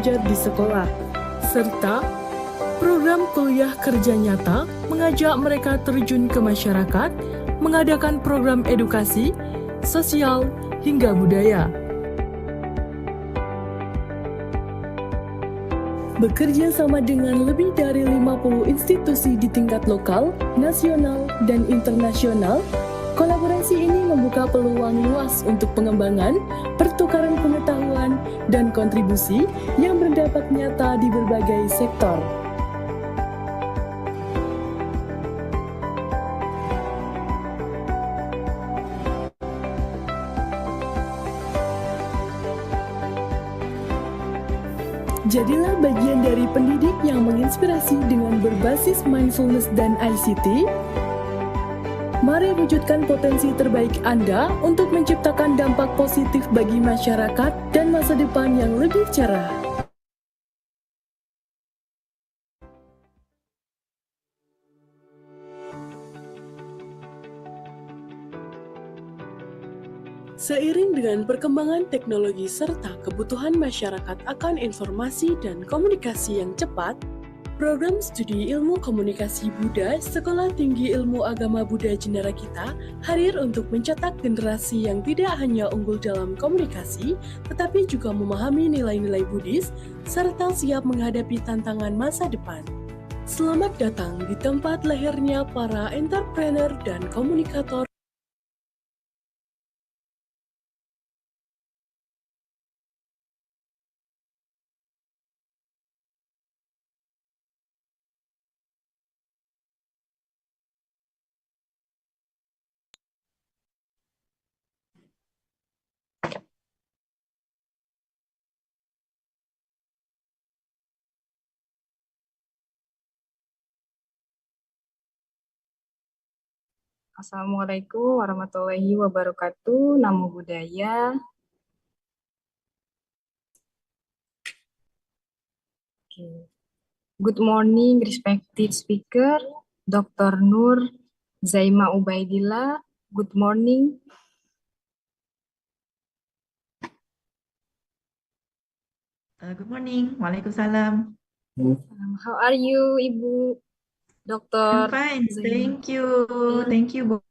belajar di sekolah, serta program kuliah kerja nyata mengajak mereka terjun ke masyarakat, mengadakan program edukasi, sosial, hingga budaya. Bekerja sama dengan lebih dari 50 institusi di tingkat lokal, nasional, dan internasional, kolaborasi ini membuka peluang luas untuk pengembangan, pertukaran pengetahuan, dan kontribusi yang berdampak nyata di berbagai sektor. Jadilah bagian dari pendidik yang menginspirasi dengan berbasis mindfulness dan ICT. Mari wujudkan potensi terbaik Anda untuk menciptakan dampak positif bagi masyarakat dan masa depan yang lebih cerah. Seiring dengan perkembangan teknologi serta kebutuhan masyarakat akan informasi dan komunikasi yang cepat, program studi ilmu komunikasi Buddha Sekolah Tinggi Ilmu Agama Buddha Jinarakkhita hadir untuk mencetak generasi yang tidak hanya unggul dalam komunikasi, tetapi juga memahami nilai-nilai Buddhis serta siap menghadapi tantangan masa depan. Selamat datang di tempat lahirnya para entrepreneur dan komunikator. Assalamualaikum warahmatullahi wabarakatuh. Namo Buddhaya. Good morning, respected speaker, Dr. Nur Zaimah Ubaidillah. Good morning. Good morning. Waalaikumsalam. How are you, Ibu? Dr. I'm fine. Zaimah. Thank you. Thank you, Bu.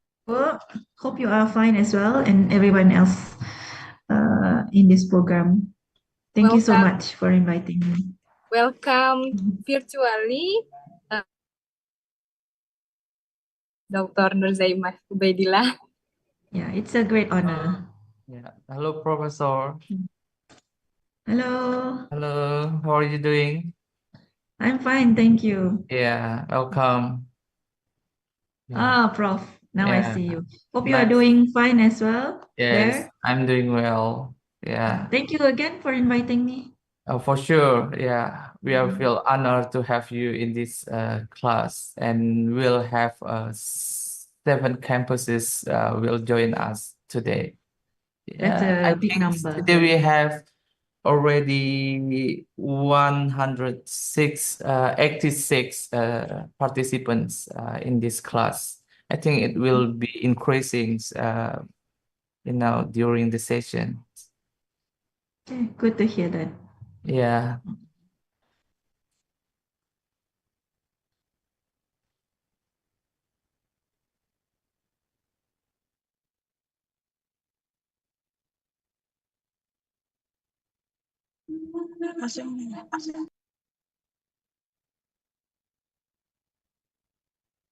Hope you are fine as well, and everyone else in this program. Thank you so much for inviting me. Welcome virtually, Dr. Nur Zaimah Ubaidillah. Yeah, it's a great honor. Yeah. Hello, Professor. Hello. Hello. How are you doing? I'm fine, thank you. Yeah. Welcome. Ah, Prof. Now I Yeah. see you. Hope you are Nice. doing fine as well. Yes, There. I'm doing well. Yeah. Thank you again for inviting me. For sure. Yeah. We are feel honored to have you in this class, and we'll have 7 campuses will join us today. That's a I big think number. today we have already 106 86 participants in this class. I think it will be increasing during the session. Okay, good to hear that. Yeah.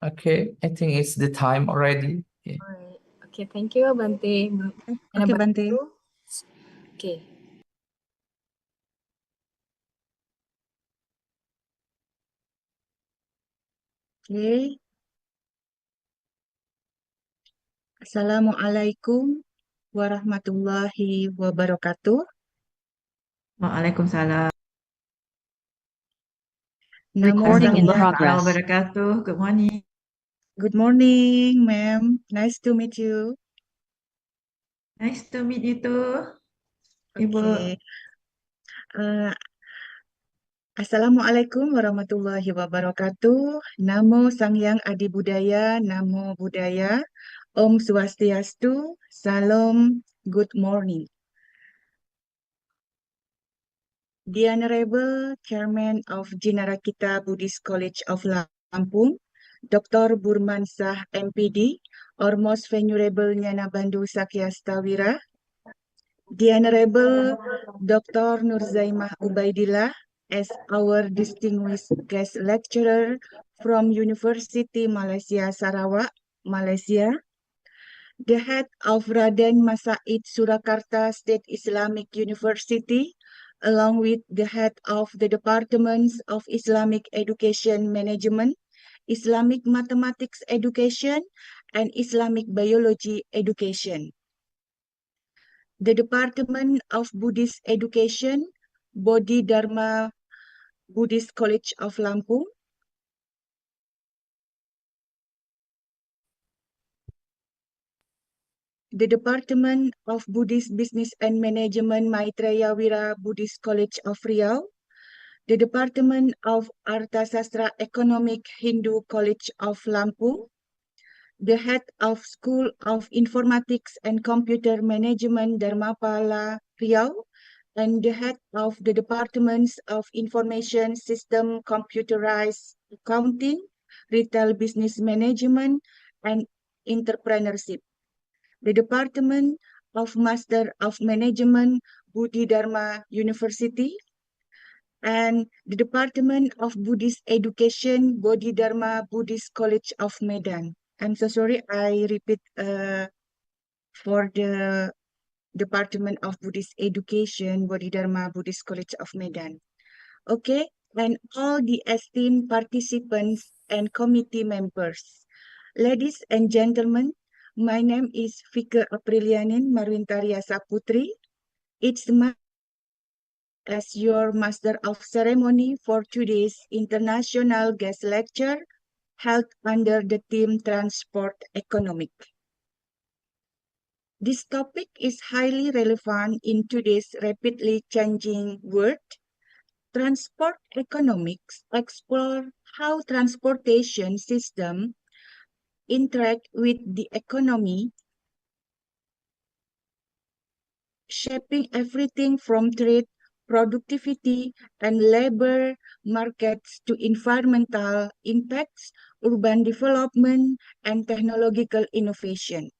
Okay, I think it's the time already. Yeah. Alright. Okay, thank you, Bante. Okay, Bante. Okay. Okay. Assalamualaikum warahmatullahi wabarakatuh. Waalaikumsalam. Namo Recording in Sang progress. Wabarakatuh. Good morning. Good morning, ma'am. Nice to meet you. Nice to meet you too, Ibu. Okay. Assalamualaikum warahmatullahi wabarakatuh. Namo Sang Hyang Adi Budaya, Namo Buddhaya. Om Swastiastu. Salam. Good morning. the Honorable Chairman of Jinarakkhita Buddhist College of Lampung, Dr. Burmansah MPD, or Most Venerable Nyana Bandu Sakyastawira, the Honorable Dr. Nur Zaimah Ubaidillah, as our distinguished guest lecturer from Universiti Malaysia, Sarawak, Malaysia, the head of Raden Masaid Surakarta State Islamic University, along with the head of the Departments of Islamic Education Management, Islamic Mathematics Education, and Islamic Biology Education. The Department of Buddhist Education, Bodhidharma Buddhist College of Lampung, the Department of Buddhist Business and Management, Maitreya Wira Buddhist College of Riau, the Department of Arthasastra Economic Hindu College of Lampung, the head of School of Informatics and Computer Management, Dharmapala, Riau, and the head of the Departments of Information System, Computerized Accounting, Retail Business Management, and Entrepreneurship. The Department of Master of Management, Bodhidharma University, and the Department of Buddhist Education, Bodhidharma Buddhist College of Medan. I'm so sorry, I repeat for the Department of Buddhist Education, Bodhidharma Buddhist College of Medan. Okay, and all the esteemed participants and committee members. Ladies and gentlemen, my name is Fike Aprilianin Marwintaria Saputri. It's my as your Master of Ceremony for today's International Guest Lecture held under the theme Transport Economic. This topic is highly relevant in today's rapidly changing world. Transport economics explore how transportation systems interact with the economy, shaping everything from trade, productivity, and labor markets to environmental impacts, urban development, and technological innovation.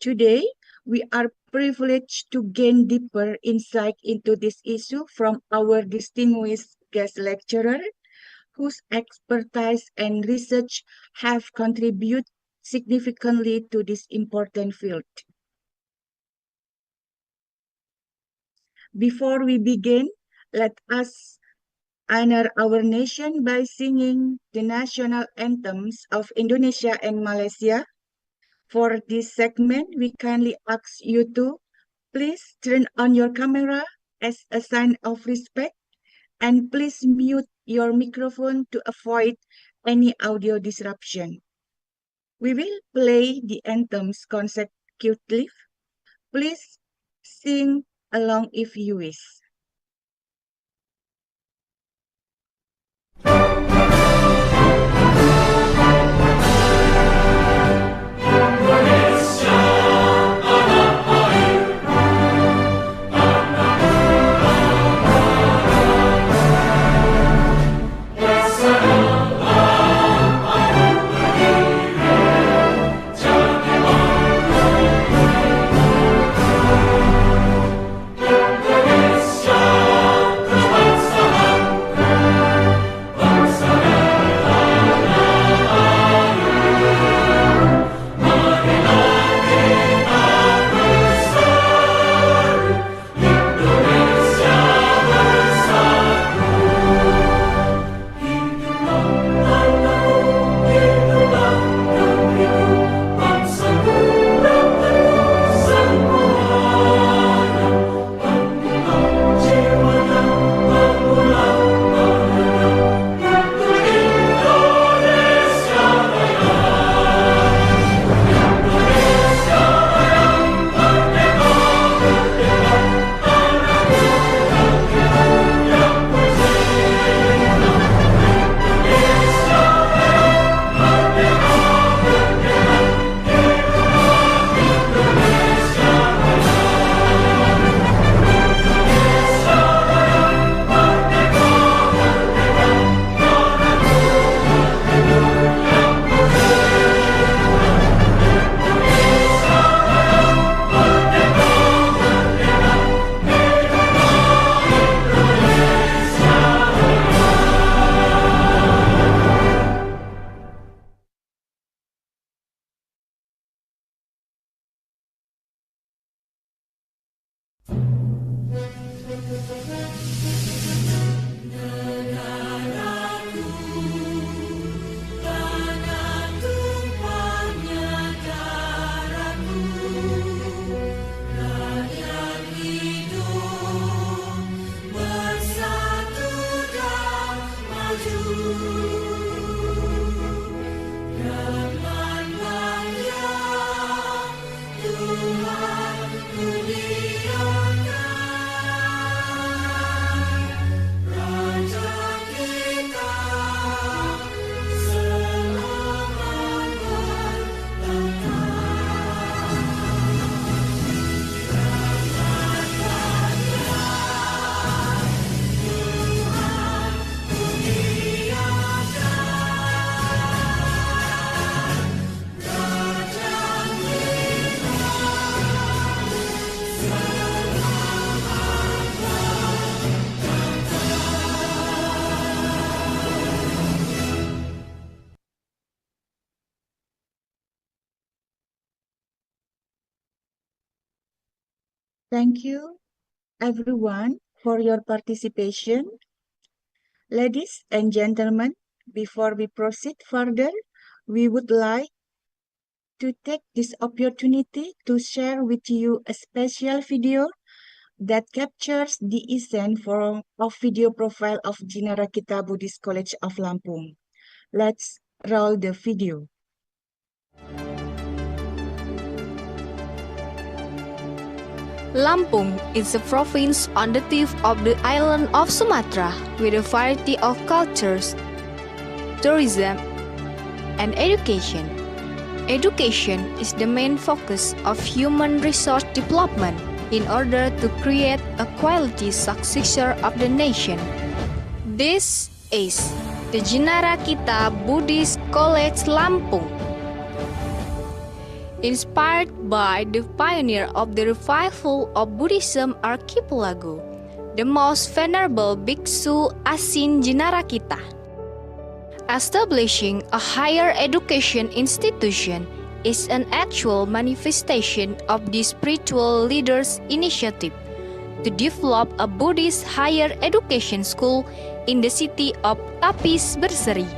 Today, we are privileged to gain deeper insight into this issue from our distinguished guest lecturer, whose expertise and research have contributed significantly to this important field. Before we begin, let us honor our nation by singing the national anthems of Indonesia and Malaysia. For this segment, we kindly ask you to please turn on your camera as a sign of respect, and please mute your microphone to avoid any audio disruption. We will play the anthems consecutively. Please sing along if you wish. Indonesia Thank you, everyone, for your participation. Ladies and gentlemen, before we proceed further, we would like to take this opportunity to share with you a special video that captures the essence of video profile of Jinarakkhita Buddhist College of Lampung. Let's roll the video. Lampung is a province on the tip of the island of Sumatra with a variety of cultures, tourism, and education. Education is the main focus of human resource development in order to create a quality successor of the nation. This is the Jinarakkhita Buddhist College Lampung. Inspired by the pioneer of the revival of Buddhism archipelago, the most venerable Bhikshu Asin Jinarakkhita. Establishing a higher education institution is an actual manifestation of the spiritual leaders' initiative to develop a Buddhist higher education school in the city of Tapis Berseri.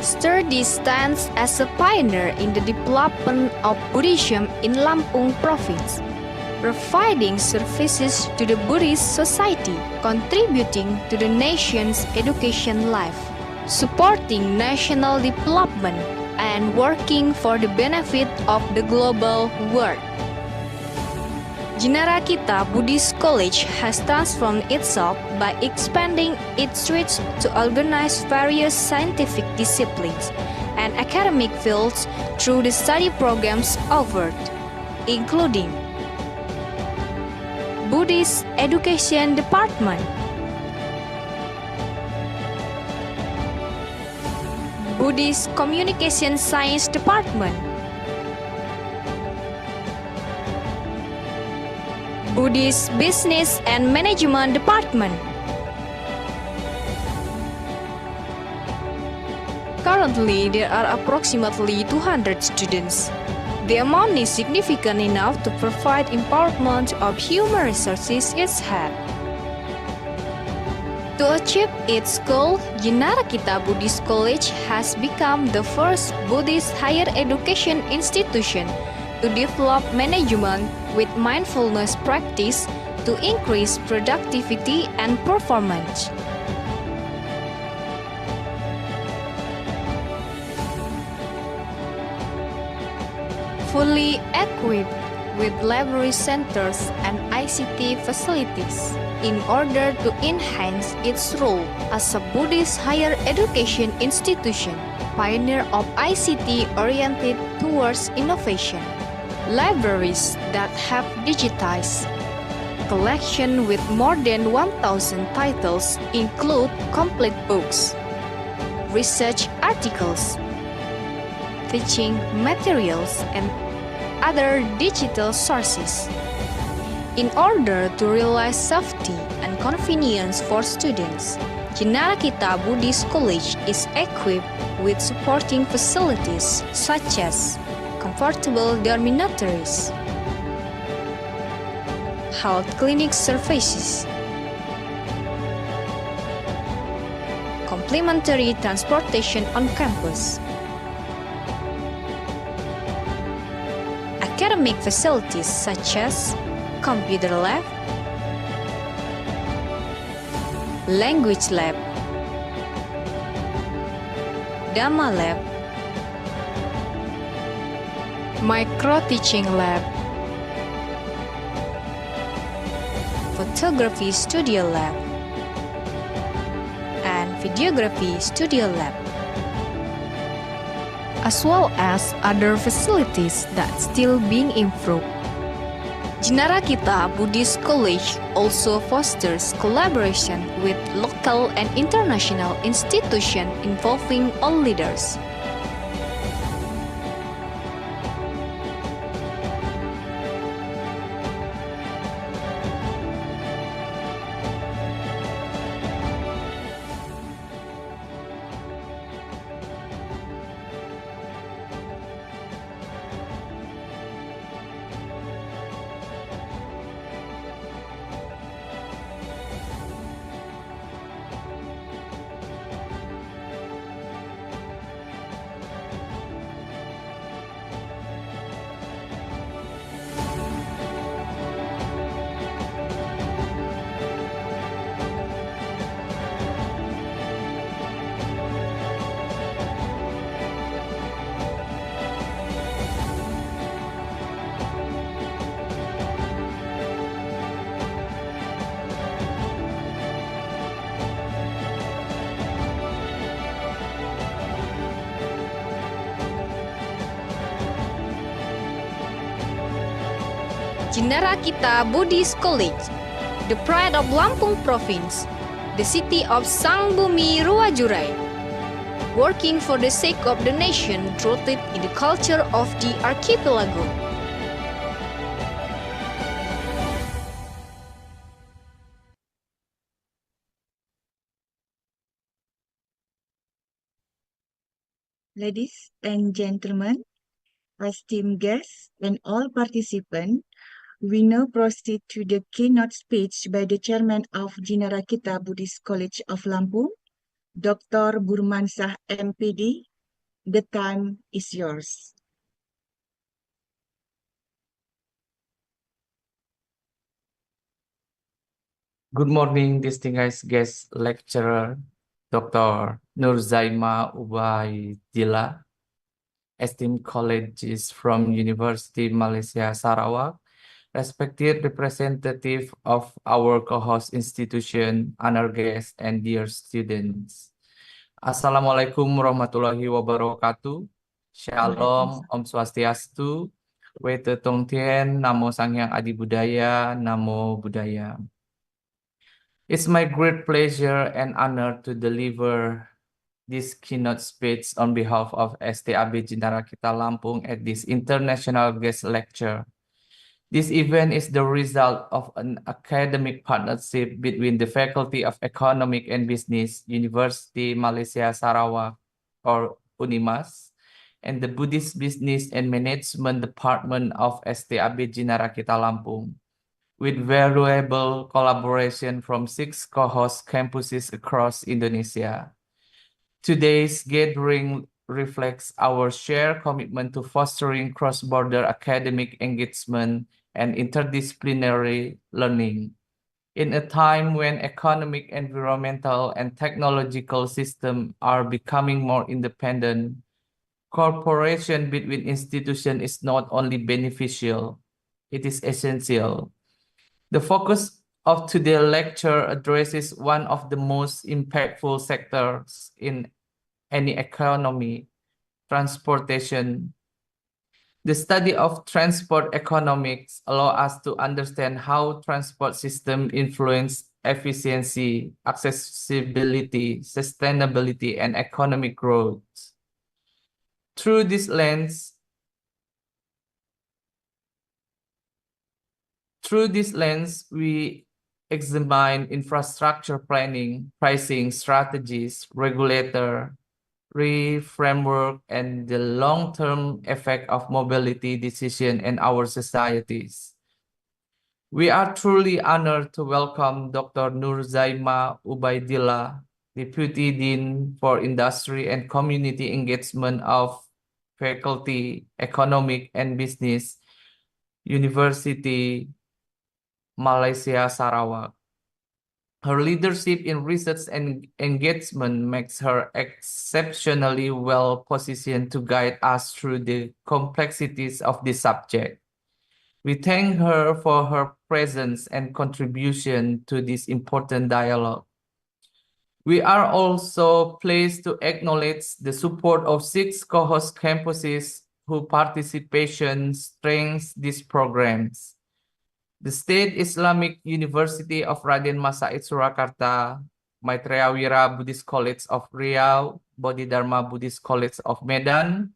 Sturdy stands as a pioneer in the development of Buddhism in Lampung province, providing services to the Buddhist society, contributing to the nation's education life, supporting national development, and working for the benefit of the global world. Jinarakkhita Buddhist College has transformed itself by expanding its reach to organize various scientific disciplines and academic fields through the study programs offered, including Buddhist Education Department, Buddhist Communication Science Department, Buddhist Business and Management Department. Currently, there are approximately 200 students. The amount is significant enough to provide empowerment of human resources its head. To achieve its goal, Jinarakkhita Buddhist College has become the first Buddhist higher education institution to develop management with mindfulness practice to increase productivity and performance. Fully equipped with library centers and ICT facilities in order to enhance its role as a Buddhist higher education institution, pioneer of ICT oriented towards innovation. Libraries that have digitized collection with more than 1,000 titles include complete books, research articles, teaching materials, and other digital sources. In order to realize safety and convenience for students, Jinarakkhita Buddhist College is equipped with supporting facilities such as comfortable dormitories, health clinic services, complimentary transportation on campus, academic facilities such as computer lab, language lab, Dhamma lab, micro-teaching lab, photography studio lab, and videography studio lab, as well as other facilities that still being improved. Jinarakkhita Buddhist College also fosters collaboration with local and international institutions involving all leaders. Jinarakkhita Buddhist College, the pride of Lampung Province, the city of Sangbumi Ruwajurai, working for the sake of the nation rooted in the culture of the archipelago. Ladies and gentlemen, esteemed guests and all participants, we now proceed to the keynote speech by the chairman of Jinarakkhita Buddhist College of Lampung, Dr. Burmansah MPD. The time is yours. Good morning, distinguished guest lecturer, Dr. Nur Zaimah Ubaidillah, esteemed colleagues from Universiti Malaysia Sarawak, respected representative of our co-host institution, honor guests, and dear students. Assalamualaikum warahmatullahi wabarakatuh. Shalom, Om Swastiastu, Wete Tong Tien, Namo Sang Hyang Adi Budaya, Namo Buddhaya. It's my great pleasure and honor to deliver this keynote speech on behalf of STAB Jinarakkhita Lampung at this international guest lecture. This event is the result of an academic partnership between the Faculty of Economic and Business, Universiti Malaysia Sarawak, or UNIMAS, and the Buddhist Business and Management Department of STAB Jinarakkhita Lampung, with valuable collaboration from 6 co-host campuses across Indonesia. Today's gathering reflects our shared commitment to fostering cross-border academic engagement and interdisciplinary learning. In a time when economic, environmental, and technological systems are becoming more independent, cooperation between institutions is not only beneficial, it is essential. The focus of today's lecture addresses one of the most impactful sectors in any economy, transportation. The study of transport economics allows us to understand how transport systems influence efficiency, accessibility, sustainability, and economic growth. Through this lens, we examine infrastructure planning, pricing strategies, regulatory framework, and the long-term effect of mobility decision in our societies. We are truly honored to welcome Dr. Nur Zaimah Ubaidillah, Deputy Dean for Industry and Community Engagement of Faculty, Economic and Business, Universiti Malaysia Sarawak. Her leadership in research and engagement makes her exceptionally well positioned to guide us through the complexities of this subject. We thank her for her presence and contribution to this important dialogue. We are also pleased to acknowledge the support of 6 co-host campuses whose participation strengthens these programs. The State Islamic University of Raden Masaid Surakarta, Maitreya Wira Buddhist College of Riau, Bodhidharma Buddhist College of Medan,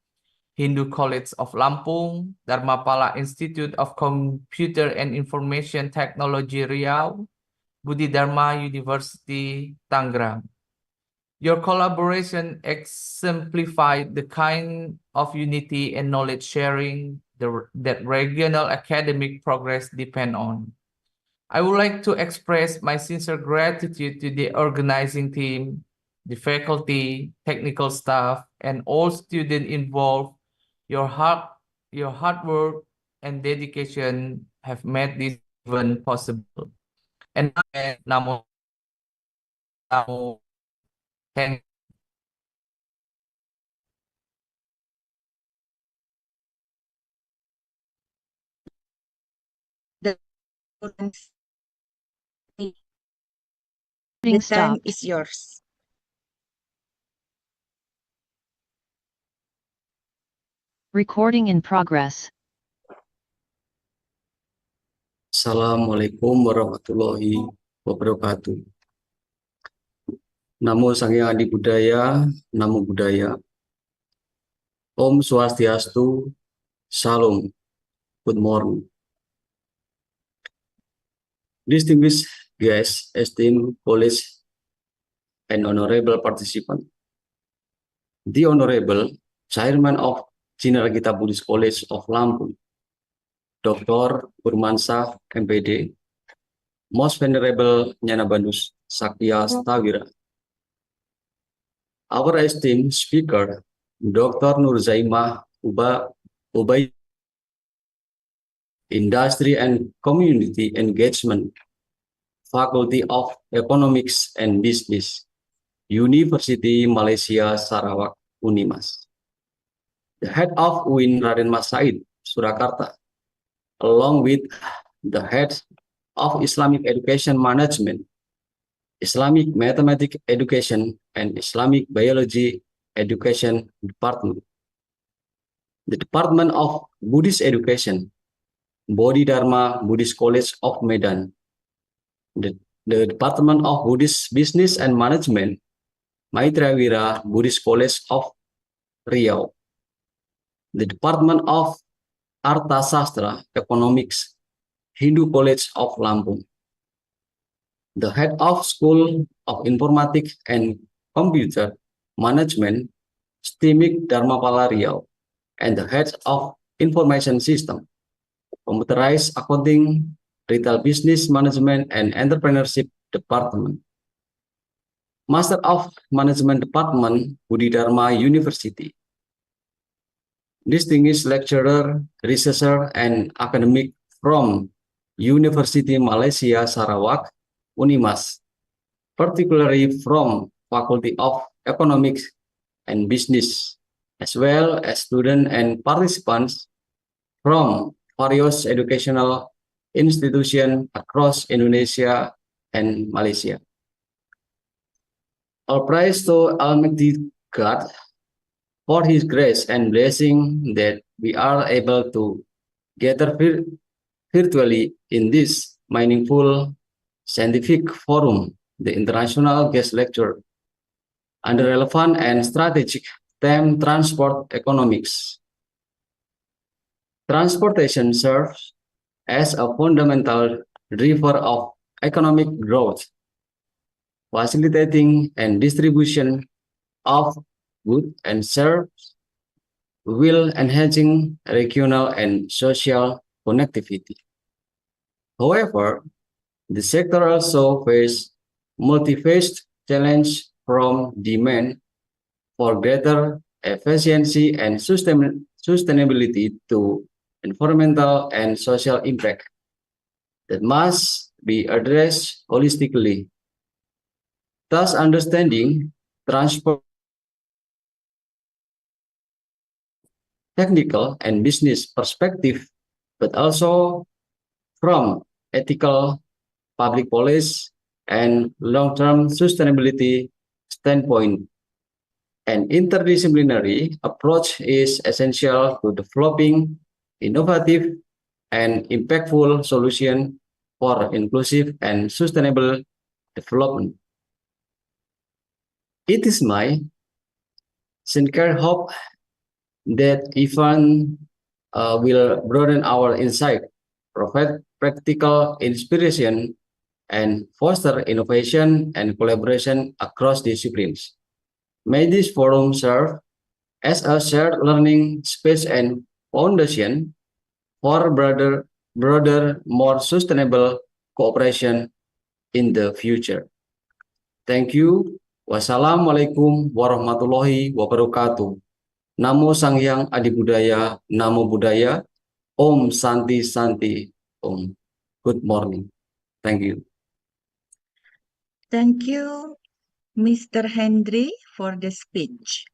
Hindu College of Lampung, Dharmapala Institute of Computer and Information Technology Riau, Bodhidharma University Tangerang. Your collaboration exemplified the kind of unity and knowledge sharing that regional academic progress depend on. I would like to express my sincere gratitude to the organizing team, the faculty, technical staff, and all students involved. Your hard work and dedication have made this event possible. And namo thank The Recording time stopped. is yours. Recording in progress. Assalamualaikum warahmatullahi wabarakatuh. Namo Sang Hyang Adi Budaya, Namo Buddhaya. Om Swastiastu, Shalom. Good morning. Distinguished guests, esteemed colleagues, and honorable participants. The Honorable Chairman of Jinarakkhita Buddhist College of Lampung, Dr. Burmansyah, MPD, Most Venerable Nyana Bandus Sakya Stawira, our esteemed speaker, Dr. Nur Zaimah Ubaidillah, Industry and Community Engagement, Faculty of Economics and Business, Universiti Malaysia Sarawak, UNIMAS. The head of UIN Raden Mas Said, Surakarta, along with the head of Islamic Education Management, Islamic Mathematics Education, and Islamic Biology Education Department. The Department of Buddhist Education, Bodhidharma Buddhist College of Medan. The Department of Buddhist Business and Management, Maitreya Buddhist College of Riau. The Department of Arta Sastra Economics, Hindu College of Lampung. The head of School of Informatics and Computer Management, STIMIC Dharmapala Riau, and the head of Information System, Computerized Accounting, Retail Business Management and Entrepreneurship Department. Master of Management Department, Bodhidharma University. Distinguished lecturer, researcher, and academic from Universiti Malaysia Sarawak, UNIMAS, particularly from Faculty of Economics and Business, as well as students and participants from various educational institutions across Indonesia and Malaysia. All praise to Almighty God for His grace and blessing that we are able to gather virtually in this meaningful scientific forum, the International Guest Lecture, under relevant and strategic theme transport economics. Transportation serves as a fundamental driver of economic growth, facilitating and distribution of goods and services while enhancing regional and social connectivity. However, the sector also faces multi-faced challenge from demand for greater efficiency and sustainability to environmental and social impact that must be addressed holistically. Thus, understanding transport technical and business perspective, but also from ethical, public policy, and long-term sustainability standpoint. An interdisciplinary approach is essential to developing innovative and impactful solutions for inclusive and sustainable development. It is my sincere hope that event will broaden our insight, provide practical inspiration, and foster innovation and collaboration across disciplines. May this forum serve as a shared learning space and foundation for broader, more sustainable cooperation in the future. Thank you. Wassalamualaikum warahmatullahi wabarakatuh. Namo Sang Hyang Adi Budaya, Namo Buddhaya, Om Santi Santi, Om. Good morning. Thank you. Thank you, Mr. Hendry, for the speech.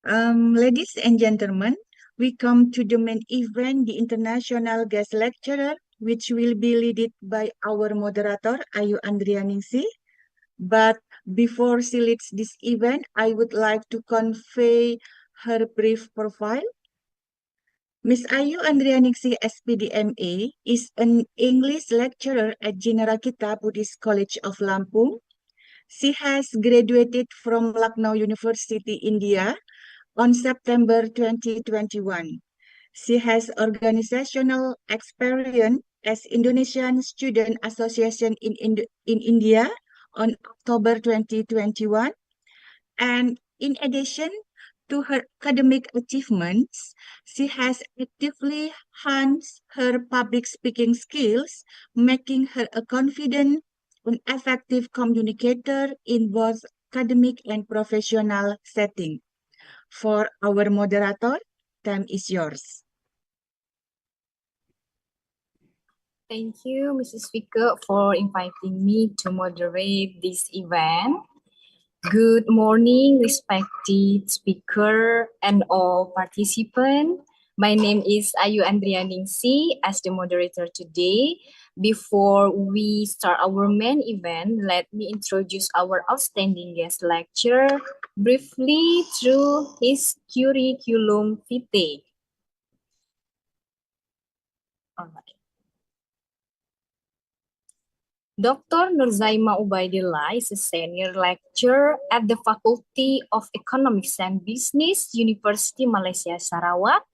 Ladies and gentlemen, we come to the main event, the International Guest Lecturer, which will be led by our moderator, Ayu Andrianingsih. But before she leads this event, I would like to convey her brief profile. Miss Ayu Andrianingsih SPDMA is an English lecturer at Jinarakkhita Buddhist College of Lampung. She has graduated from Lucknow University, India on September 2021. She has organizational experience as Indonesian Student Association in India on October 2021. And in addition to her academic achievements, she has actively enhanced her public speaking skills, making her a confident and effective communicator in both academic and professional setting. For our moderator, time is yours. Thank you, Mrs. Speaker, for inviting me to moderate this event. Good morning, respected speaker and all participants. My name is Ayu Andrianingsih as the moderator today. Before we start our main event, let me introduce our outstanding guest lecturer briefly through his curriculum vitae. All right. Dr. Nur Zaimah Ubaidillah is a senior lecturer at the Faculty of Economics and Business, Universiti Malaysia, Sarawak.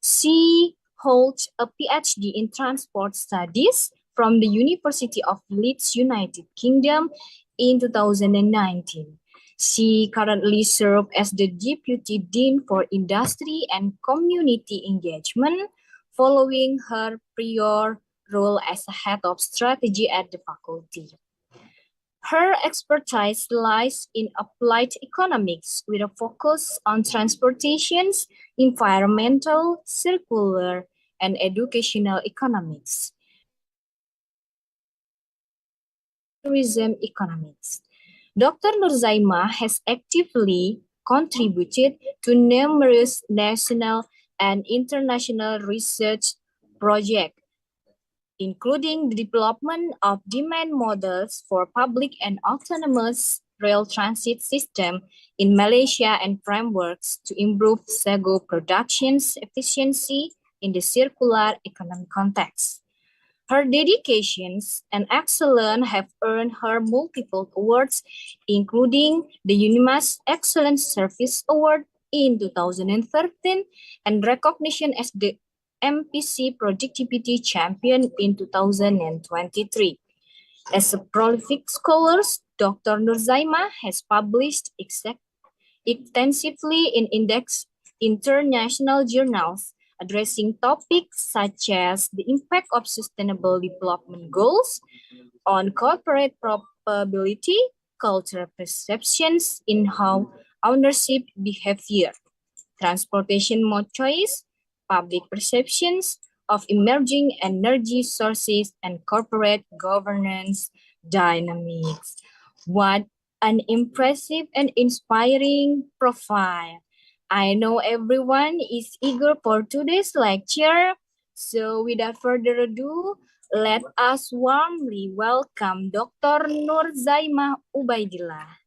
She holds a PhD in Transport Studies from the University of Leeds, United Kingdom in 2019. She currently serves as the Deputy Dean for Industry and Community Engagement, following her prior role as a head of strategy at the faculty. Her expertise lies in applied economics with a focus on transportations, environmental, circular, and educational economics. Tourism economics. Dr. Nur Zaimah has actively contributed to numerous national and international research projects, including the development of demand models for public and autonomous rail transit system in Malaysia and frameworks to improve sago production's efficiency in the circular economy context. Her dedications and excellence have earned her multiple awards, including the UNIMAS Excellence Service Award in 2013 and recognition as the MPC Productivity Champion in 2023. As a prolific scholar, Dr. Nur Zaimah has published extensively in international journals, addressing topics such as the impact of sustainable development goals on corporate profitability, cultural perceptions in how ownership behavior, transportation mode choice, public perceptions of emerging energy sources, and corporate governance dynamics. What an impressive and inspiring profile. I know everyone is eager for today's lecture, so without further ado, let us warmly welcome Dr. Nur Zaimah Ubaidillah.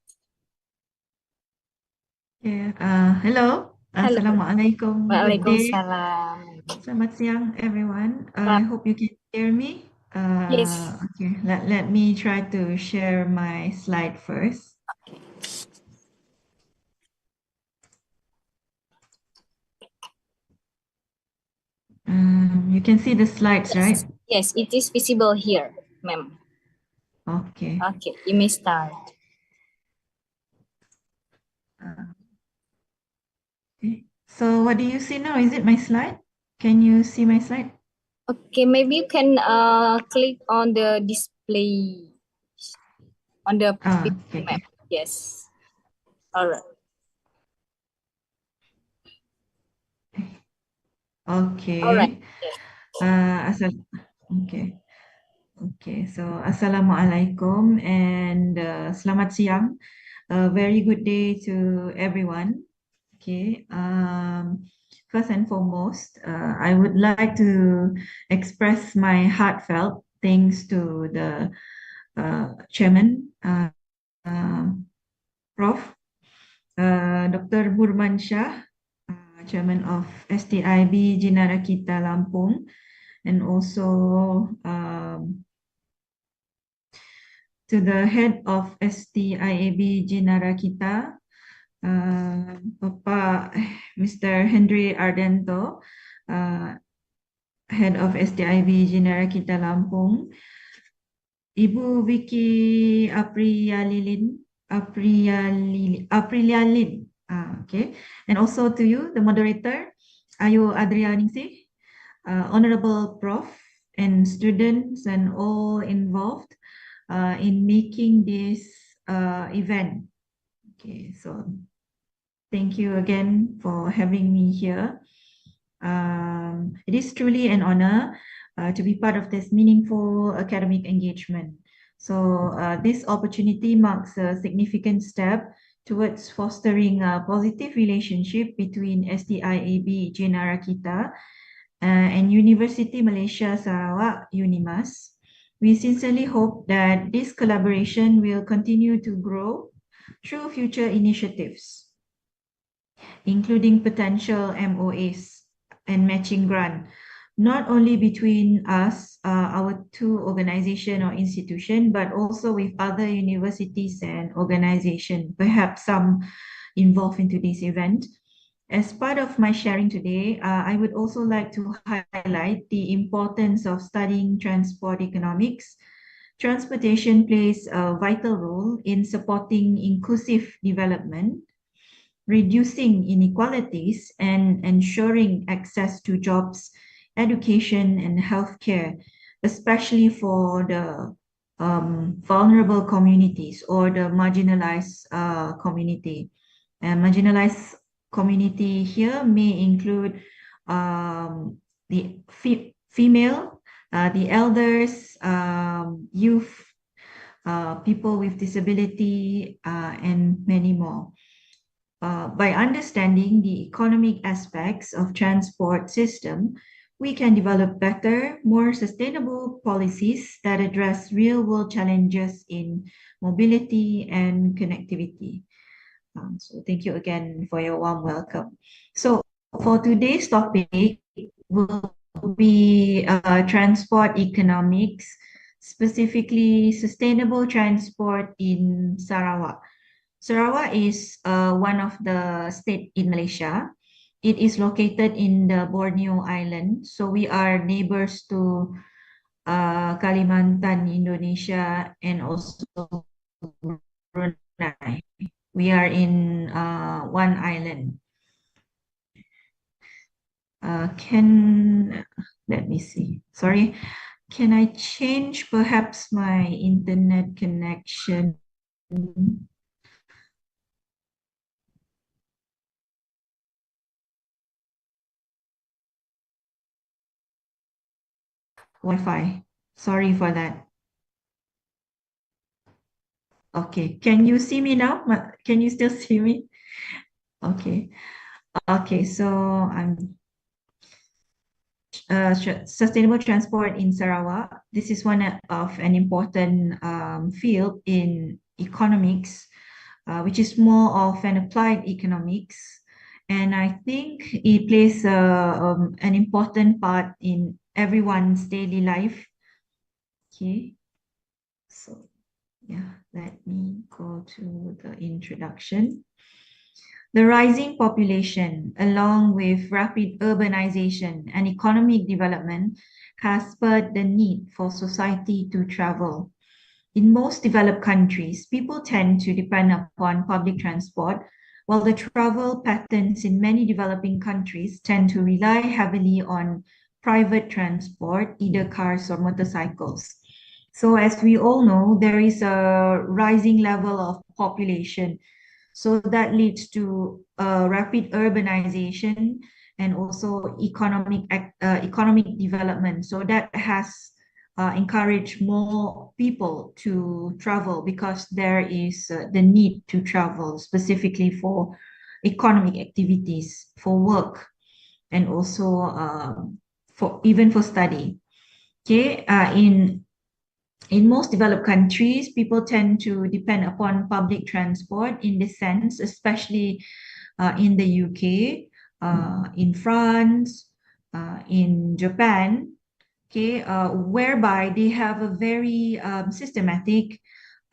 Hello. Hello. Assalamualaikum. Good day. Waalaikumsalam. Selamat siang, everyone. I hope you can hear me. Yes. Okay, let me try to share my slide first. You can see the slides, right? Yes, it is visible here, ma'am. Okay. Okay, you may start. Okay. So what do you see now? Is it my slide? Can you see my slide? Okay, maybe you can click on the display on the Okay. map. Yes. All right. Okay. All right. Okay. Okay. So Assalamualaikum and selamat siang. A very good day to everyone. Okay. First and foremost, I would like to express my heartfelt thanks to the chairman, Prof. Dr. Burman Shah. Chairman of STIB Jinarakkhita Lampung, and also to the head of STIAB Jinarakkhita, Mr. Henry Ardento, head of STIB Jinarakkhita Lampung, Ibu Vicky Aprilialin, okay, and also to you, the moderator, Ayu Adrianingsih, Honorable Prof, and students and all involved in making this event. Okay, so thank you again for having me here. It is truly an honor to be part of this meaningful academic engagement. So this opportunity marks a significant step towards fostering a positive relationship between STIAB Jinarakkhita and Universiti Malaysia Sarawak, UNIMAS. We sincerely hope that this collaboration will continue to grow through future initiatives, including potential MOAs and matching grant, not only between us, our two organization or institution, but also with other universities and organization, perhaps some involved into this event. As part of my sharing today, I would also like to highlight the importance of studying transport economics. Transportation plays a vital role in supporting inclusive development, reducing inequalities, and ensuring access to jobs, education, and healthcare, especially for the vulnerable communities or the marginalized community. And marginalized community here may include the female, the elders, youth, people with disability, and many more. By understanding the economic aspects of transport system, we can develop better, more sustainable policies that address real-world challenges in mobility and connectivity. So thank you again for your warm welcome. So for today's topic will be transport economics, specifically sustainable transport in Sarawak. Sarawak is one of the states in Malaysia. It is located in the Borneo Island. So we are neighbors to Kalimantan, Indonesia, and also Brunei. We are in one island. Let me see. Sorry, can I change perhaps my internet connection? Wi-Fi. Sorry for that. Okay, can you see me now? Can you still see me? Okay. Okay, so I'm sustainable transport in Sarawak. This is one of an important field in economics, which is more of an applied economics. And I think it plays an important part in everyone's daily life. Okay, so yeah, let me go to the introduction. The rising population, along with rapid urbanization and economic development, has spurred the need for society to travel. In most developed countries, people tend to depend upon public transport, while the travel patterns in many developing countries tend to rely heavily on private transport, either cars or motorcycles. So as we all know, there is a rising level of population. So that leads to rapid urbanization and also economic development. So that has encouraged more people to travel because there is the need to travel specifically for economic activities, for work, and also even for study. Okay, in most developed countries, people tend to depend upon public transport in this sense, especially in the UK. in France, in Japan, okay, whereby they have a very systematic,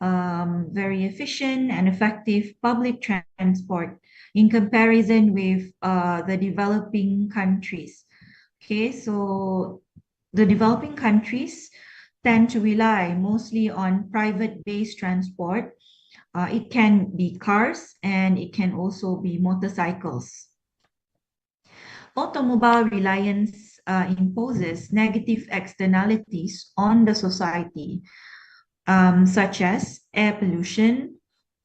very efficient and effective public transport in comparison with the developing countries. Okay, so the developing countries tend to rely mostly on private-based transport. It can be cars and it can also be motorcycles. Automobile reliance imposes negative externalities on the society, such as air pollution,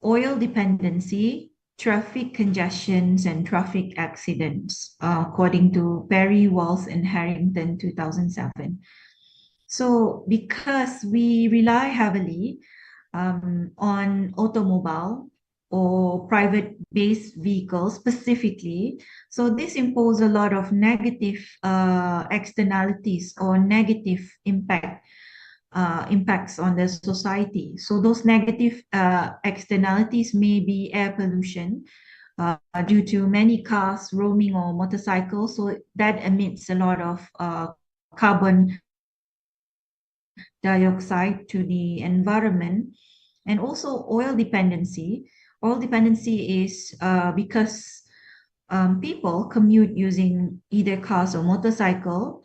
oil dependency, traffic congestions, and traffic accidents, according to Perry, Walls, and Harrington, 2007. So because we rely heavily on automobile or private-based vehicles specifically, so this imposes a lot of negative externalities or negative impacts on the society. So those negative externalities may be air pollution due to many cars roaming or motorcycles, so that emits a lot of carbon dioxide to the environment. And also oil dependency. Oil dependency is because people commute using either cars or motorcycle,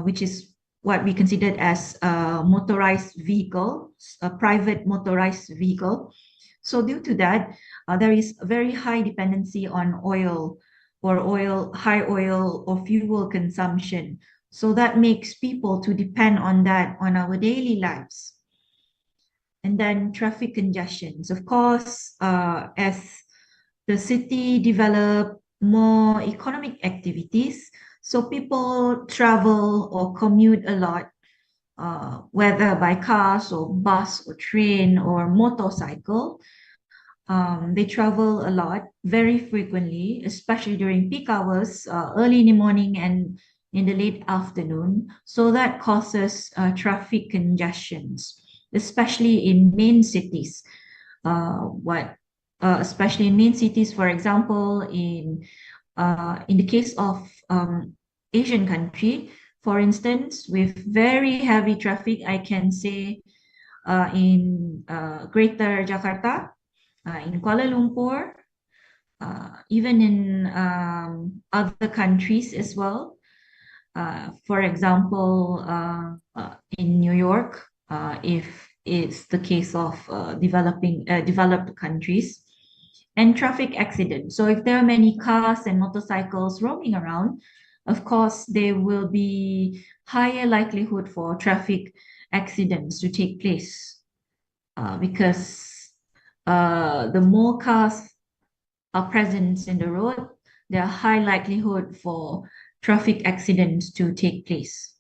which is what we consider as a motorized vehicle, a private motorized vehicle. So due to that, there is a very high dependency on oil or high oil or fuel consumption. So that makes people to depend on that on our daily lives. And then traffic congestions. Of course, as the city develop more economic activities, so people travel or commute a lot, whether by cars or bus or train or motorcycle. They travel a lot, very frequently, especially during peak hours, early in the morning and in the late afternoon. So that causes traffic congestions, especially in main cities. Especially in main cities, for example, in the case of Asian country, for instance, with very heavy traffic, I can say in Greater Jakarta, in Kuala Lumpur, even in other countries as well. For example, in New York, if it's the case of developed countries, and traffic accidents. So if there are many cars and motorcycles roaming around, of course, there will be higher likelihood for traffic accidents to take place because the more cars are present in the road, there are high likelihood for traffic accidents to take place.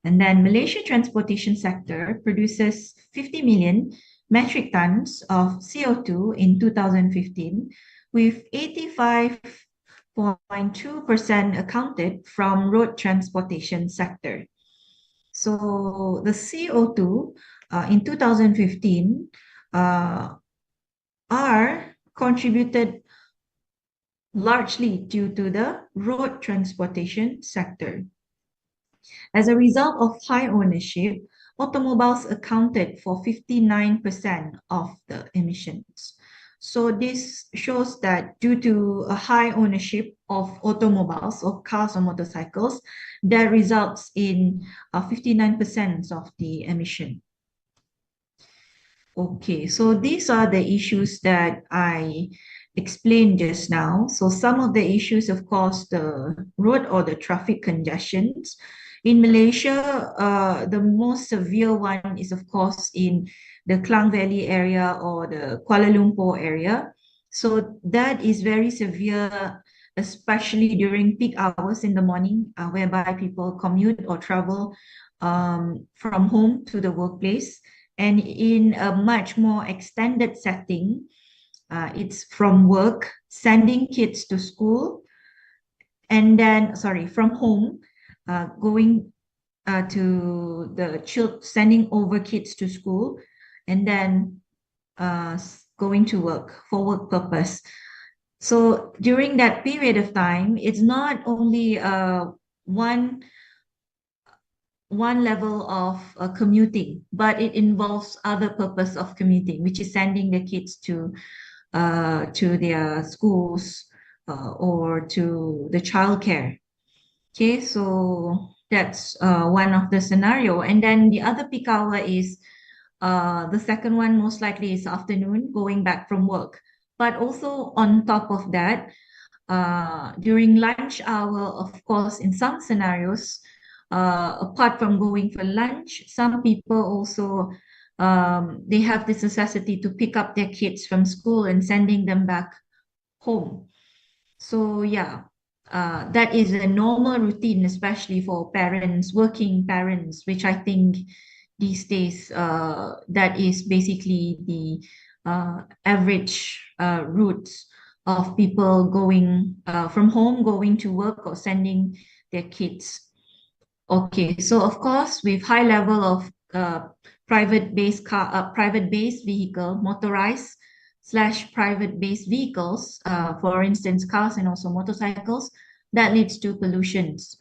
And then Malaysia transportation sector produces 50 million metric tons of CO2 in 2015, with 85.2% accounted from road transportation sector. So the CO2 in 2015 are contributed largely due to the road transportation sector. As a result of high ownership, automobiles accounted for 59% of the emissions. So this shows that due to a high ownership of automobiles or cars or motorcycles, that results in 59% of the emission. Okay, so these are the issues that I explained just now. So some of the issues, of course, the road or the traffic congestions. In Malaysia, the most severe one is, of course, in the Klang Valley area or the Kuala Lumpur area. So that is very severe, especially during peak hours in the morning, whereby people commute or travel from home to the workplace. And in a much more extended setting, it's from work, sending kids to school, and then, from home, going to sending over kids to school, and then going to work for work purpose. So during that period of time, it's not only one level of commuting, but it involves other purpose of commuting, which is sending the kids to their schools or to the childcare. Okay, so that's one of the scenario. And then the other peak hour is the second one most likely is afternoon, going back from work. But also on top of that, during lunch hour, of course, in some scenarios, apart from going for lunch, some people also they have this necessity to pick up their kids from school and sending them back home. So yeah, that is a normal routine, especially for parents, working parents, which I think these days that is basically the average routes of people going from home, going to work or sending their kids. Okay, so of course, with high level of private base vehicle, motorized / private base vehicles, for instance, cars and also motorcycles, that leads to pollutions.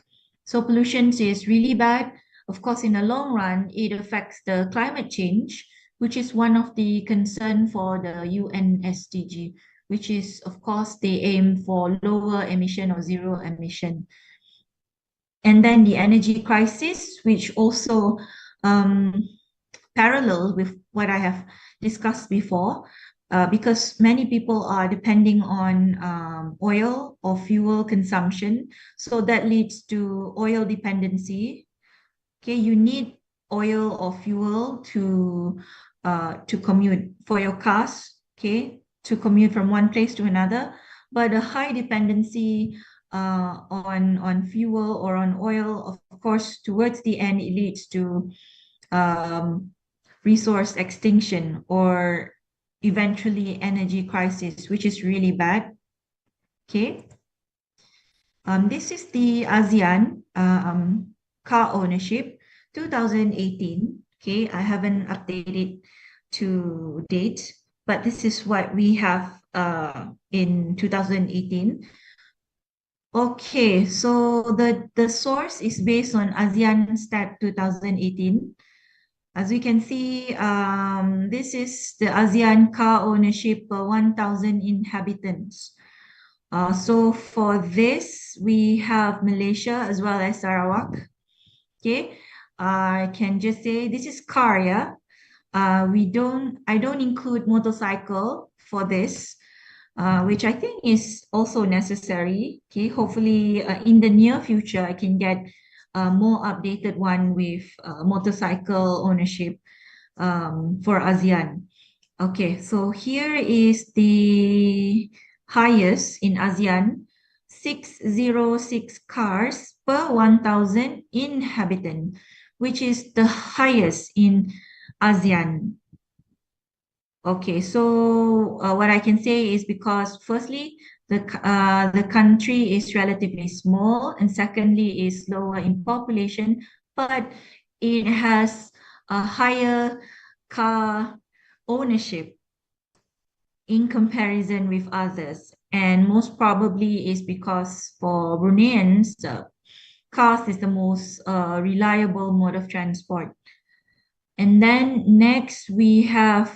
So pollutions is really bad. Of course, in the long run, it affects the climate change, which is one of the concern for the UN SDG, which is, of course, they aim for lower emission or zero emission. And then the energy crisis, which also parallel with what I have discussed before, because many people are depending on oil or fuel consumption. So that leads to oil dependency. Okay, you need oil or fuel to commute for your cars, okay, to commute from one place to another. But a high dependency on fuel or on oil, of course, towards the end, it leads to resource extinction or eventually energy crisis, which is really bad. Okay. This is the ASEAN car ownership 2018. Okay, I haven't updated to date, but this is what we have in 2018. Okay, so the source is based on ASEAN Stat 2018. As we can see, this is the ASEAN car ownership per 1,000 inhabitants. So for this, we have Malaysia as well as Sarawak. Okay, I can just say this is car, yeah. I don't include motorcycle for this, which I think is also necessary. Okay, hopefully in the near future, I can get a more updated one with motorcycle ownership for ASEAN. Okay, so here is the highest in ASEAN, 606 cars per 1,000 inhabitants, which is the highest in ASEAN. Okay, so what I can say is because firstly, the country is relatively small, and secondly is lower in population, but it has a higher car ownership in comparison with others. And most probably is because for Bruneians, cars is the most reliable mode of transport. And then next we have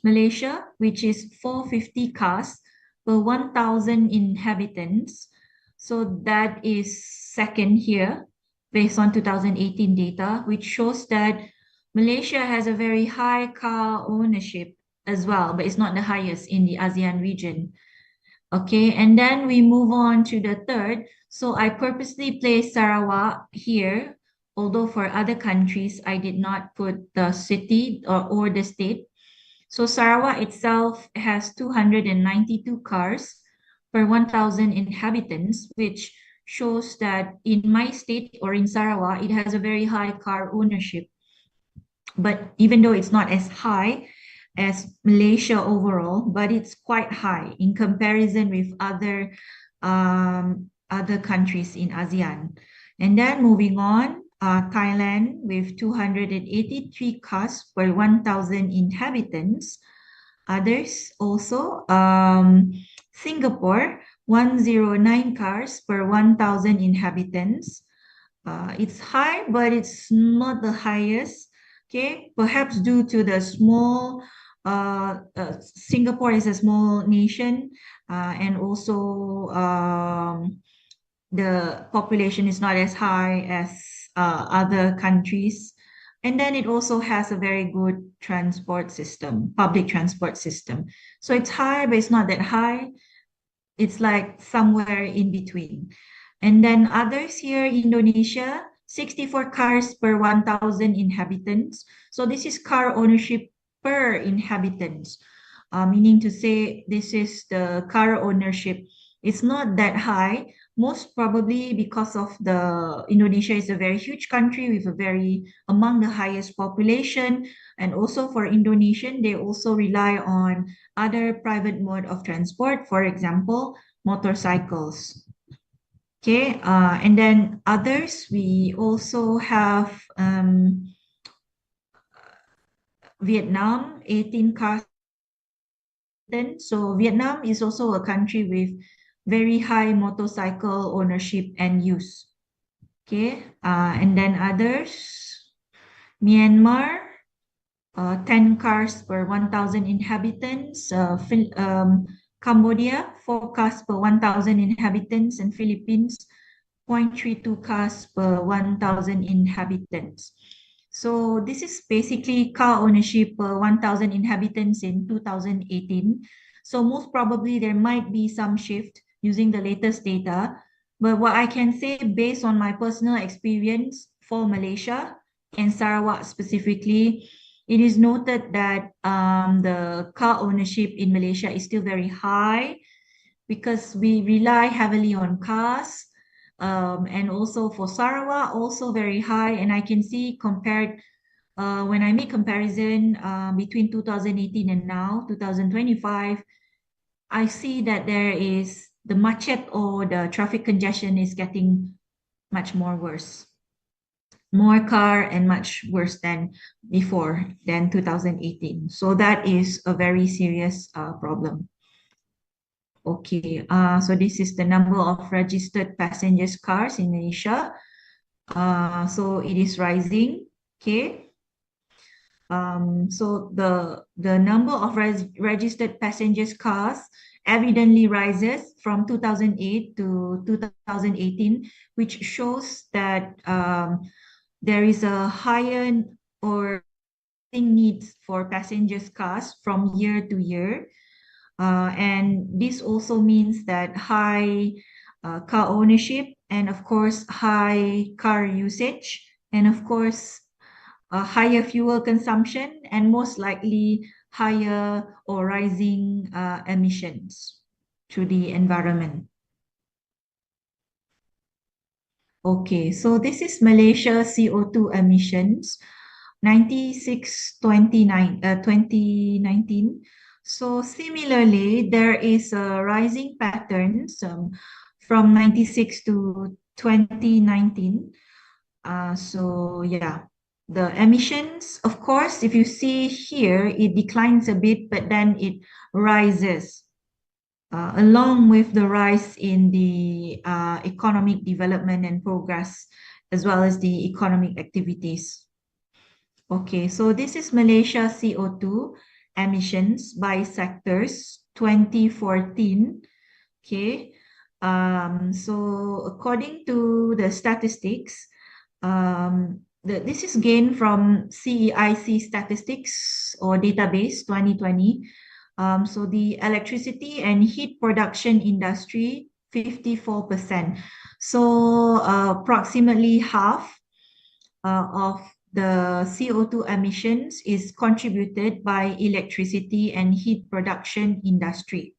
Malaysia, which is 450 cars per 1,000 inhabitants. So that is second here based on 2018 data, which shows that Malaysia has a very high car ownership as well, but it's not the highest in the ASEAN region. Okay, and then we move on to the third. So I purposely placed Sarawak here, although for other countries, I did not put the city or the state. So Sarawak itself has 292 cars per 1,000 inhabitants, which shows that in my state or in Sarawak, it has a very high car ownership. But even though it's not as high as Malaysia overall, but it's quite high in comparison with other countries in ASEAN. And then moving on, Thailand with 283 cars per 1,000 inhabitants. others also. Singapore, 109 cars per 1,000 inhabitants. It's high, but it's not the highest. Okay, perhaps due to the small, Singapore is a small nation, and also the population is not as high as other countries. And then it also has a very good transport system, public transport system. So it's high, but it's not that high. It's like somewhere in between. And then others here, Indonesia, 64 cars per 1,000 inhabitants. So this is car ownership per inhabitants, meaning to say this is the car ownership. It's not that high, most probably because of the Indonesia is a very huge country with a very among the highest population, and also for Indonesian they also rely on other private mode of transport, for example motorcycles. Okay, and then others we also have Vietnam, 18 cars. So Vietnam is also a country with very high motorcycle ownership and use. Okay, and then others, Myanmar, 10 cars per 1,000 inhabitants. Cambodia, 4 cars per 1,000 inhabitants, and Philippines, 0.32 cars per 1,000 inhabitants. So this is basically car ownership per 1,000 inhabitants in 2018. So most probably there might be some shift using the latest data. But what I can say based on my personal experience for Malaysia and Sarawak specifically, it is noted that the car ownership in Malaysia is still very high because we rely heavily on cars. And also for Sarawak, also very high. And I can see compared, when I make comparison between 2018 and now, 2025, I see that there is the macet or the traffic congestion is getting much more worse. More car and much worse than before, than 2018. So that is a very serious problem. Okay, so this is the number of registered passengers cars in Malaysia. So it is rising. Okay. So the number of registered passengers cars evidently rises from 2008 to 2018, which shows that there is a higher or needs for passengers cars from year to year. And this also means that high car ownership and of course high car usage and of course higher fuel consumption and most likely higher or rising emissions to the environment. Okay, so this is Malaysia CO2 emissions 2019. So similarly, there is a rising pattern from 96 to 2019. So yeah, the emissions, of course, if you see here, it declines a bit, but then it rises along with the rise in the economic development and progress, as well as the economic activities. Okay, so this is Malaysia CO2 emissions by sectors 2014. Okay, so according to the statistics, this is gained from CEIC statistics or database 2020. So the electricity and heat production industry, 54%. So approximately half of the CO2 emissions is contributed by electricity and heat production industry.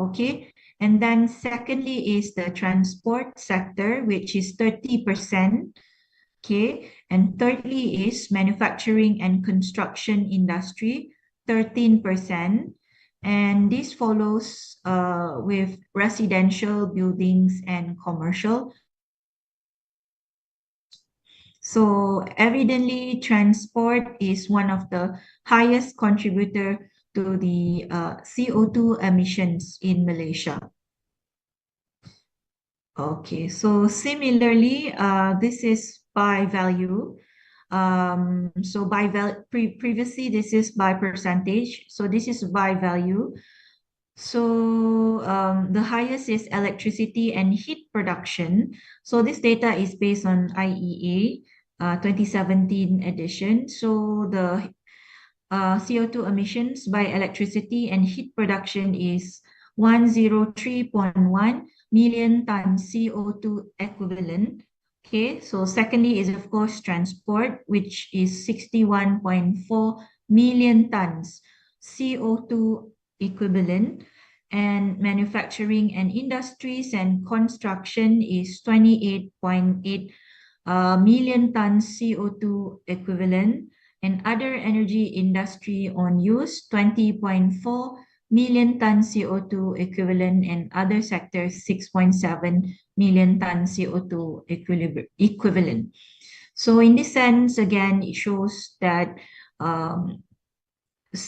Okay, and then secondly is the transport sector, which is 30%. Okay, and thirdly is manufacturing and construction industry, 13%. And this follows with residential buildings and commercial. So evidently transport is one of the highest contributor to the CO2 emissions in Malaysia. Okay, so similarly, this is by value. So by previously this is by percentage. So this is by value. So the highest is electricity and heat production. So this data is based on IEA 2017 edition. So the CO2 emissions by electricity and heat production is 103.1 million tons CO2 equivalent. Okay, so secondly is of course transport, which is 61.4 million tons CO2 equivalent, and manufacturing and industries and construction is 28.8 million tons CO2 equivalent, and other energy industry on use 20.4 million tons CO2 equivalent, and other sectors 6.7 million tons CO2 equivalent. So in this sense, again, it shows that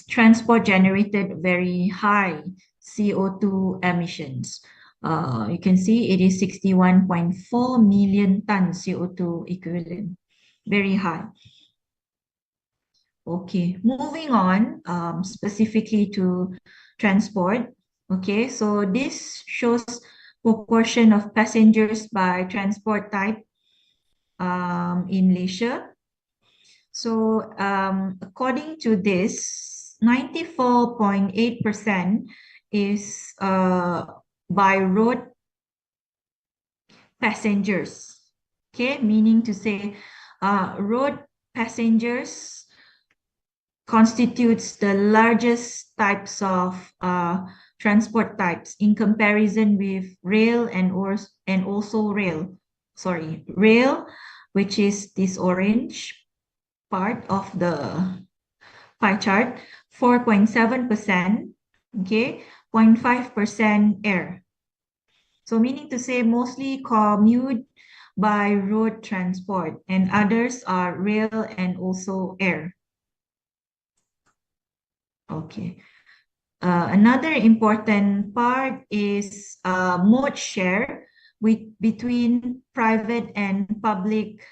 transport generated very high CO2 emissions. You can see it is 61.4 million tons CO2 equivalent, very high. Okay, moving on, specifically to transport. Okay, so this shows proportion of passengers by transport type in Malaysia. So according to this, 94.8% is by road passengers. Okay, meaning to say road passengers constitutes the largest types of transport types in comparison with rail and also rail. Sorry, rail, which is this orange part of the pie chart, 4.7%, okay, 0.5% air. So meaning to say mostly commute by road transport, and others are rail and also air. Okay. Another important part is mode share between private and public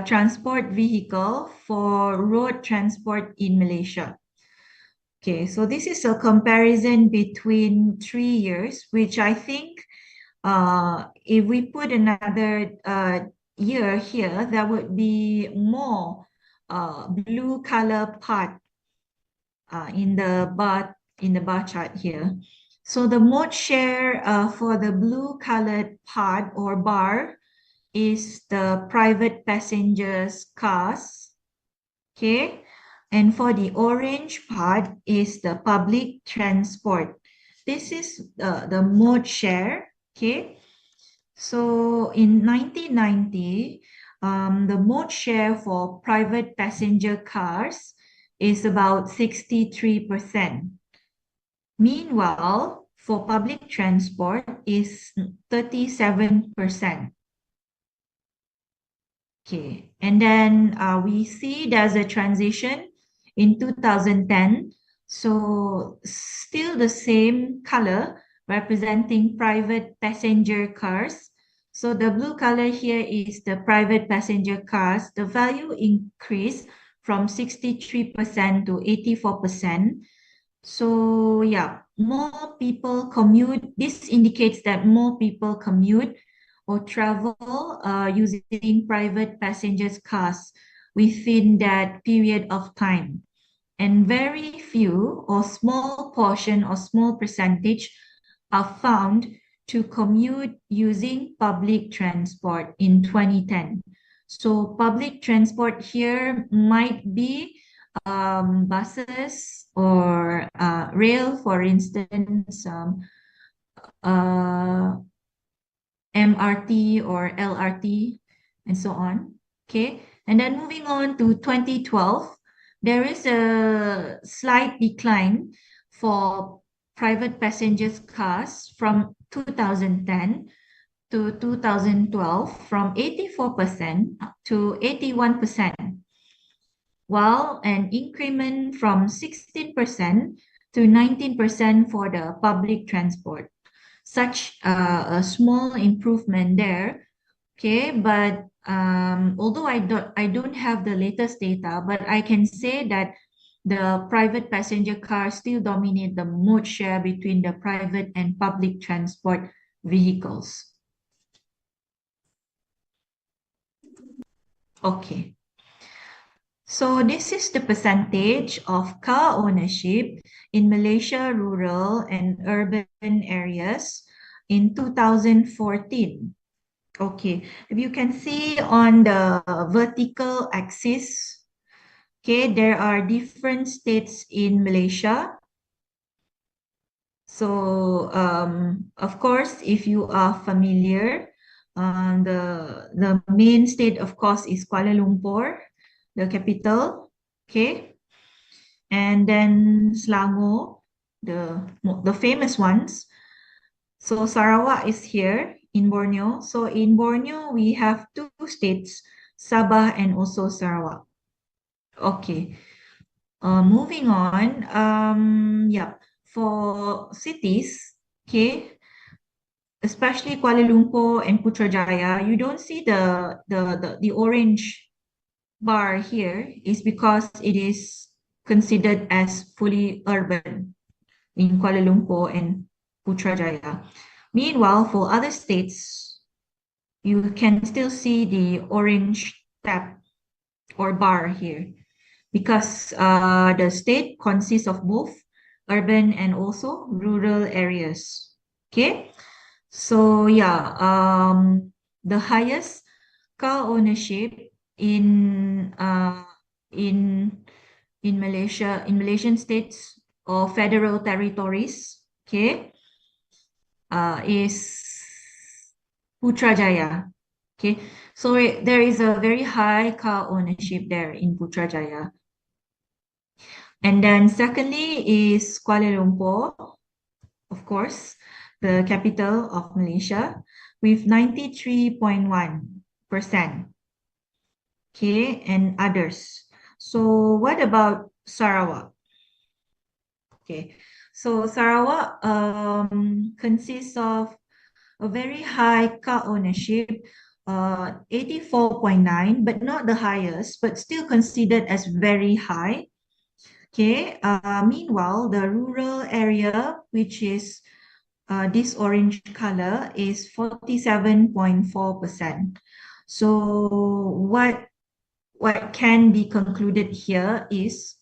transport vehicle for road transport in Malaysia. Okay, so this is a comparison between 3 years, which I think if we put another year here, there would be more blue color part in the bar chart here. So the mode share for the blue colored part or bar is the private passengers cars, okay, and for the orange part is the public transport. This is the mode share, okay. So in 1990, the mode share for private passenger cars is about 63%. Meanwhile, for public transport is 37%. Okay, and then we see there's a transition in 2010. So still the same color representing private passenger cars. So the blue color here is the private passenger cars. The value increased from 63% to 84%. So yeah, more people commute. This indicates that more people commute or travel using private passengers cars within that period of time. And very few or small portion or small percentage are found to commute using public transport in 2010. So public transport here might be buses or rail, for instance, MRT or LRT, and so on. Okay, and then moving on to 2012, there is a slight decline for private passengers cars from 2010 to 2012, from 84% to 81%. while an increment from 16% to 19% for the public transport. Such a small improvement there. Okay, but although I don't have the latest data, but I can say that the private passenger cars still dominate the mode share between the private and public transport vehicles. Okay. So this is the percentage of car ownership in Malaysia rural and urban areas in 2014. Okay, if you can see on the vertical axis, okay, there are different states in Malaysia. So, of course, if you are familiar, the main state, of course, is Kuala Lumpur, the capital, okay? And then Selangor, the famous ones. So Sarawak is here in Borneo. So in Borneo, we have two states, Sabah and also Sarawak. Okay. Moving on. Yeah, for cities, okay, especially Kuala Lumpur and Putrajaya, you don't see the orange bar here is because it is considered as fully urban in Kuala Lumpur and Putrajaya. Meanwhile, for other states, you can still see the orange tab or bar here because the state consists of both urban and also rural areas. Okay, so yeah, the highest car ownership in Malaysia, in Malaysian states or federal territories, okay, is Putrajaya. Okay, so there is a very high car ownership there in Putrajaya. And then secondly is Kuala Lumpur, of course, the capital of Malaysia, with 93.1%. Okay, and others. So what about Sarawak? Okay, so Sarawak consists of a very high car ownership, 84.9, but not the highest, but still considered as very high. Okay, meanwhile, the rural area, which is this orange color, is 47.4%. So what can be concluded here is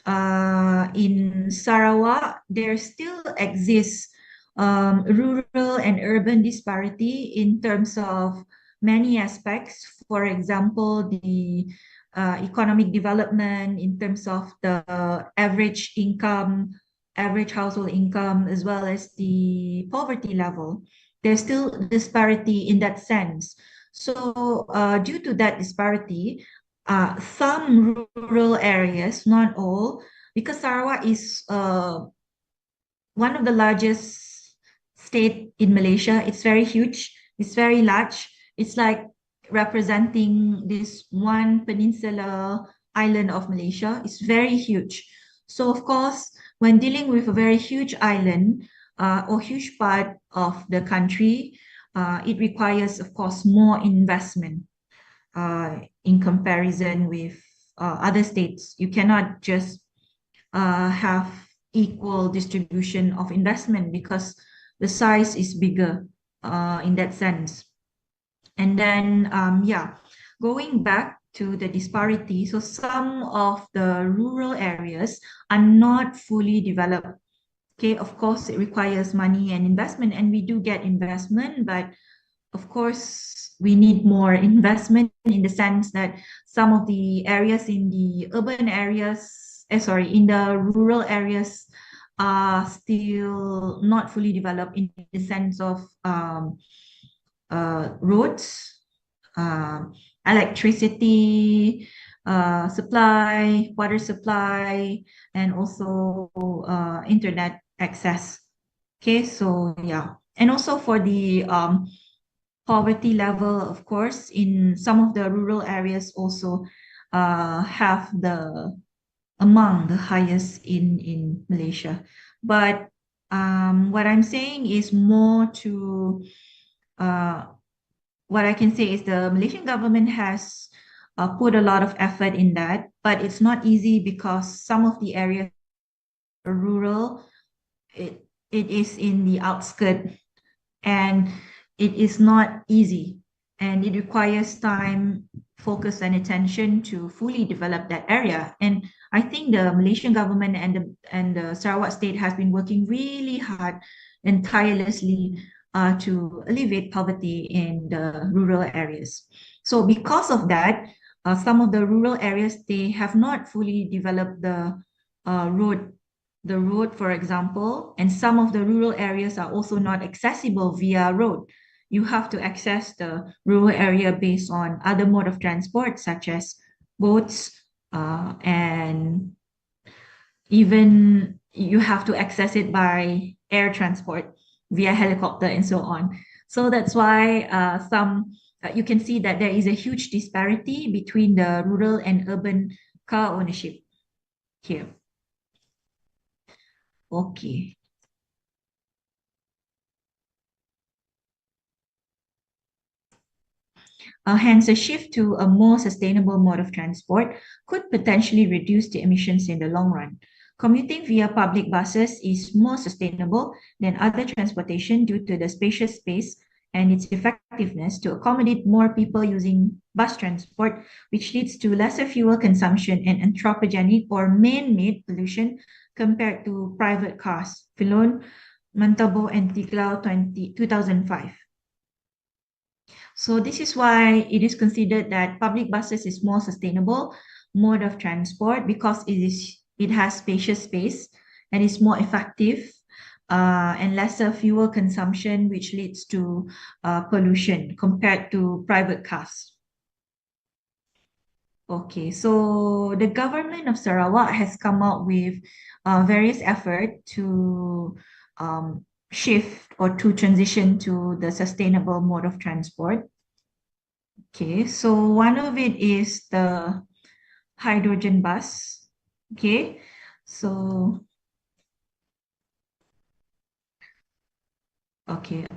in Sarawak, there still exists rural and urban disparity in terms of many aspects. For example, the economic development in terms of the average income, average household income, as well as the poverty level. There's still disparity in that sense. So due to that disparity, some rural areas, not all, because Sarawak is one of the largest state in Malaysia. It's very huge. It's very large. It's like representing this one peninsula island of Malaysia. It's very huge. So of course, when dealing with a very huge island or huge part of the country, it requires, of course, more investment in comparison with other states. You cannot just have equal distribution of investment because the size is bigger in that sense. And then, yeah, going back to the disparity, so some of the rural areas are not fully developed. Okay, of course, it requires money and investment, and we do get investment, but of course, we need more investment in the sense that some of the areas in the urban areas, in the rural areas are still not fully developed in the sense of roads, electricity supply, water supply, and also internet access. Okay, so yeah, and also for the poverty level, of course, in some of the rural areas also have among the highest in Malaysia. But what I'm saying is more to what I can say is the Malaysian government has put a lot of effort in that, but it's not easy because some of the areas are rural. It is in the outskirts, and it is not easy, and it requires time, focus, and attention to fully develop that area. And I think the Malaysian government and the Sarawak state has been working really hard and tirelessly to alleviate poverty in the rural areas. So because of that, some of the rural areas, they have not fully developed the road, for example, and some of the rural areas are also not accessible via road. You have to access the rural area based on other mode of transport, such as boats, and even you have to access it by air transport via helicopter and so on. So that's why you can see that there is a huge disparity between the rural and urban car ownership here. Okay. Hence, a shift to a more sustainable mode of transport could potentially reduce the emissions in the long run. Commuting via public buses is more sustainable than other transportation due to the spacious space and its effectiveness to accommodate more people using bus transport, which leads to lesser fuel consumption and anthropogenic or man-made pollution compared to private cars. Filon, Mantabo, and Tiglau 2005. So this is why it is considered that public buses is more sustainable mode of transport because it has spacious space and is more effective and lesser fuel consumption, which leads to pollution compared to private cars. Okay, so the government of Sarawak has come out with various efforts to shift or to transition to the sustainable mode of transport. Okay, so one of it is the hydrogen bus. Okay, so okay,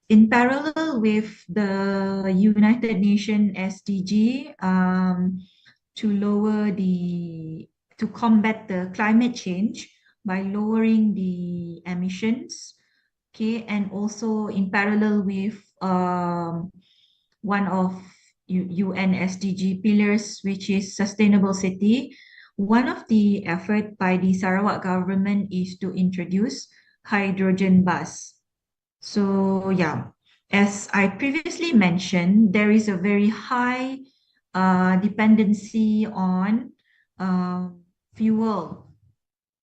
in parallel with the United Nations SDG to combat the climate change by lowering the emissions, okay, and also in parallel with one of UN SDG pillars, which is sustainable city. One of the effort by the Sarawak government is to introduce hydrogen bus. So yeah, as I previously mentioned, there is a very high dependency on fuel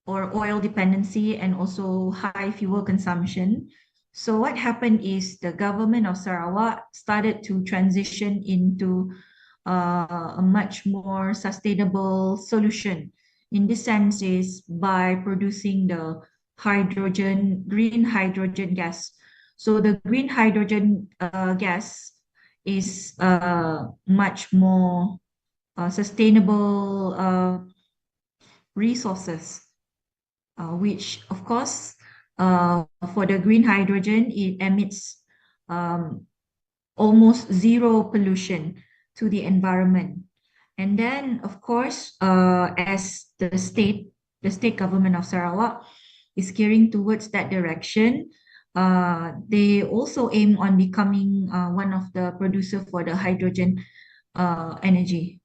or oil dependency and also high fuel consumption. So what happened is the government of Sarawak started to transition into a much more sustainable solution. In this sense is by producing the green hydrogen gas. So the green hydrogen gas is much more sustainable resources, which of course for the green hydrogen, it emits almost zero pollution to the environment. And then, of course, as the state government of Sarawak is gearing towards that direction, they also aim on becoming one of the producer for the hydrogen energy.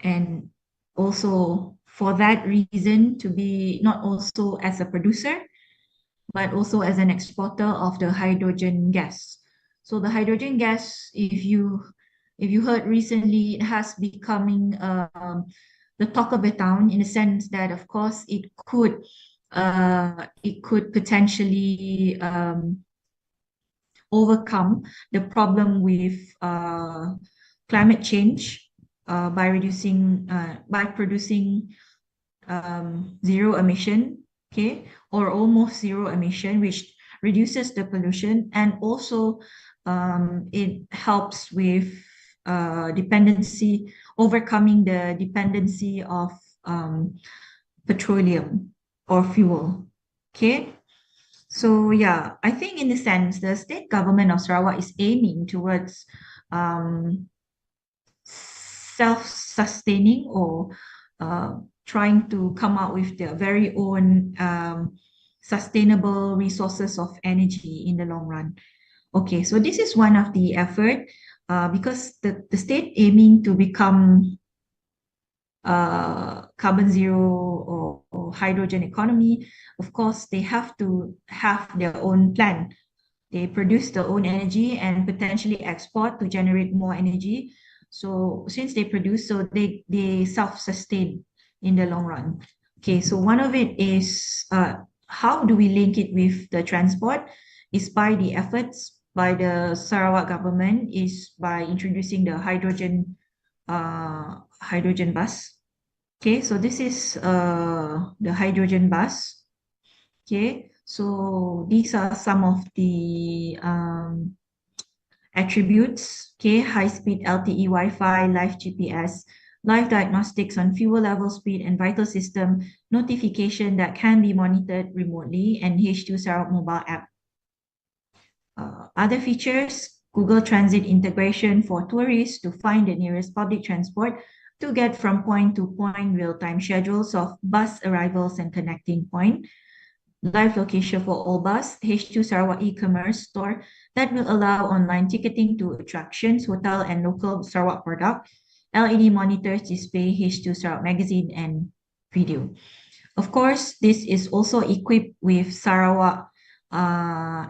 And also for that reason to be not also as a producer, but also as an exporter of the hydrogen gas. So the hydrogen gas, if you heard recently, it has becoming the talk of the town in the sense that, of course, it could potentially overcome the problem with climate change by producing zero emission, okay, or almost zero emission, which reduces the pollution, and also it helps with overcoming the dependency of petroleum or fuel. Okay. So yeah, I think in a sense, the state government of Sarawak is aiming towards self-sustaining or trying to come out with their very own sustainable resources of energy in the long run. Okay, so this is one of the effort because the state aiming to become carbon zero or hydrogen economy. Of course, they have to have their own plan. They produce their own energy and potentially export to generate more energy. So since they produce, so they self-sustain in the long run. Okay, so one of it is how do we link it with the transport? Is by the efforts by the Sarawak government is by introducing the hydrogen bus. Okay, so this is the hydrogen bus. Okay, so these are some of the attributes. Okay, high-speed LTE Wi-Fi, live GPS, live diagnostics on fuel level, speed, and vital system notification that can be monitored remotely, and H2 Sarawak mobile app. Other features, Google Transit integration for tourists to find the nearest public transport to get from point to point, real-time schedules of bus arrivals and connecting point, live location for all bus, H2 Sarawak e-commerce store that will allow online ticketing to attractions, hotel, and local Sarawak product, LED monitors display H2 Sarawak magazine and video. Of course, this is also equipped with Sarawak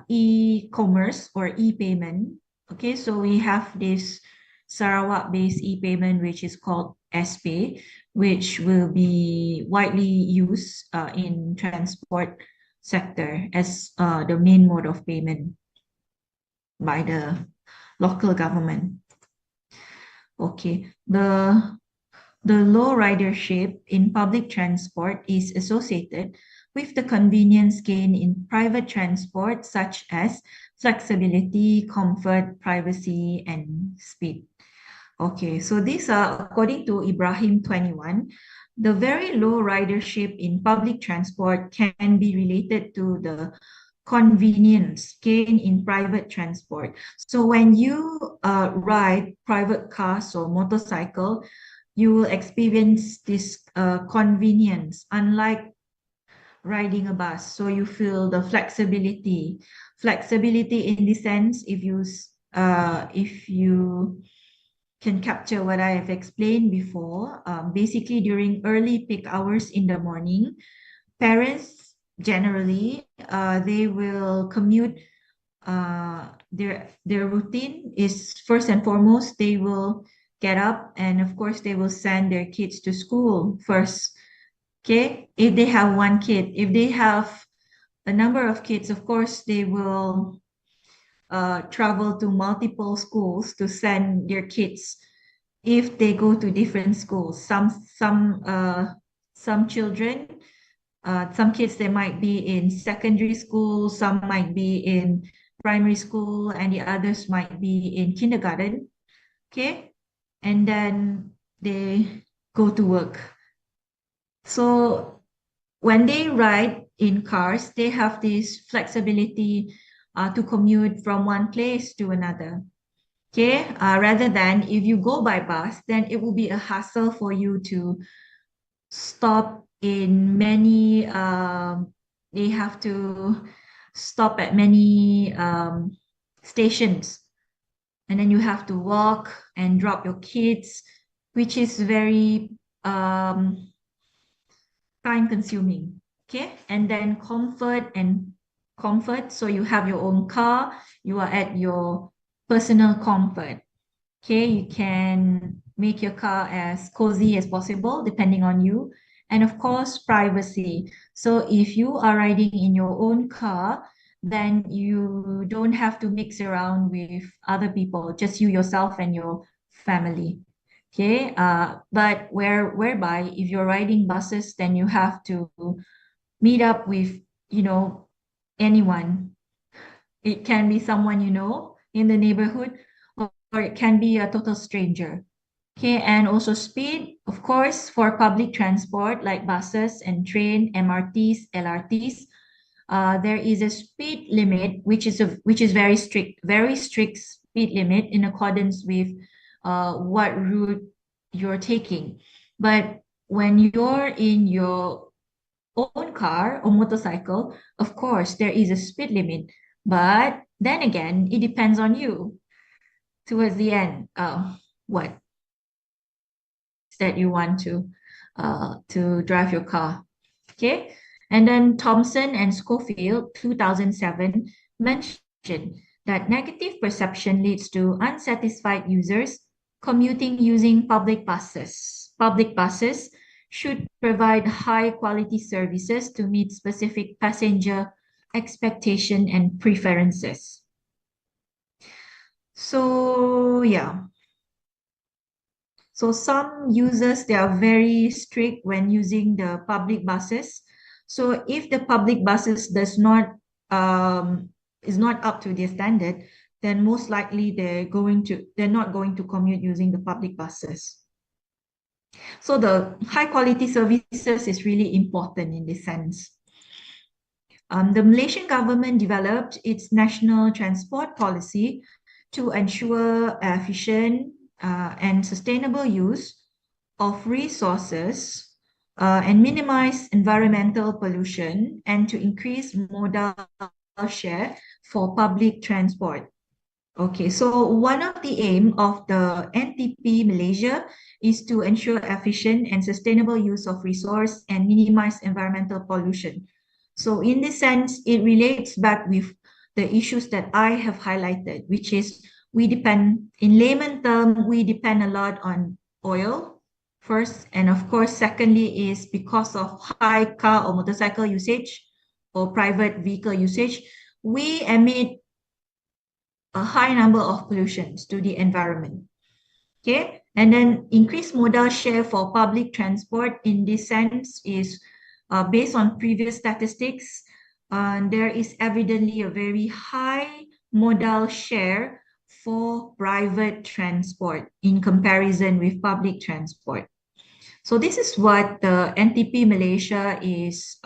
e-commerce or e-payment. Okay, so we have this Sarawak-based e-payment, which is called SPay, which will be widely used in transport sector as the main mode of payment by the local government. Okay, the low ridership in public transport is associated with the convenience gain in private transport, such as flexibility, comfort, privacy, and speed. Okay, so these are according to Ibrahim 21. The very low ridership in public transport can be related to the convenience gain in private transport. So when you ride private cars or motorcycle, you will experience this convenience, unlike riding a bus. So you feel the flexibility in the sense, if you can capture what I have explained before, basically during early peak hours in the morning, parents generally they will commute. Their routine is first and foremost, they will get up and of course they will send their kids to school first. Okay, if they have one kid, if they have a number of kids, of course they will travel to multiple schools to send their kids if they go to different schools. Some children, some kids, they might be in secondary school, some might be in primary school, and the others might be in kindergarten. Okay, and then they go to work. So when they ride in cars, they have this flexibility to commute from one place to another. Okay, rather than if you go by bus, then it will be a hassle for you to stop in many, they have to stop at many stations. And then you have to walk and drop your kids, which is very time consuming. Okay, and then comfort. So you have your own car, you are at your personal comfort. Okay, you can make your car as cozy as possible depending on you. And of course, privacy. So if you are riding in your own car, then you don't have to mix around with other people, just you, yourself, and your family. Okay, but whereby if you're riding buses, then you have to meet up with, anyone. It can be someone in the neighborhood, or it can be a total stranger. Okay, and also speed, of course, for public transport like buses and train, MRTs, LRTs. There is a speed limit which is very strict speed limit in accordance with what route you're taking. But when you're in your own car or motorcycle, of course, there is a speed limit. But then again, it depends on you towards the end, what that you want to drive your car. Okay. And then Thompson and Schofield, 2007, mentioned that negative perception leads to unsatisfied users commuting using public buses. Public buses should provide high quality services to meet specific passenger expectation and preferences. So yeah. So some users, they are very strict when using the public buses. So if the public buses is not up to their standard, then most likely they're not going to commute using the public buses. So the high quality services is really important in this sense. The Malaysian government developed its national transport policy to ensure efficient and sustainable use of resources and minimize environmental pollution and to increase modal share for public transport. Okay, so one of the aim of the NTP Malaysia is to ensure efficient and sustainable use of resource and minimize environmental pollution. So in this sense, it relates back with the issues that I have highlighted, which is in layman term, we depend a lot on oil first. And of course, secondly is because of high car or motorcycle usage or private vehicle usage, we emit a high number of pollutions to the environment. Okay, and then increased modal share for public transport in this sense is based on previous statistics. There is evidently a very high modal share for private transport in comparison with public transport. So this is what the NTP Malaysia is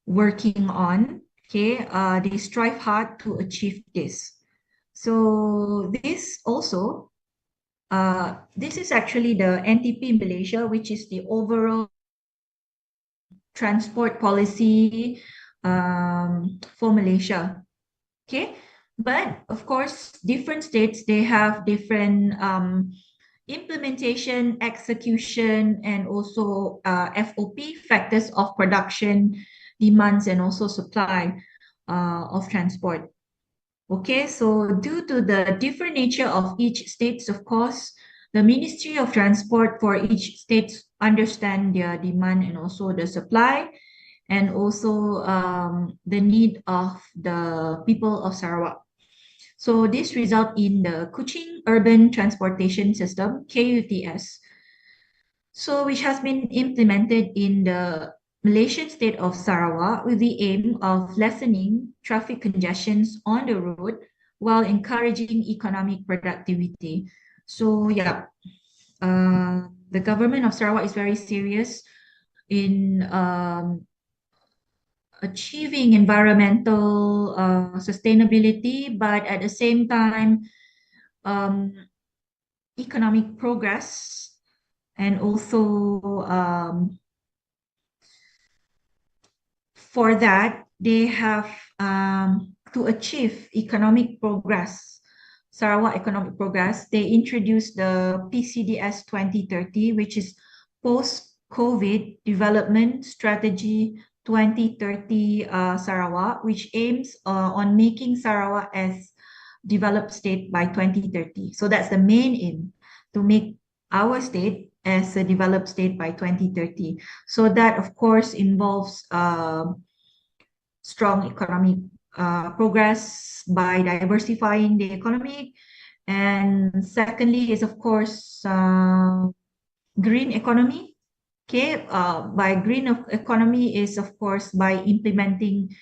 working on. Okay, they strive hard to achieve this. So this also, this is actually the NTP Malaysia, which is the overall transport policy for Malaysia. Okay, but of course, different states, they have different implementation, execution, and also FOP, factors of production, demands, and also supply of transport. Okay, so due to the different nature of each states, of course, the Ministry of Transport for each state understand their demand and also the supply, and also the need of the people of Sarawak. So this result in the Kuching Urban Transportation System, KUTS, so which has been implemented in the Malaysian state of Sarawak with the aim of lessening traffic congestions on the road while encouraging economic productivity. So yeah, the government of Sarawak is very serious in achieving environmental sustainability, but at the same time, economic progress, and also for that, they have to achieve economic progress, Sarawak economic progress, they introduced the PCDS 2030, which is Post-COVID Development Strategy 2030 Sarawak, which aims on making Sarawak as developed state by 2030. So that's the main aim, to make our state as a developed state by 2030. So that, of course, involves strong economic progress by diversifying the economy. And secondly is, of course, green economy. Okay, by green economy is, of course, by implementing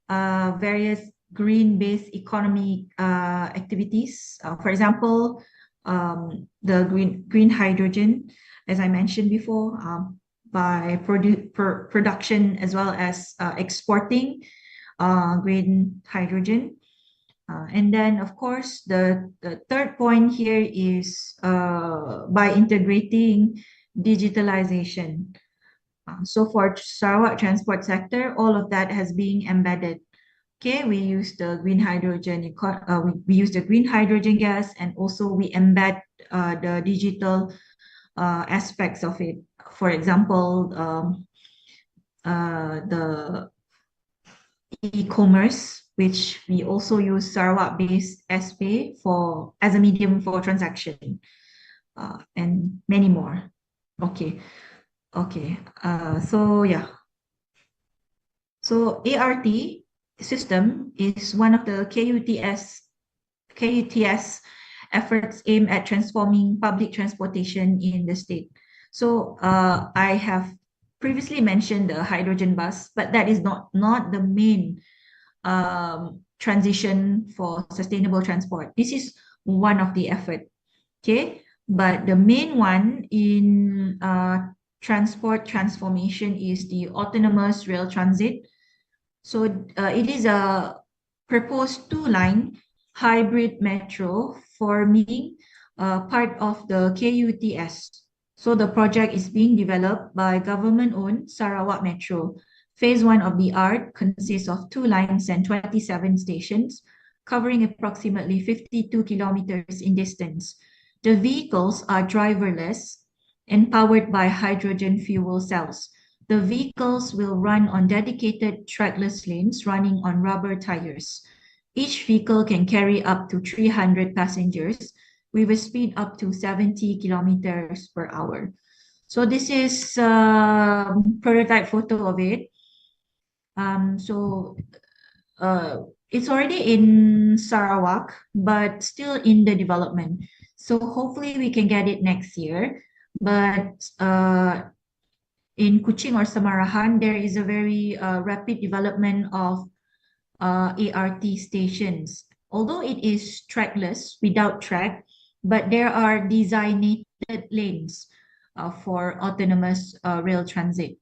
various green-based economy activities. For example, the green hydrogen, as I mentioned before, by production as well as exporting green hydrogen. And then, of course, the third point here is by integrating digitalization. So for Sarawak transport sector, all of that has been embedded. Okay, we use the green hydrogen, we use the green hydrogen gas, and also we embed the digital aspects of it. For example, the e-commerce, which we also use Sarawak-based SPay as a medium for transaction, and many more. Okay. So yeah. So ART system is one of the KUTS efforts aimed at transforming public transportation in the state. So I have previously mentioned the hydrogen bus, but that is not the main transition for sustainable transport. This is one of the effort. Okay, but the main one in transport transformation is the autonomous rail transit. So it is a proposed two-line hybrid metro forming part of the KUTS. So the project is being developed by government-owned Sarawak Metro. Phase 1 of the ART consists of 2 lines and 27 stations, covering approximately 52 kilometers in distance. The vehicles are driverless and powered by hydrogen fuel cells. The vehicles will run on dedicated trackless lanes running on rubber tires. Each vehicle can carry up to 300 passengers with a speed up to 70 kilometers per hour. So this is a prototype photo of it. It's already in Sarawak, but still in the development. So hopefully we can get it next year. But in Kuching or Samarahan, there is a very rapid development of ART stations. Although it is trackless, without track, but there are designated lanes for autonomous rail transit.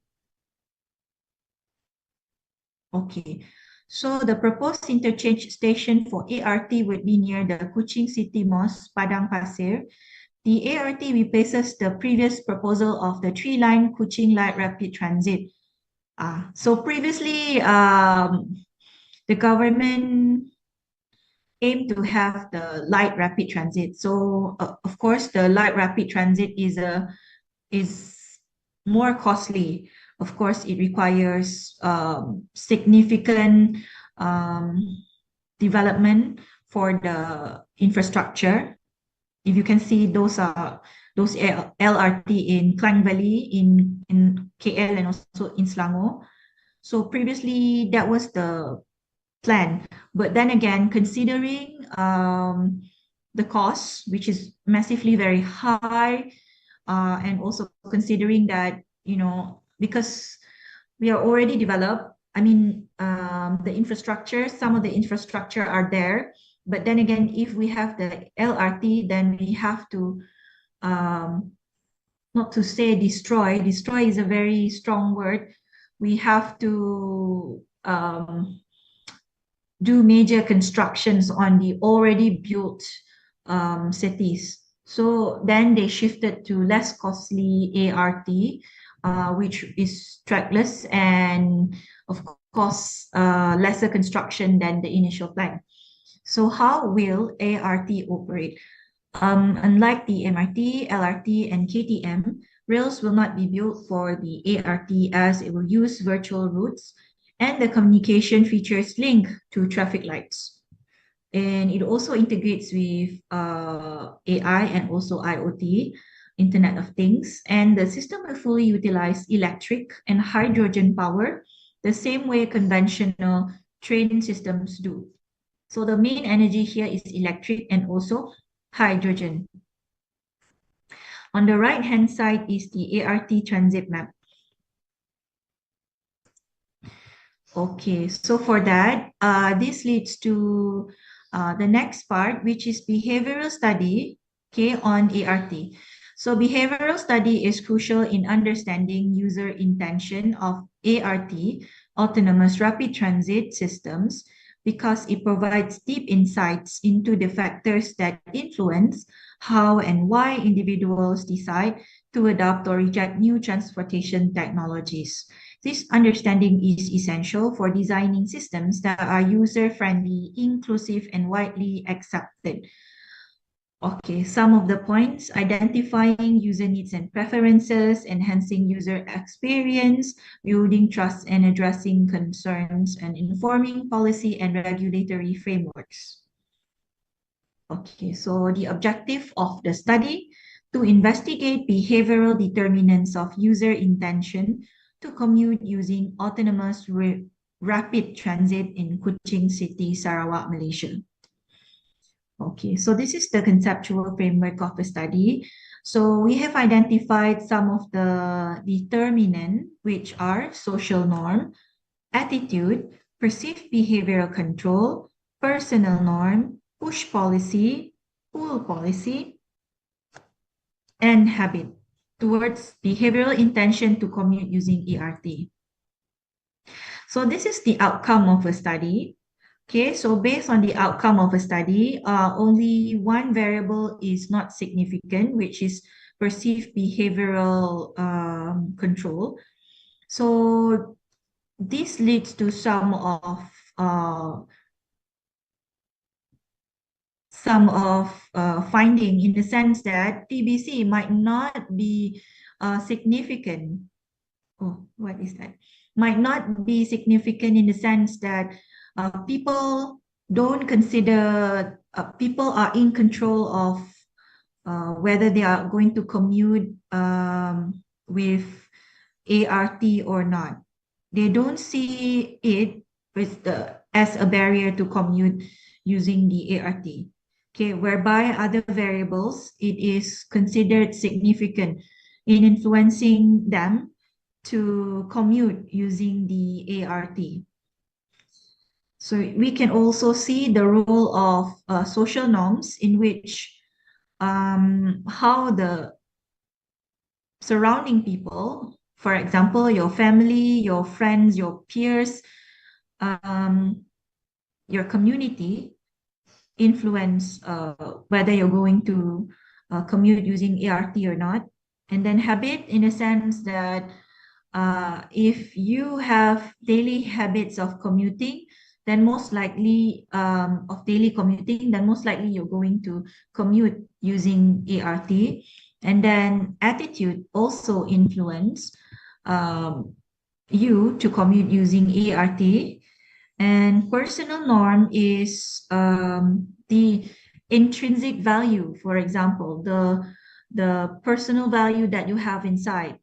Okay, so the proposed interchange station for ART would be near the Kuching City Mosque, Padang Pasir. The ART replaces the previous proposal of the 3-line Kuching Light Rapid Transit. So previously, the government aimed to have the light rapid transit. So of course, the light rapid transit is more costly. Of course, it requires significant development for the infrastructure. If you can see, those are those LRT in Klang Valley, in KL, and also in Selangor. So previously, that was the plan. But then again, considering the cost, which is massively very high, and also considering that, because we are already developed, I mean, the infrastructure, some of the infrastructure are there. But then again, if we have the LRT, then we have to, not to say destroy is a very strong word. We have to do major constructions on the already built cities. So then they shifted to less costly ART, which is trackless and of course lesser construction than the initial plan. So how will ART operate? Unlike the MRT, LRT, and KTM, rails will not be built for the ART as it will use virtual routes, and the communication features link to traffic lights. And it also integrates with AI and also IoT, Internet of Things, and the system will fully utilize electric and hydrogen power the same way conventional train systems do. So the main energy here is electric and also hydrogen. On the right-hand side is the ART transit map. Okay, so for that, this leads to the next part, which is behavioral study, okay, on ART. So behavioral study is crucial in understanding user intention of ART, autonomous rapid transit systems, because it provides deep insights into the factors that influence how and why individuals decide to adopt or reject new transportation technologies. This understanding is essential for designing systems that are user-friendly, inclusive, and widely accepted. Okay, some of the points: identifying user needs and preferences, enhancing user experience, building trust and addressing concerns, and informing policy and regulatory frameworks. Okay, so the objective of the study: to investigate behavioral determinants of user intention to commute using autonomous rapid transit in Kuching City, Sarawak, Malaysia. Okay, so this is the conceptual framework of the study. So we have identified some of the determinants, which are social norm, attitude, perceived behavioral control, personal norm, push policy, pull policy, and habit towards behavioral intention to commute using ART. So this is the outcome of a study. Okay, so based on the outcome of a study, only one variable is not significant, which is perceived behavioral control. So this leads to some of finding, in the sense that PBC might not be significant. Oh, what is that? Might not be significant in the sense that people don't consider, people are in control of whether they are going to commute with ART or not. They don't see it as a barrier to commute using the ART. Okay, whereby other variables, it is considered significant in influencing them to commute using the ART. So we can also see the role of social norms, in which how the surrounding people, for example, your family, your friends, your peers, your community, influence whether you're going to commute using ART or not. And then habit, in a sense that if you have daily habits of commuting, then most likely you're going to commute using ART. And then attitude also influence you to commute using ART. And personal norm is the intrinsic value, for example, the personal value that you have inside.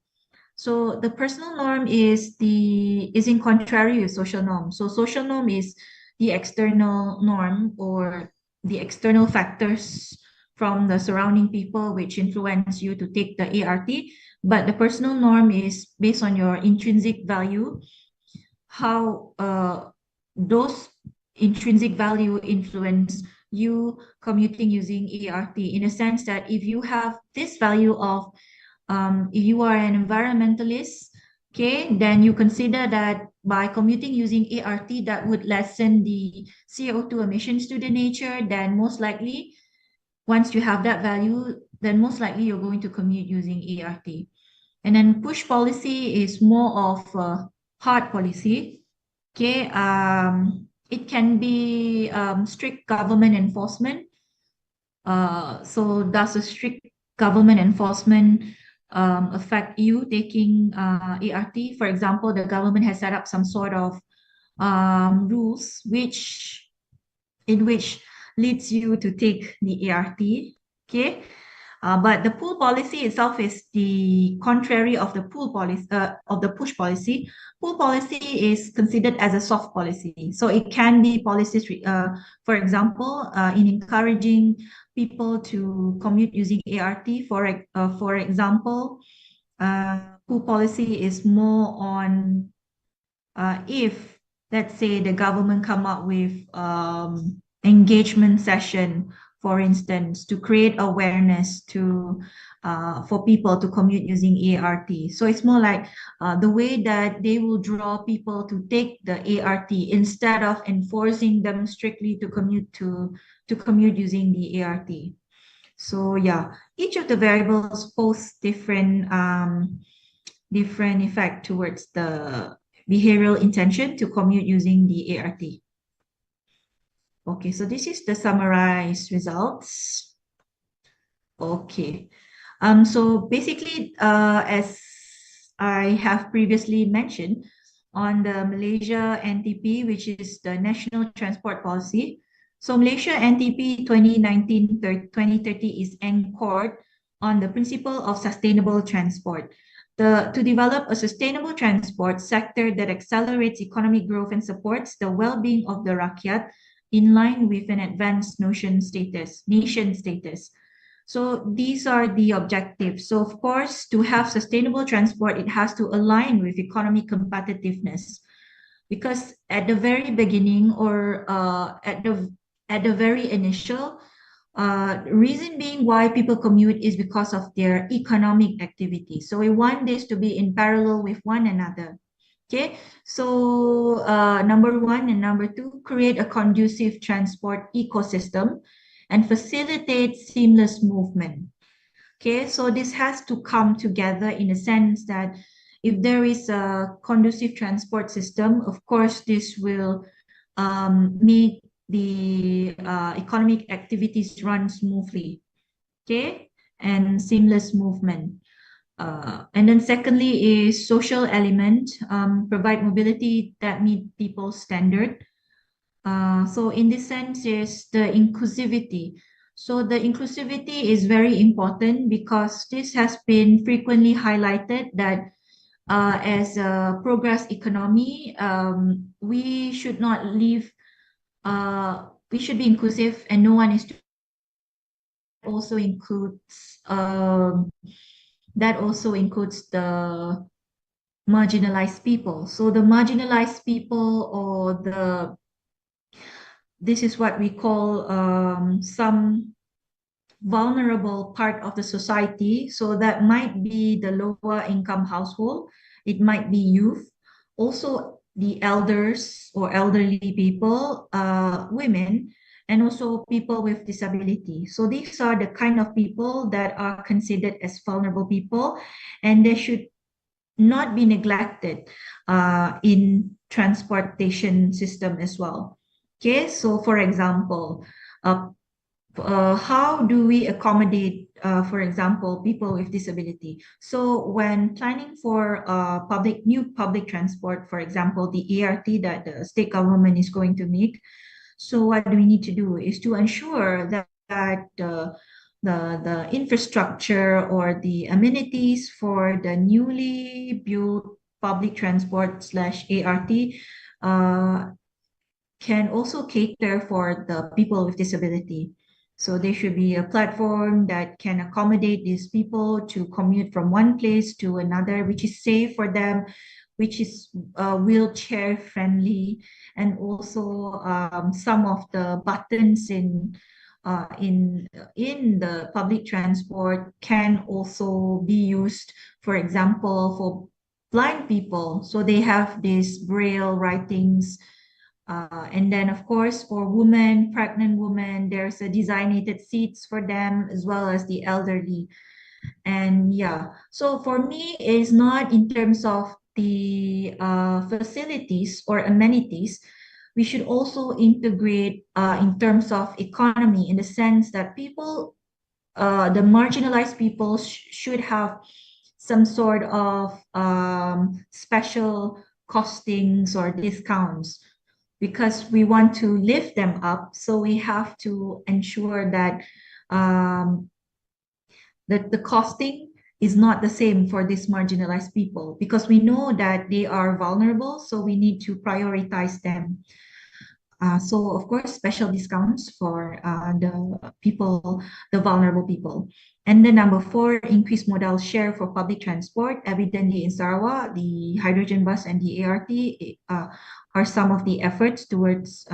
So the personal norm is in contrary with social norm. So social norm is the external norm, or the external factors from the surrounding people which influence you to take the ART. But the personal norm is based on your intrinsic value, how those intrinsic value influence you commuting using ART, in a sense that if you have this value of if you are an environmentalist, okay, then you consider that by commuting using ART, that would lessen the CO2 emissions to the nature. Then most likely, once you have that value, then most likely you're going to commute using ART. And then push policy is more of a hard policy. Okay, it can be strict government enforcement. So does a strict government enforcement affect you taking ART? For example, the government has set up some sort of rules in which leads you to take the ART. Okay, but the pull policy itself is the contrary of the pull policy of the push policy. Pull policy is considered as a soft policy, so it can be policies, for example, in encouraging people to commute using ART. For example, pull policy is more on if let's say the government come up with engagement session, for instance, to create awareness to for people to commute using ART. So it's more like the way that they will draw people to take the ART instead of enforcing them strictly to commute using the ART. So yeah, each of the variables pose different effect towards the behavioral intention to commute using the ART. Okay, so this is the summarized results. Okay, so basically, as I have previously mentioned, on the Malaysia NTP, which is the National Transport Policy. So Malaysia NTP 2019-2030 is anchored on the principle of sustainable transport. To develop a sustainable transport sector that accelerates economic growth and supports the well-being of the rakyat in line with an advanced nation status. So these are the objectives. So of course, to have sustainable transport, it has to align with economic competitiveness. Because at the very beginning or at the very initial, reason being why people commute is because of their economic activity. So we want this to be in parallel with one another. Okay, so number one and number two, create a conducive transport ecosystem and facilitate seamless movement. Okay, so this has to come together in a sense that if there is a conducive transport system, of course, this will make the economic activities run smoothly, okay, and seamless movement. And then secondly is social element, provide mobility that meet people's standard. So in this sense is the inclusivity. So the inclusivity is very important because this has been frequently highlighted that as a progress economy, we should not leave, we should be inclusive and no one is also includes the marginalized people. So the marginalized people or this is what we call some vulnerable part of the society. So that might be the lower income household. It might be youth, also the elders or elderly people, women, and also people with disability. So these are the kind of people that are considered as vulnerable people, and they should not be neglected in transportation system as well. Okay, so for example, how do we accommodate, for example, people with disability? So when planning for new public transport, for example, the ART that the state government is going to make, so what do we need to do is to ensure that the infrastructure or the amenities for the newly built public transport / ART can also cater for the people with disability. So there should be a platform that can accommodate these people to commute from one place to another, which is safe for them, which is wheelchair friendly, and also some of the buttons in the public transport can also be used, for example, for blind people. So they have these braille writings. And then, of course, for women, pregnant women, there's a designated seats for them as well as the elderly. And yeah, so for me, it's not in terms of the facilities or amenities. We should also integrate in terms of economy, in the sense that people, the marginalized people should have some sort of special costings or discounts, because we want to lift them up. So we have to ensure that that the costing is not the same for these marginalized people, because we know that they are vulnerable, so we need to prioritize them. So of course, special discounts for the people, the vulnerable people. And then number 4, increased modal share for public transport. Evidently in Sarawak, the hydrogen bus and the ART are some of the efforts towards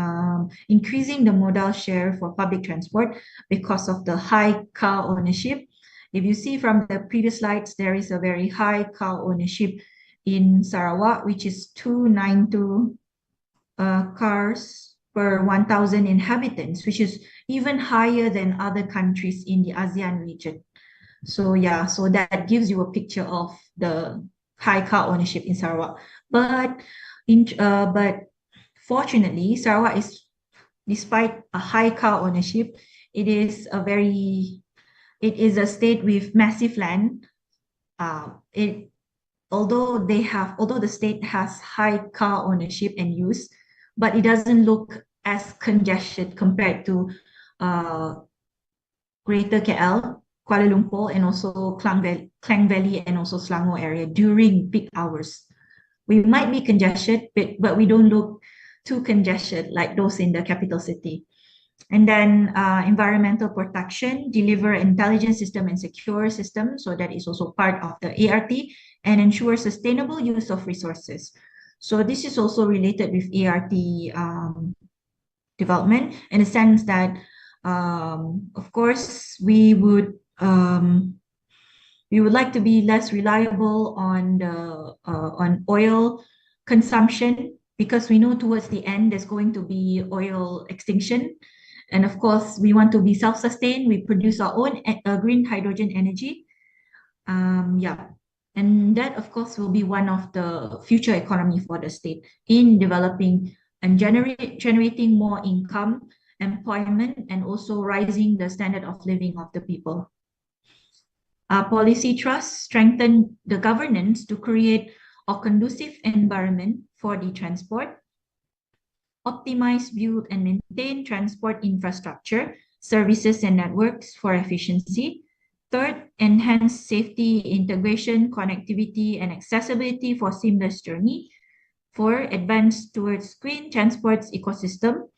increasing the modal share for public transport because of the high car ownership. If you see from the previous slides, there is a very high car ownership in Sarawak, which is 292 cars per 1,000 inhabitants, which is even higher than other countries in the ASEAN region. So yeah, so that gives you a picture of the high car ownership in Sarawak. But fortunately, Sarawak is, despite a high car ownership, it is a state with massive land. Although the state has high car ownership and use, but it doesn't look as congested compared to Greater KL, Kuala Lumpur, and also Klang Valley and also Selangor area during peak hours. We might be congested, but we don't look too congested like those in the capital city. And then environmental protection, deliver intelligent system and secure system. So that is also part of the ART, and ensure sustainable use of resources. So this is also related with ART development in the sense that, of course, we would like to be less reliable on oil consumption, because we know towards the end there's going to be oil extinction. And of course, we want to be self-sustained. We produce our own green hydrogen energy. And that, of course, will be one of the future economy for the state in developing and generating more income, employment, and also rising the standard of living of the people. Policy trust, strengthen the governance to create a conducive environment for the transport. Optimize, build, and maintain transport infrastructure, services, and networks for efficiency. Third, enhance safety, integration, connectivity, and accessibility for seamless journey. 4, advance towards green transports ecosystem.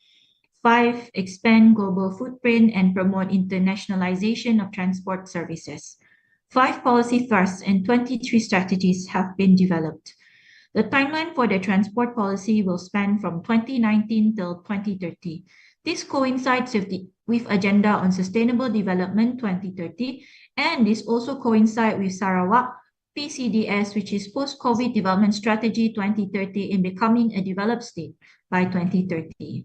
5, expand global footprint and promote internationalization of transport services. 5 policy thrusts and 23 strategies have been developed. The timeline for the transport policy will span from 2019 till 2030. This coincides with Agenda on Sustainable Development 2030, and this also coincides with Sarawak PCDS, which is Post-COVID Development Strategy 2030, in becoming a developed state by 2030.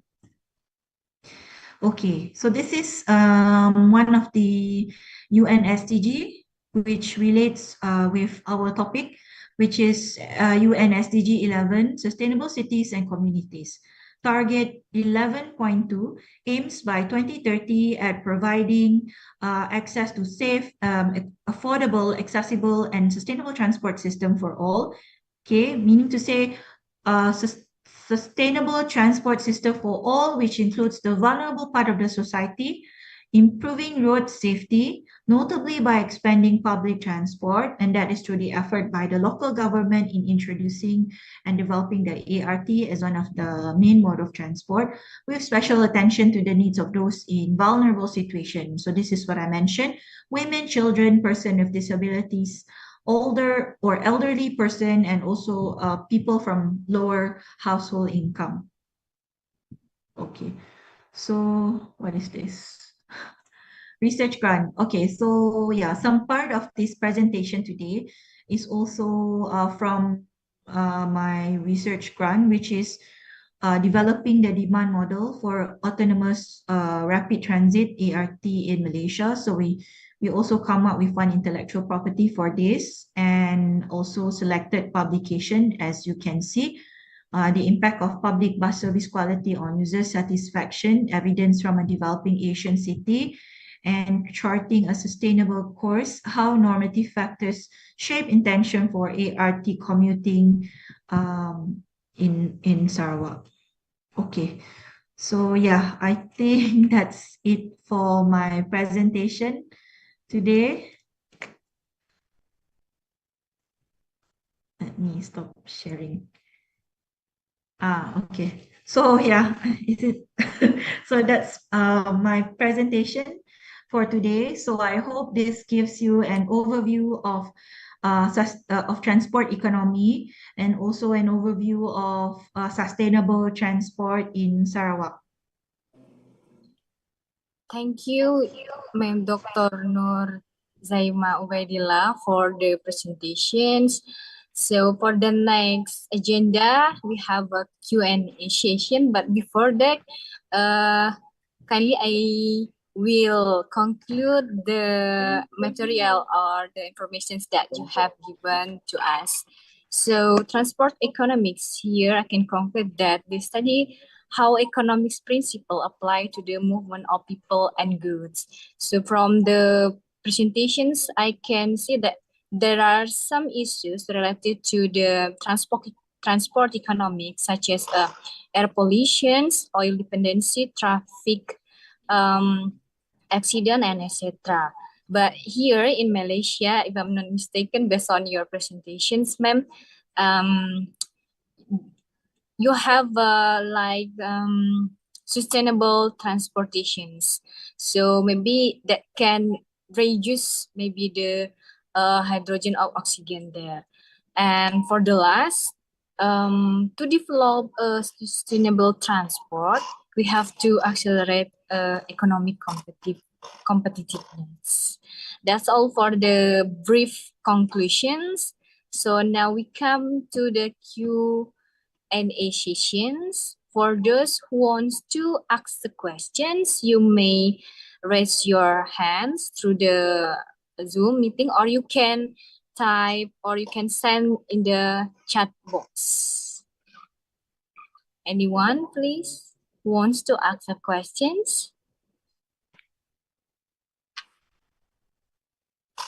Okay, so this is one of the UN SDG, which relates with our topic, which is UN SDG 11, Sustainable Cities and Communities. Target 11.2 aims by 2030 at providing access to safe, affordable, accessible, and sustainable transport system for all. Okay, meaning to say sustainable transport system for all, which includes the vulnerable part of the society, improving road safety, notably by expanding public transport, and that is through the effort by the local government in introducing and developing the ART as one of the main mode of transport, with special attention to the needs of those in vulnerable situations. So this is what I mentioned: women, children, person with disabilities, older or elderly person, and also people from lower household income. Okay, so what is this? Research grant. Okay, so yeah, some part of this presentation today is also from my research grant, which is developing the demand model for autonomous rapid transit ART in Malaysia. So we also come up with one intellectual property for this, and also selected publication, as you can see. The impact of public bus service quality on user satisfaction, evidence from a developing Asian city, and charting a sustainable course, how normative factors shape intention for ART commuting in Sarawak. Okay, so yeah, I think that's it for my presentation today. Let me stop sharing. Okay. So yeah, is it? So that's my presentation for today. So I hope this gives you an overview of transport economy and also an overview of sustainable transport in Sarawak. Thank you, Ma'am Dr. Nur Zaimah Ubaidillah for the presentations. So for the next agenda, we have a Q&A session. But before that, kindly I will conclude the material or the information that you have given to us. So transport economics here, I can conclude that the study how economics principle apply to the movement of people and goods. So from the presentations, I can see that there are some issues related to the transport economics, such as air pollution, oil dependency, traffic accident, and etc. But here in Malaysia, if I'm not mistaken, based on your presentations, ma'am, you have sustainable transportations, so maybe that can reduce maybe the hydrogen or oxygen there. And for the last, to develop a sustainable transport, we have to accelerate economic competitiveness. That's all for the brief conclusions. So now we come to the Q&A sessions. For those who want to ask the questions, you may raise your hands through the Zoom meeting, or you can type, or you can send in the chat box. Anyone, please, who wants to ask the questions?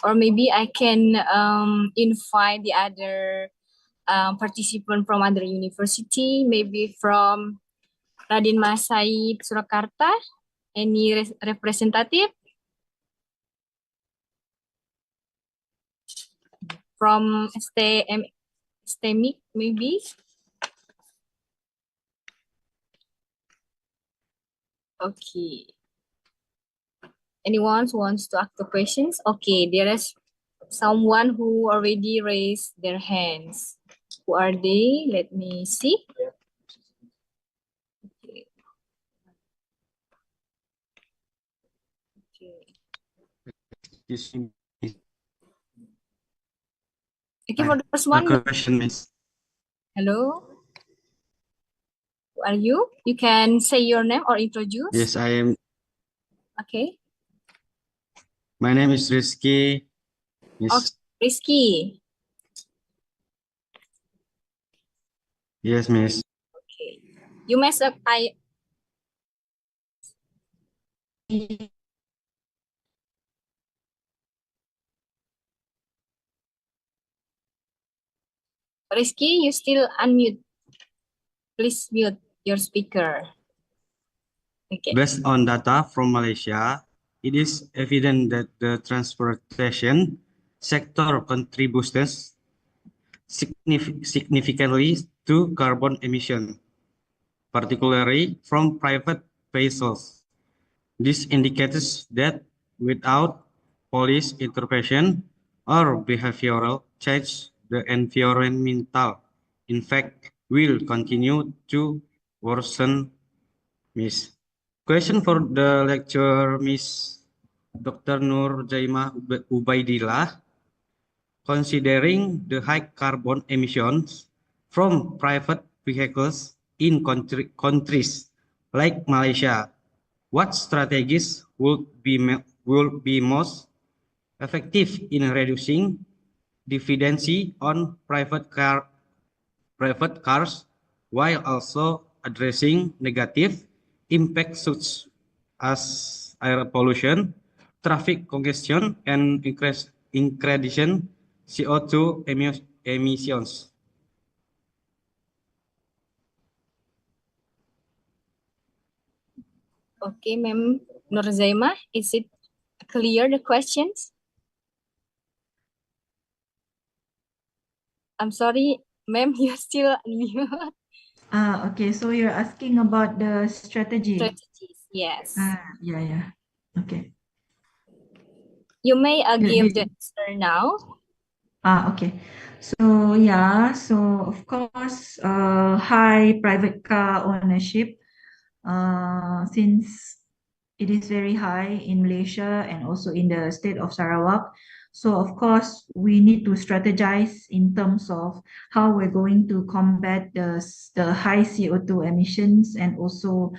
Or maybe I can invite the other participant from other university, maybe from Radin Mas Said Surakarta, any representative from STEMIC maybe? Okay. Anyone who wants to ask the questions? Okay, there is someone who already raised their hands. Who are they? Let me see. Okay. Okay, for the first one. Question is, hello. Who are you? You can say your name or introduce. yes, I am. Okay. My name is Rizky. Yes. Oh, Rizky. Yes, miss. Okay. You mess up. Rizky, you still unmute. Please mute your speaker. Okay. Based on data from Malaysia, it is evident that the transportation sector contributes significantly to carbon emission, particularly from private vehicles. This indicates that without police intervention or behavioral change, the environmental impact will continue to worsen. Miss. Question for the lecturer, Miss Dr. Nur Zaimah Ubaidillah. Considering the high carbon emissions from private vehicles in countries like Malaysia, what strategies will be most effective in reducing dependency on private cars while also addressing negative impacts such as air pollution, traffic congestion, and increasing CO2 emissions? Okay, Ma'am Nur Zaimah, is it clear the questions? I'm sorry, ma'am, you're still unmute. Okay, so you're asking about the strategy. Strategies, yes. Yeah. Okay. You may give This- the answer now. Okay. So yeah, so of course, high private car ownership, since it is very high in Malaysia and also in the state of Sarawak. So of course, we need to strategize in terms of how we're going to combat the high CO2 emissions and also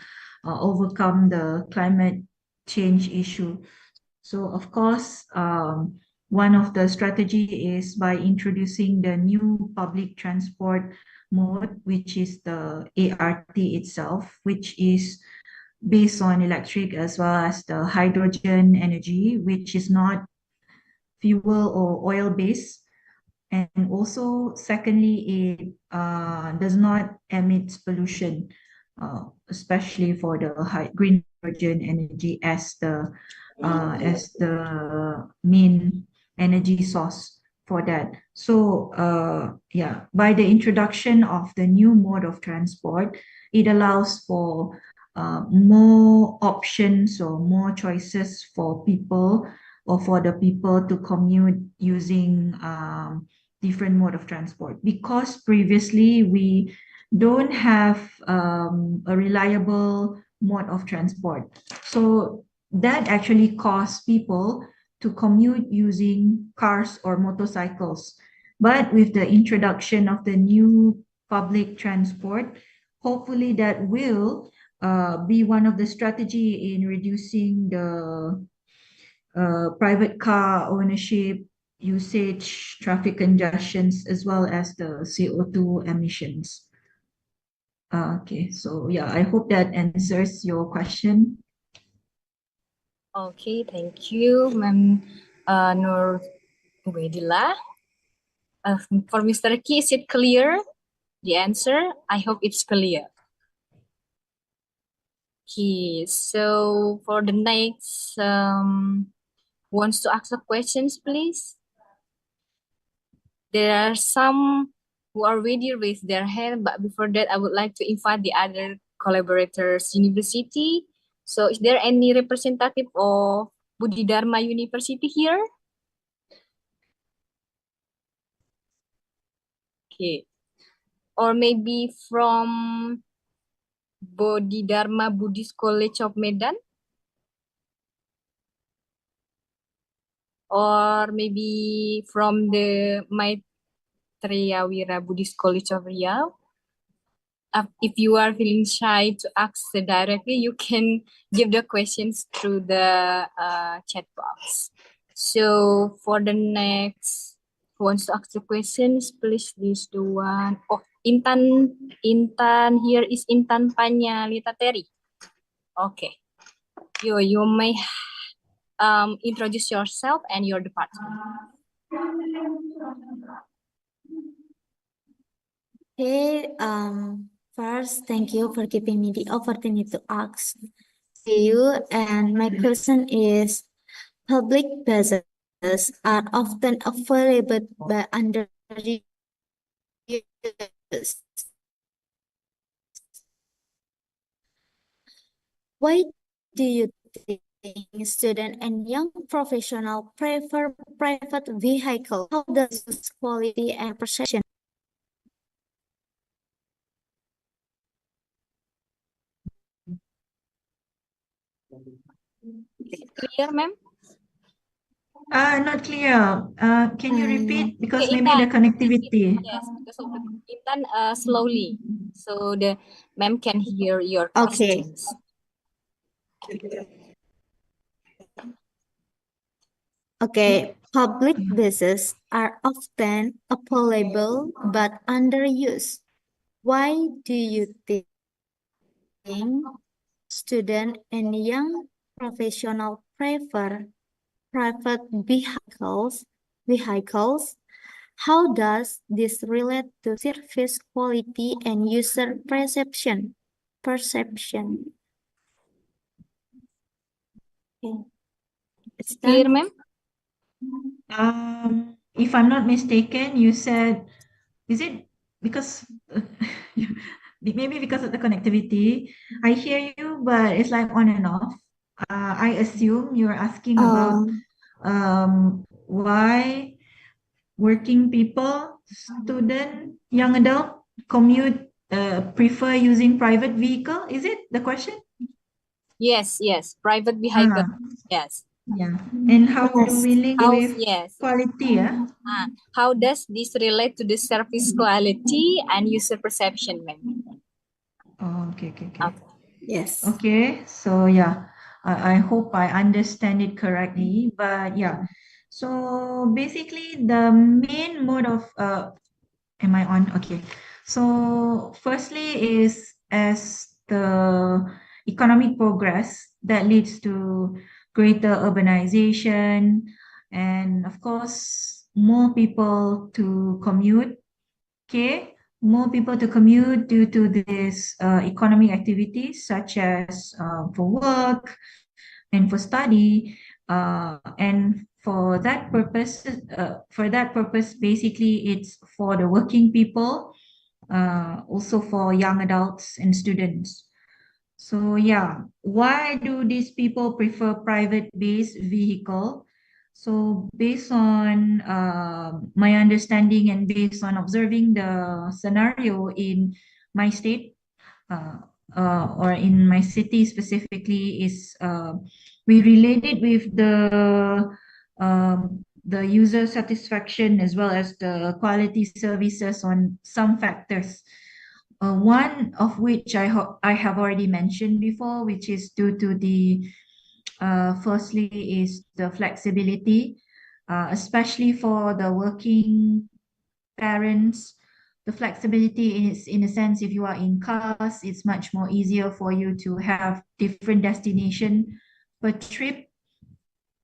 overcome the climate change issue. So of course, one of the strategy is by introducing the new public transport mode, which is the ART itself, which is based on electric as well as the hydrogen energy, which is not fuel or oil based. And also, secondly, it does not emit pollution, especially for the green hydrogen energy as the main energy source for that. So, yeah, by the introduction of the new mode of transport, it allows for more options or more choices for people or for the people to commute using different mode of transport, because previously we don't have a reliable mode of transport. So that actually caused people to commute using cars or motorcycles. But with the introduction of the new public transport, hopefully that will be one of the strategy in reducing the private car ownership, usage, traffic congestions, as well as the CO2 emissions. Okay, so yeah, I hope that answers your question. Okay, thank you, Ma'am Nur Ubaidillah. For Mr. Ki, is it clear? The answer? I hope it's clear. Okay, so for the next, wants to ask the questions, please? There are some who already raised their hand, but before that, I would like to invite the other collaborators, University. So is there any representative of Budi Dharma University here? Okay. Or maybe from Bodhidharma Buddhist College of Medan? Or maybe from the Maitreya Wira Buddhist College of Riau? If you are feeling shy to ask directly, you can give the questions through the chat box. So for the next, who wants to ask the questions, please this the one. Oh, Intan here is Intan Panyalita Terry. Okay, you may introduce yourself and your department. Hey, first, thank you for giving me the opportunity to ask to you. And my question is, public buses are often available by under Why do you think students and young professionals prefer private vehicles? How does this quality and perception? Clear, ma'am? Not clear. Can you repeat? Because Okay, maybe the Intan. connectivity. Yes, because of the Intan slowly, so the ma'am can hear your Okay. questions. Okay, public buses are often available but underused. Why do you think students and young professionals prefer private vehicles? How does this relate to service quality and user perception? Okay. It's Clear, done. ma'am? If I'm not mistaken, you said, is it because maybe because of the connectivity, I hear you, but it's like on and off. I assume you're asking about why working people, student, young adult, commute, prefer using private vehicle. Is it the question? Yes, private vehicle. Ah, Yes. yeah. And how do we link How, with yes. quality? Yeah. How does this relate to the service quality and user perception, maybe? Oh, okay. Yes. Okay, so yeah, I hope I understand it correctly. But yeah, so basically the main mode of am I on? Okay. So firstly is as the economic progress that leads to greater urbanization and of course more people to commute. Okay, more people to commute due to this economic activities such as for work and for study, and for that purpose, basically it's for the working people, also for young adults and students. So yeah, why do these people prefer private-based vehicle? So based on my understanding and based on observing the scenario in my state uh, or in my city specifically is we relate it with the user satisfaction as well as the quality services on some factors. One of which I have already mentioned before, which is due to the firstly is the flexibility, especially for the working parents. The flexibility is in a sense, if you are in cars, it's much more easier for you to have different destination per trip,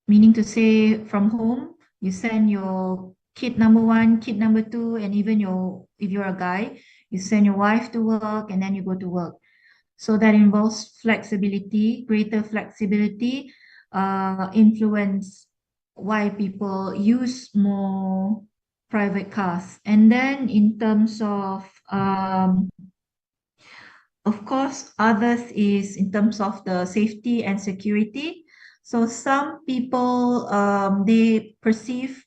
meaning to say from home, you send your kid number one, kid number two, and even if you're a guy, you send your wife to work and then you go to work. So that involves flexibility, greater flexibility, influence why people use more private cars. And then in terms of course, others is in terms of the safety and security. So some people, they perceive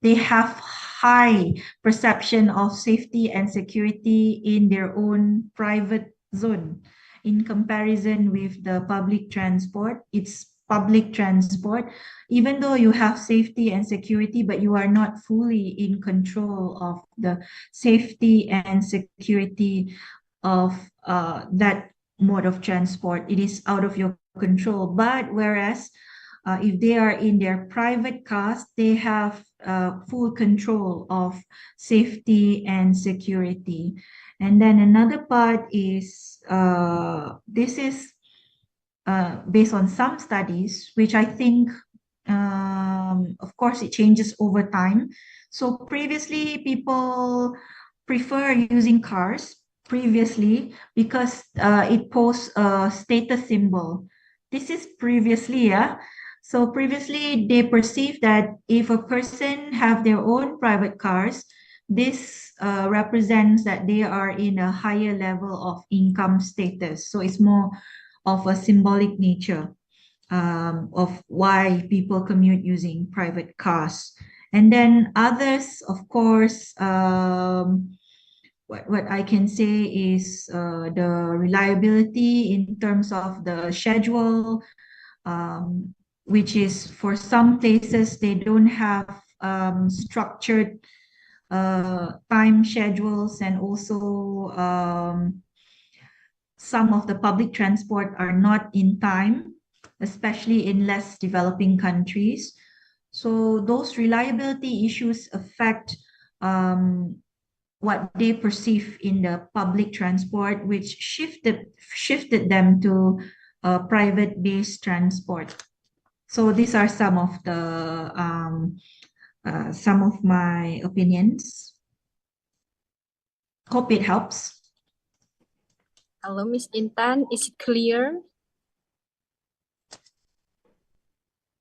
they have high perception of safety and security in their own private zone in comparison with the public transport. It's public transport, even though you have safety and security, but you are not fully in control of the safety and security of that mode of transport. It is out of your control. But whereas if they are in their private cars, they have full control of safety and security. And then another part is this is based on some studies, which I think, of course, it changes over time. So previously, people prefer using cars previously because it posed a status symbol. This is previously, yeah. So previously, they perceived that if a person have their own private cars, this represents that they are in a higher level of income status. So it's more of a symbolic nature of why people commute using private cars. And then others, of course, what I can say is the reliability in terms of the schedule, which is for some places they don't have structured time schedules, and also some of the public transport are not in time, especially in less developing countries. So those reliability issues affect what they perceive in the public transport, which shifted them to private-based transport. So these are some of my opinions. Hope it helps. Hello, Miss Intan. Is it clear?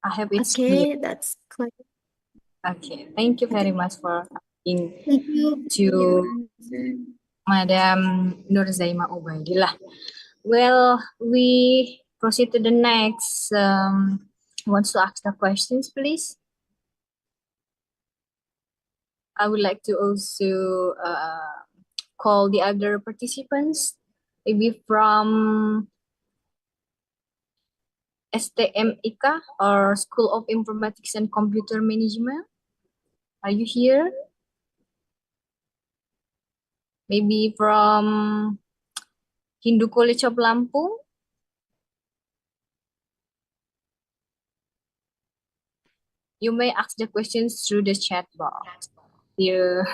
I hope it's clear. Okay, that's clear. Okay, thank you very much for asking Thank you for to your answer. Madam Nur Zaimah Ubaidillah. Well, we proceed to the next. Wants to ask the questions, please? I would like to also call the other participants, maybe from STMIK or School of Informatics and Computer Management. Are you here? Maybe from Hindu College of Lampung. You may ask the questions through the chat box. You're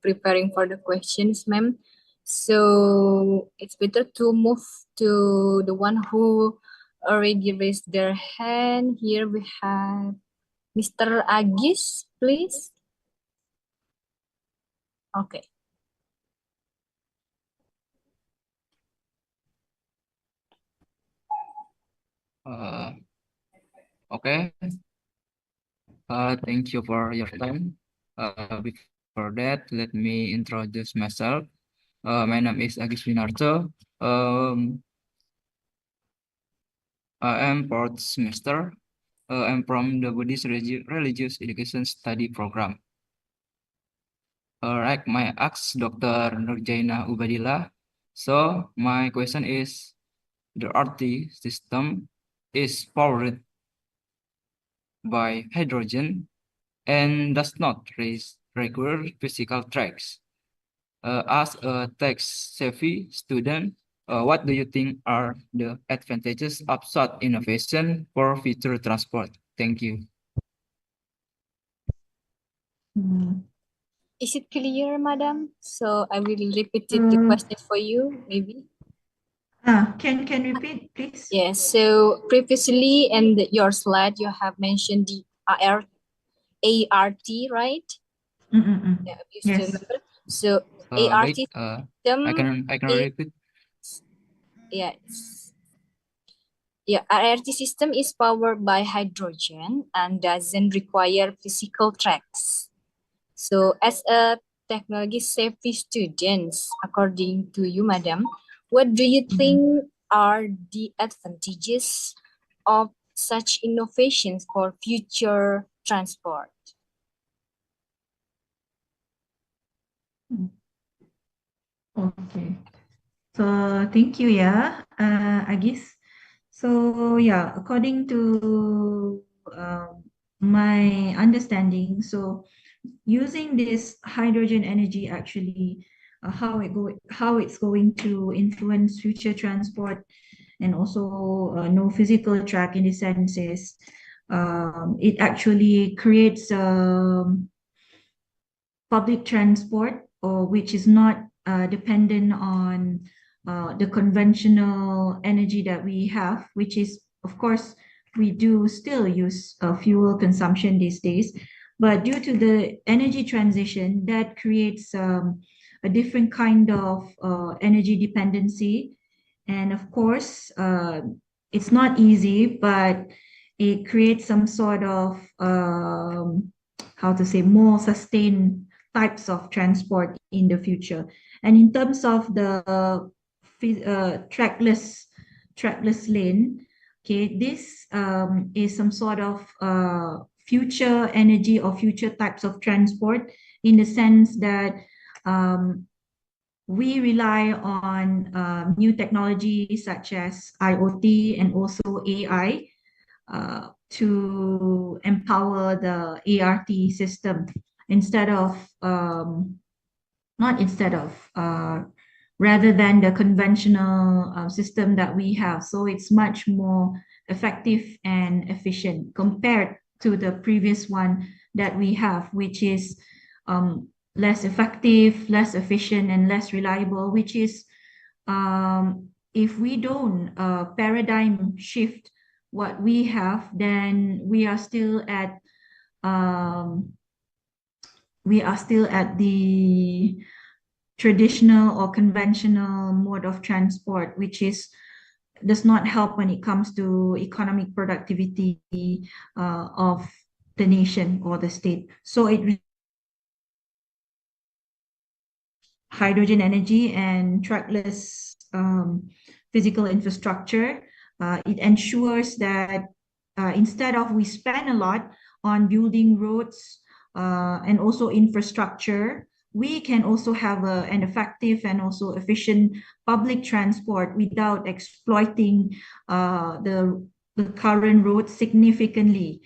preparing for the questions, ma'am. So it's better to move to the one who already raised their hand. Here we have Mr. Agis, please. Okay. Okay. Thank you for your time. Before that, let me introduce myself. My name is Agis Winarto. I am fourth semester. I'm from the Buddhist Religious Education Study Program. Alright, my ask Dr. Nur Zaimah Ubaidillah. So my question is, the RT system is powered by hydrogen and does not raise regular physical tracks. As a tech-savvy student, what do you think are the advantages of such innovation for future transport? Thank you. Is it clear, madam? So I will repeat the question for you, maybe. Can repeat, please? Yes, so previously in your slide, you have mentioned the ART, right? Yeah, you still Yes. remember? So ART Wait, system I can repeat. Yes. Yeah, ART system is powered by hydrogen and doesn't require physical tracks. So as a technology safety students, according to you, madam, what do you think are the advantages of such innovations for future transport? Okay. So thank you, Agis. So yeah, according to my understanding, so using this hydrogen energy actually, how it's going to influence future transport, and also no physical track in the sense is, it actually creates public transport, or which is not dependent on the conventional energy that we have, which is, of course, we do still use fuel consumption these days, but due to the energy transition, that creates a different kind of energy dependency. And of course, it's not easy, but it creates some sort of how to say, more sustained types of transport in the future. And in terms of the trackless lane, okay, this is some sort of future energy or future types of transport, in the sense that we rely on new technologies such as IoT and also AI to empower the ART system, rather than the conventional system that we have. So it's much more effective and efficient compared to the previous one that we have, which is less effective, less efficient, and less reliable, which is, if we don't paradigm shift what we have, then we are still at the traditional or conventional mode of transport, which does not help when it comes to economic productivity of the nation or the state. So hydrogen energy and trackless physical infrastructure. It ensures that instead of we spend a lot on building roads and also infrastructure, we can also have an effective and also efficient public transport without exploiting the current roads significantly.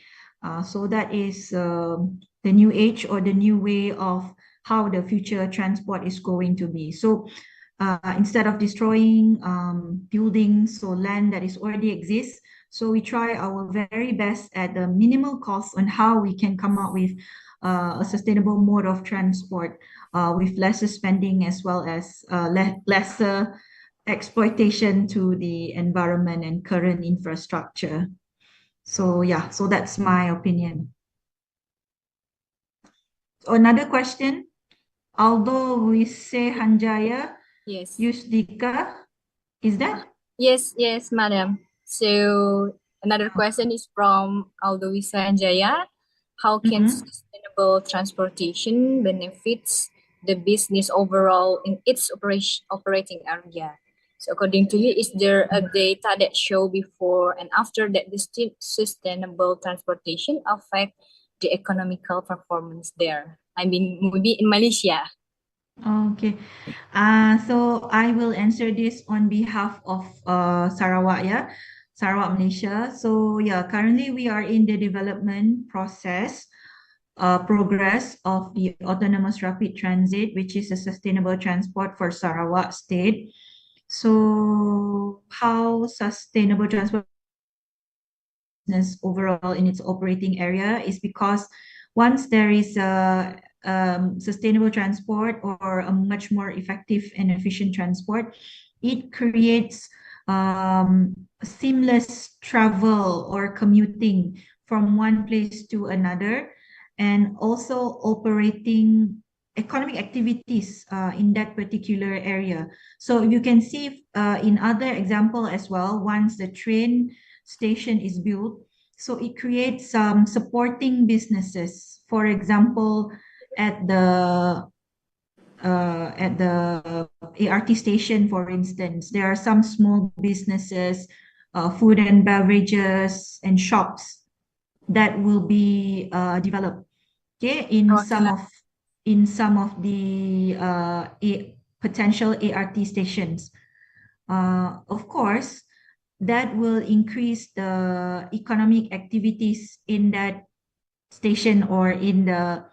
So that is the new age or the new way of how the future transport is going to be. So instead of destroying buildings or land that is already exists, so we try our very best at the minimal cost on how we can come up with a sustainable mode of transport with lesser spending as well as lesser exploitation to the environment and current infrastructure. So yeah, so that's my opinion. So another question, although we say Hanjaya, Yes. Yusdika, is that? Yes, yes, madam. So another question is from Aldo Wisanjaya. How can sustainable transportation benefits the business overall in its operating area? So according to you, is there a data that show before and after that the sustainable transportation affect the economical performance there? I mean, maybe in Malaysia. Okay. So I will answer this on behalf of Sarawak, yeah, Sarawak, Malaysia. So yeah, currently we are in the development process, progress of the autonomous rapid transit, which is a sustainable transport for Sarawak state. So how sustainable transport business overall in its operating area is because once there is a sustainable transport or a much more effective and efficient transport, it creates seamless travel or commuting from one place to another, and also operating economic activities in that particular area. So you can see in other example as well, once the train station is built, so it creates some supporting businesses. For example, at the ART station, for instance, there are some small businesses, food and beverages and shops that will be developed. Okay, in some of the potential ART stations. Of course, that will increase the economic activities in that station or in the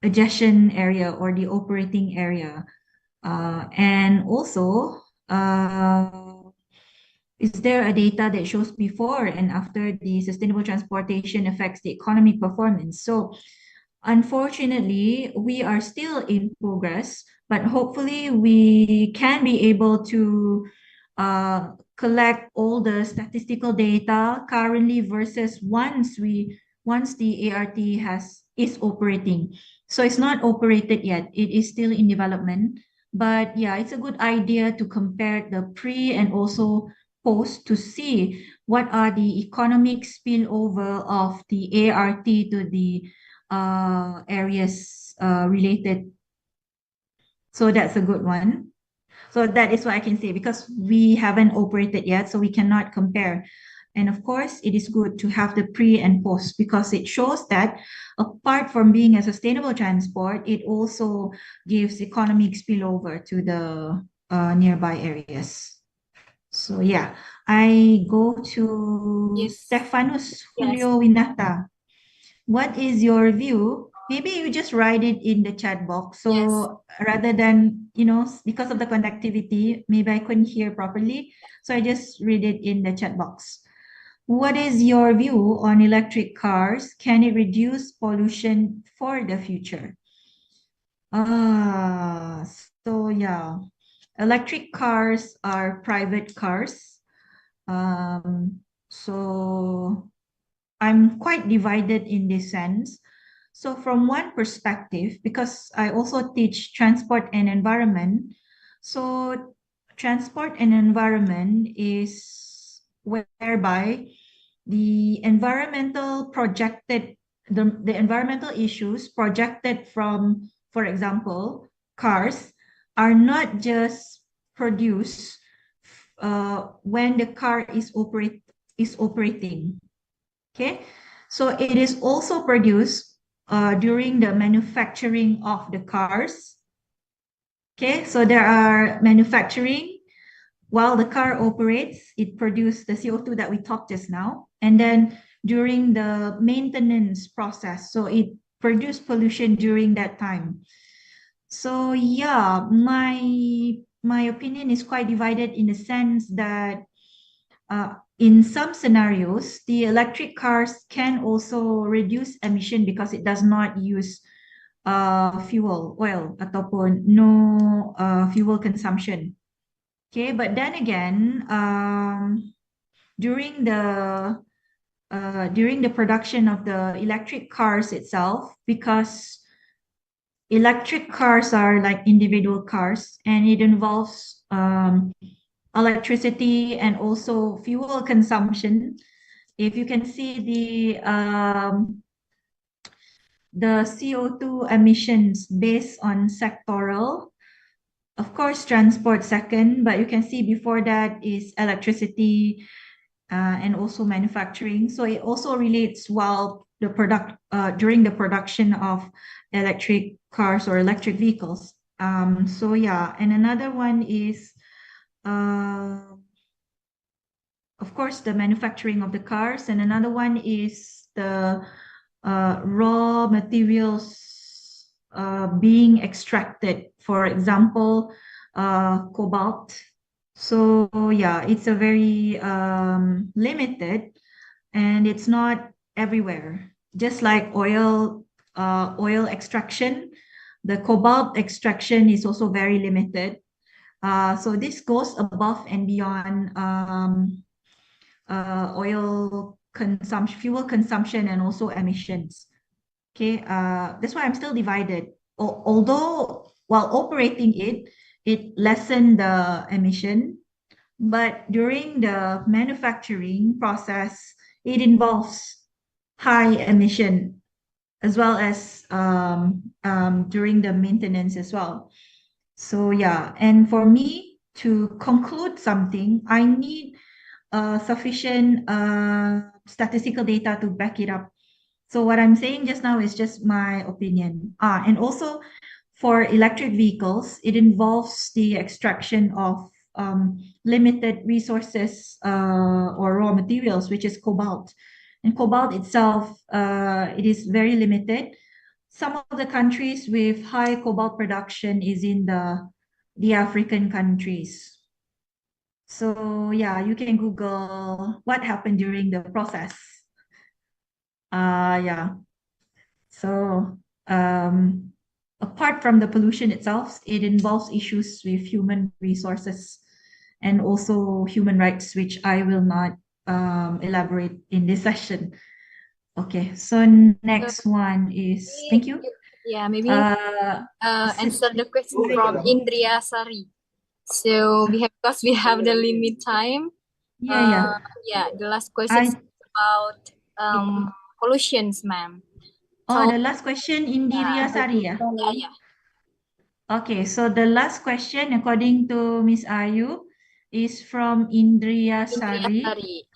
adjacent area or the operating area. And also, is there a data that shows before and after the sustainable transportation affects the economic performance? So unfortunately, we are still in progress, but hopefully we can be able to collect all the statistical data currently versus once the ART is operating. So it's not operated yet. It is still in development. But yeah, it's a good idea to compare the pre and also post to see what are the economic spillover of the ART to the areas related. So that's a good one. So that is what I can say, because we haven't operated yet, so we cannot compare. And of course, it is good to have the pre and post because it shows that apart from being a sustainable transport, it also gives economic spillover to the nearby areas. So yeah, I go to Stefanus Julio Winata. What is your view? Maybe you just write it in the chat box. So rather than, because of the conductivity, maybe I couldn't hear properly. So I just read it in the chat box. What is your view on electric cars? Can it reduce pollution for the future? So yeah, electric cars are private cars. So I'm quite divided in this sense. So from one perspective, because I also teach transport and environment, so transport and environment is whereby the environmental the environmental issues projected from, for example, cars are not just produced when the car is operating. Okay, so it is also produced during the manufacturing of the cars. Okay, so there are manufacturing while the car operates, it produces the CO2 that we talked just now, and then during the maintenance process, so it produced pollution during that time. So yeah, my opinion is quite divided in the sense that in some scenarios, the electric cars can also reduce emission because it does not use fuel, oil, ataupun no fuel consumption. Okay, but then again, during the production of the electric cars itself, because electric cars are like individual cars and it involves electricity and also fuel consumption. If you can see the CO2 emissions based on sectoral, of course, transport second, but you can see before that is electricity and also manufacturing. So it also relates while the during the production of electric cars or electric vehicles. So yeah, and another one is, of course, the manufacturing of the cars, and another one is the raw materials being extracted. For example, cobalt. So yeah, it's a very limited, and it's not everywhere. Just like oil extraction, the cobalt extraction is also very limited. So this goes above and beyond oil consumption, fuel consumption, and also emissions. Okay, that's why I'm still divided. Although while operating it lessened the emission, but during the manufacturing process, it involves high emission as well as during the maintenance as well. So yeah, and for me to conclude something, I need sufficient statistical data to back it up. So what I'm saying just now is just my opinion. And also for electric vehicles, it involves the extraction of limited resources or raw materials, which is cobalt. And cobalt itself, it is very limited. Some of the countries with high cobalt production is in the African countries. So yeah, you can Google what happened during the process. Yeah. So apart from the pollution itself, it involves issues with human resources and also human rights, which I will not elaborate in this session. Okay, so next one is, thank you. Yeah, maybe answer the question from Indria Sari. So because we have the limit time. Yeah. Yeah, the last question is about pollutions, ma'am. Oh, the last question, Indira Sari, yeah? Yeah. Okay, so the last question, according to Miss Ayu, is from Indria Sari.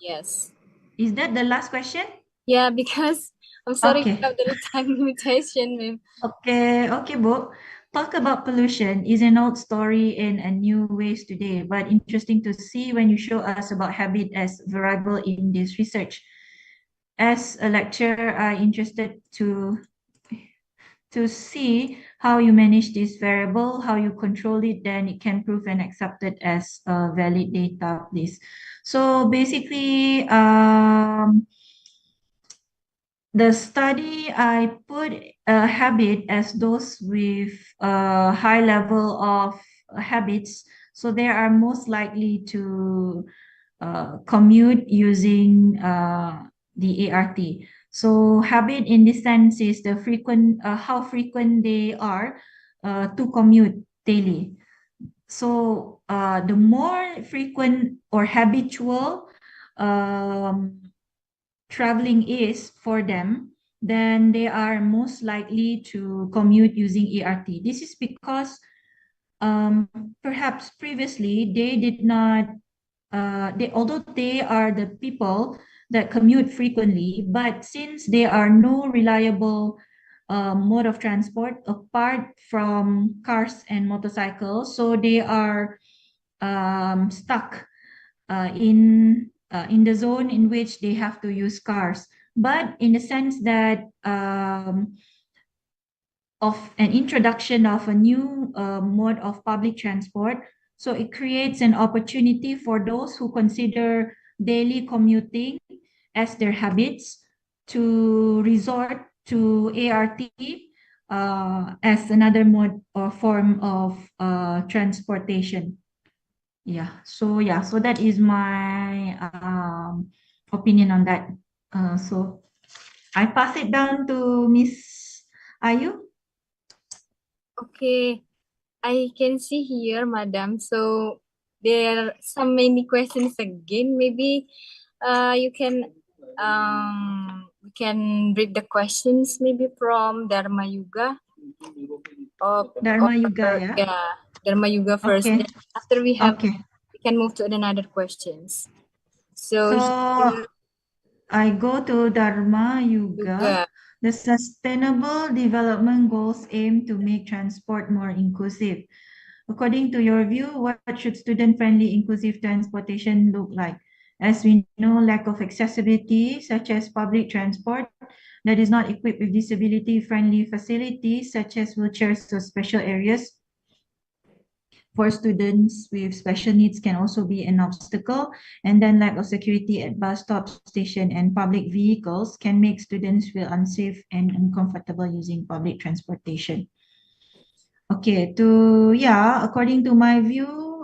Yes. Is that the last question? Yeah, because I'm sorry Okay. about the time limitation, ma'am. Okay, Bu. Talk about pollution is an old story in a new ways today, but interesting to see when you show us about habit as variable in this research. As a lecturer, I'm interested to see how you manage this variable, how you control it, then it can prove and accepted as valid data, please. So basically, the study, I put a habit as those with a high level of habits. So they are most likely to commute using the ART. So habit in this sense is the frequent, how frequent they are to commute daily. So the more frequent or habitual traveling is for them, then they are most likely to commute using ART. This is because perhaps previously they did not, although they are the people that commute frequently, but since there are no reliable mode of transport apart from cars and motorcycles, so they are stuck in the zone in which they have to use cars. But in the sense that of an introduction of a new mode of public transport, so it creates an opportunity for those who consider daily commuting as their habits to resort to ART as another mode or form of transportation. So that is my opinion on that. So I pass it down to Miss Ayu. Okay, I can see here, Madam. So there are so many questions again. Maybe you can we can read the questions maybe from Dharma Yuga. Dharma Yuga, yeah? Yeah, Dharma Yuga first. Okay. Then after we have, Okay. we can move to another questions. So So I go to Dharma Yuga. Yuga. The Sustainable Development Goals aim to make transport more inclusive. According to your view, what should student-friendly inclusive transportation look like? As we know, lack of accessibility, such as public transport that is not equipped with disability-friendly facilities, such as wheelchairs or special areas for students with special needs can also be an obstacle. And then lack of security at bus stop, station, and public vehicles can make students feel unsafe and uncomfortable using public transportation. Okay, according to my view,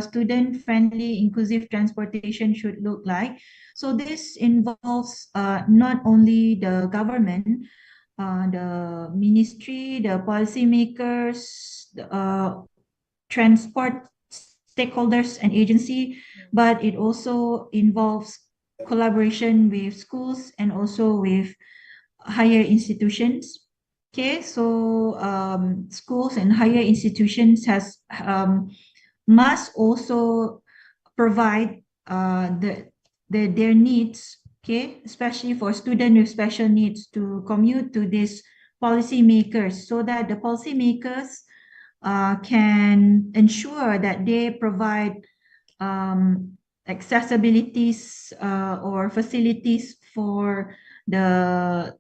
student-friendly inclusive transportation should look like. So this involves not only the government, the ministry, the policymakers, transport stakeholders and agency, but it also involves collaboration with schools and also with higher institutions. Okay, so schools and higher institutions must also provide their needs, okay, especially for students with special needs to commute to these policymakers, so that the policymakers can ensure that they provide accessibilities or facilities for the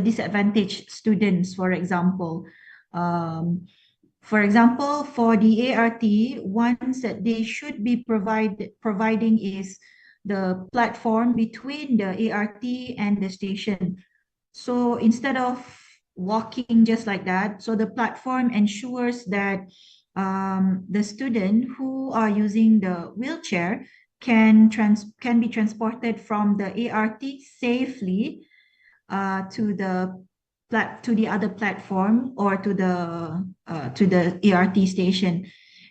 disadvantaged students, for example. For example, for the ART, ones that they should be providing is the platform between the ART and the station. So instead of walking just like that, so the platform ensures that the student who are using the wheelchair can be transported from the ART safely to the other platform or to the ART station.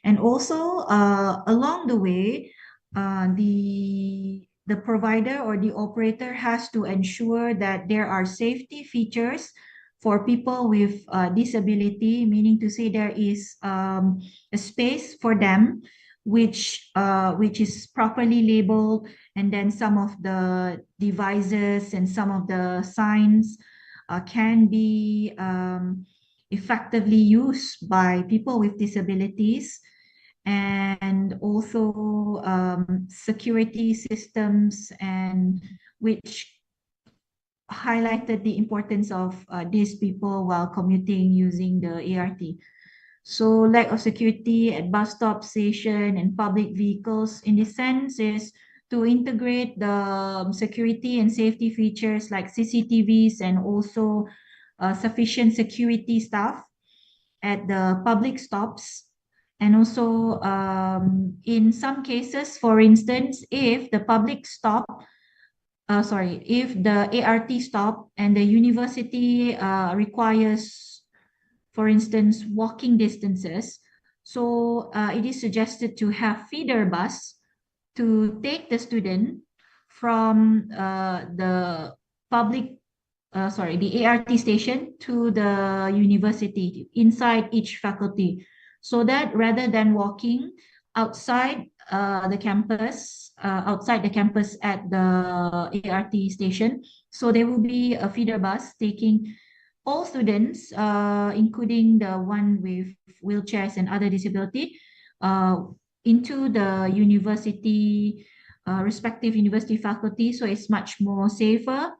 And also along the way, the provider or the operator has to ensure that there are safety features for people with disability, meaning to say there is a space for them which is properly labeled, and then some of the devices and some of the signs can be effectively used by people with disabilities, and also security systems, and which highlighted the importance of these people while commuting using the ART. So lack of security at bus stop, station, and public vehicles in this sense is to integrate the security and safety features like CCTVs and also sufficient security staff at the public stops. And also in some cases, for instance, if the if the ART stop and the university requires, for instance, walking distances, so it is suggested to have feeder bus to take the student from the public the ART station to the university inside each faculty, so that rather than walking outside the campus, at the ART station, so there will be a feeder bus taking all students, including the one with wheelchairs and other disability, into the university, respective university faculty, so it's much more safer.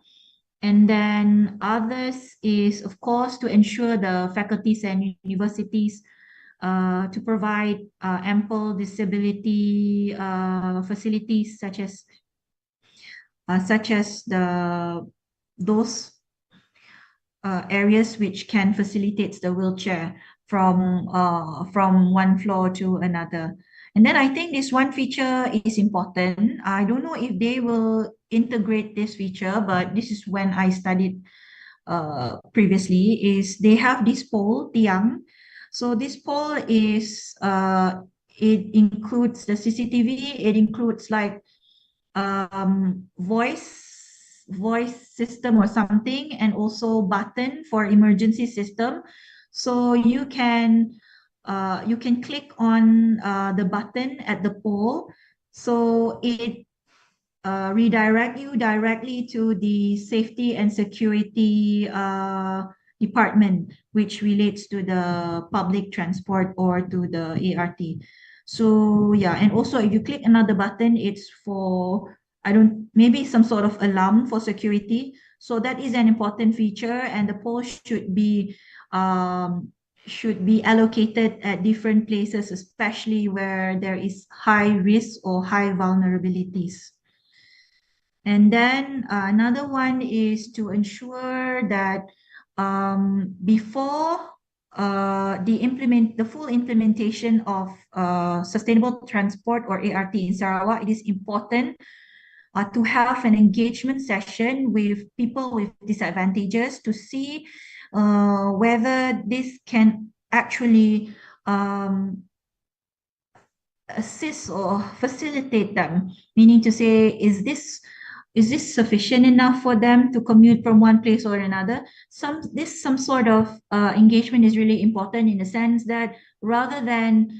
And then others is, of course, to ensure the faculties and universities to provide ample disability facilities, such as those areas which can facilitate the wheelchair from one floor to another. And then I think this one feature is important. I don't know if they will integrate this feature, but this is when I studied previously, is they have this pole, tiang. So this pole is, it includes the CCTV, it includes like voice system or something, and also button for emergency system. So you can click on the button at the pole, so it redirect you directly to the safety and security department, which relates to the public transport or to the ART. So yeah, and also if you click another button, it's for, maybe some sort of alarm for security. So that is an important feature, and the pole should be allocated at different places, especially where there is high risk or high vulnerabilities. And then another one is to ensure that before the full implementation of sustainable transport or ART in Sarawak, it is important to have an engagement session with people with disadvantages to see whether this can actually assist or facilitate them, meaning to say, is this sufficient enough for them to commute from one place or another? Some sort of engagement is really important, in the sense that rather than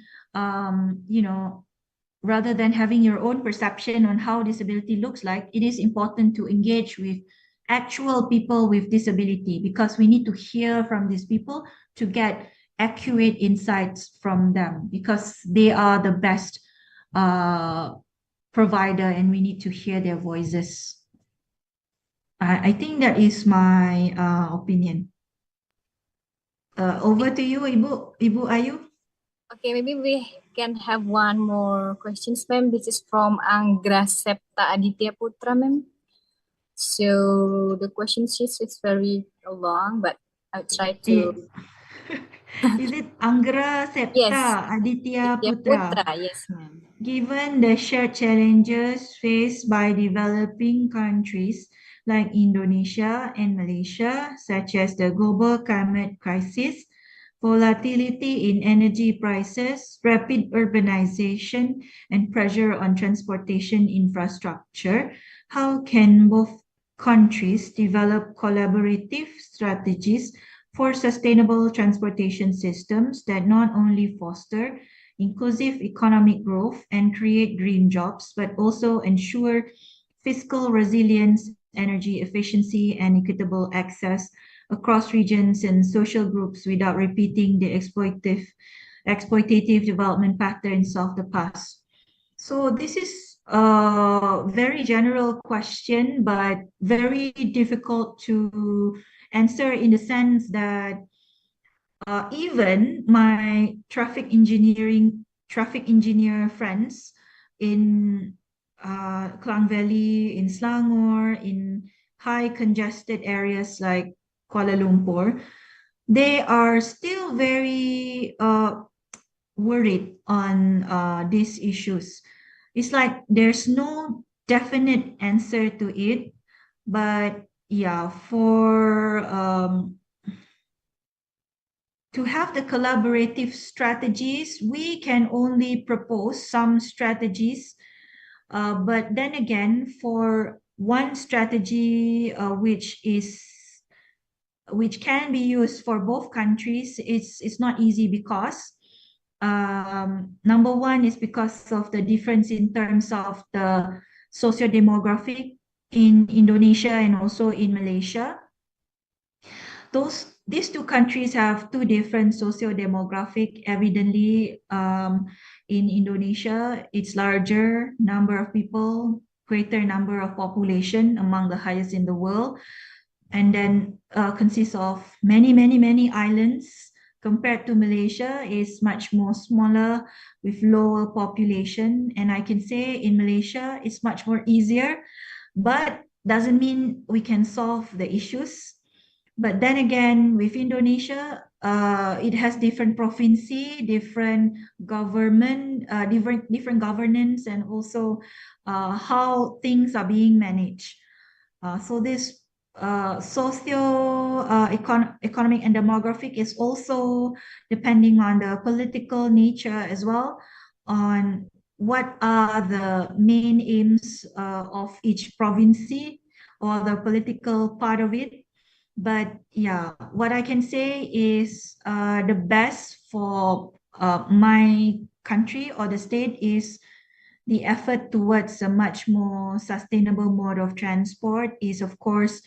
having your own perception on how disability looks like, it is important to engage with actual people with disability, because we need to hear from these people to get accurate insights from them, because they are the best provider, and we need to hear their voices. I think that is my opinion. Over to you, Ibu Ayu. Okay, maybe we can have one more questions, ma'am. This is from Anggra Septa Aditya Putra, ma'am. So the question sheet is very long, but I'll try to. Is it Anggra Septa Yes. Aditya Putra? Yes, ma'am. Given the shared challenges faced by developing countries like Indonesia and Malaysia, such as the global climate crisis, volatility in energy prices, rapid urbanization, and pressure on transportation infrastructure, how can both countries develop collaborative strategies for sustainable transportation systems that not only foster inclusive economic growth and create green jobs, but also ensure fiscal resilience, energy efficiency, and equitable access across regions and social groups without repeating the exploitative development patterns of the past? So this is a very general question, but very difficult to answer, in the sense that even my traffic engineer friends in Klang Valley, in Selangor, in high congested areas like Kuala Lumpur, they are still very worried on these issues. It's like there's no definite answer to it, but yeah, for to have the collaborative strategies, we can only propose some strategies. But then again, for one strategy which is which can be used for both countries, it's not easy because number one is because of the difference in terms of the socio-demographic in Indonesia and also in Malaysia. These two countries have two different socio-demographic. Evidently, in Indonesia, it's larger number of people, greater number of population, among the highest in the world, and then consists of many islands. Compared to Malaysia, is much more smaller with lower population. And I can say in Malaysia, it's much more easier, but doesn't mean we can solve the issues. But then again, with Indonesia, it has different province, different government, different governance, and also how things are being managed. So this economic and demographic is also depending on the political nature as well, on what are the main aims of each province or the political part of it. But yeah, what I can say is the best for my country or the state is the effort towards a much more sustainable mode of transport is, of course,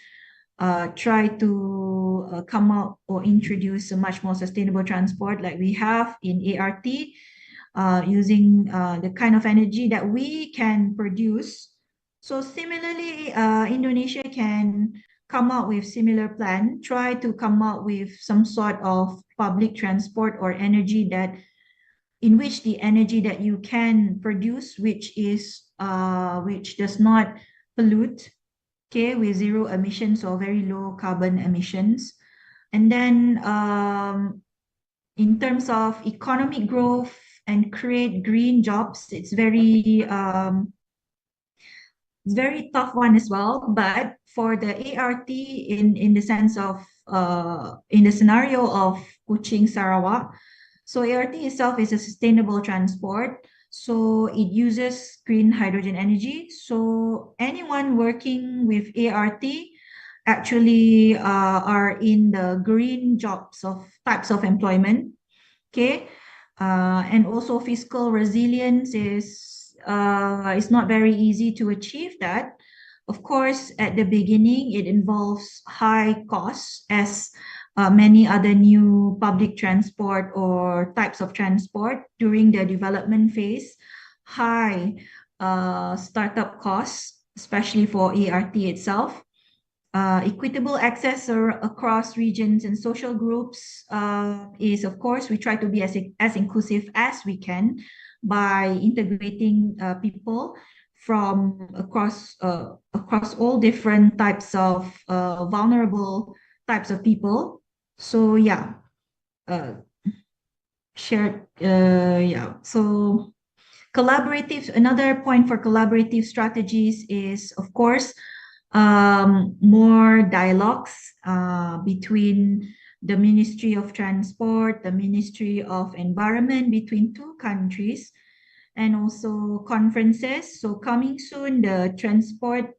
try to come out or introduce a much more sustainable transport like we have in ART, using the kind of energy that we can produce. So similarly, Indonesia can come out with similar plan, try to come out with some sort of public transport or energy that in which the energy that you can produce, which does not pollute, okay, with zero emissions or very low carbon emissions. And then in terms of economic growth and create green jobs, it's very tough one as well. But for the ART, in the sense of in the scenario of Kuching, Sarawak, so ART itself is a sustainable transport. So it uses green hydrogen energy. So anyone working with ART actually are in the green jobs of types of employment. Okay. And also fiscal resilience is not very easy to achieve that. Of course, at the beginning, it involves high costs as many other new public transport or types of transport during the development phase, high startup costs, especially for ART itself. Equitable access across regions and social groups is, of course, we try to be as inclusive as we can by integrating people from across all different types of vulnerable types of people. So yeah, so collaborative, another point for collaborative strategies is, of course, more dialogues between the Ministry of Transport, the Ministry of Environment between two countries, and also conferences. So coming soon, the transport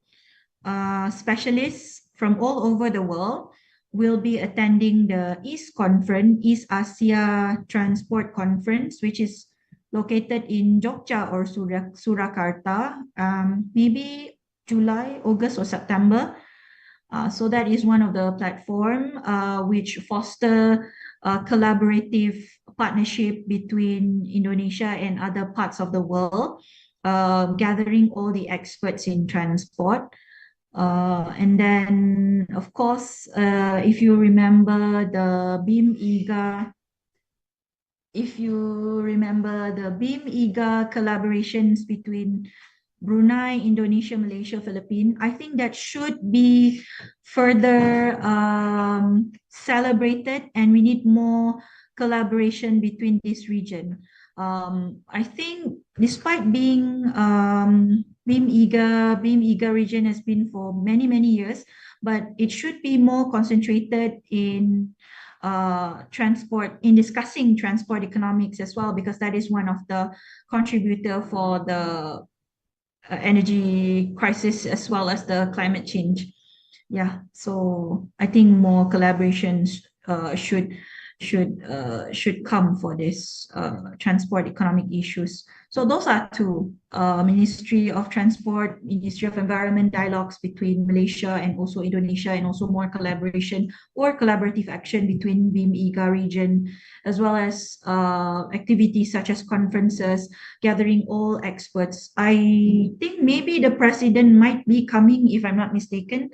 specialists from all over the world will be attending the East Conference, East Asia Transport Conference, which is located in Jogja or Surakarta, maybe July, August, or September. So that is one of the platform which foster collaborative partnership between Indonesia and other parts of the world, gathering all the experts in transport. And then, of course, if you remember the BIM-IGA, collaborations between Brunei, Indonesia, Malaysia, Philippines, I think that should be further celebrated, and we need more collaboration between this region. I think despite being BIM-IGA region has been for many years, but it should be more concentrated in transport, in discussing transport economics as well, because that is one of the contributor for the energy crisis as well as the climate change. Yeah, so I think more collaborations should come for this transport economic issues. So those are two, Ministry of Transport, Ministry of Environment dialogues between Malaysia and also Indonesia, and also more collaboration or collaborative action between BIM-IGA region, as well as activities such as conferences, gathering all experts. I think maybe the president might be coming, if I'm not mistaken,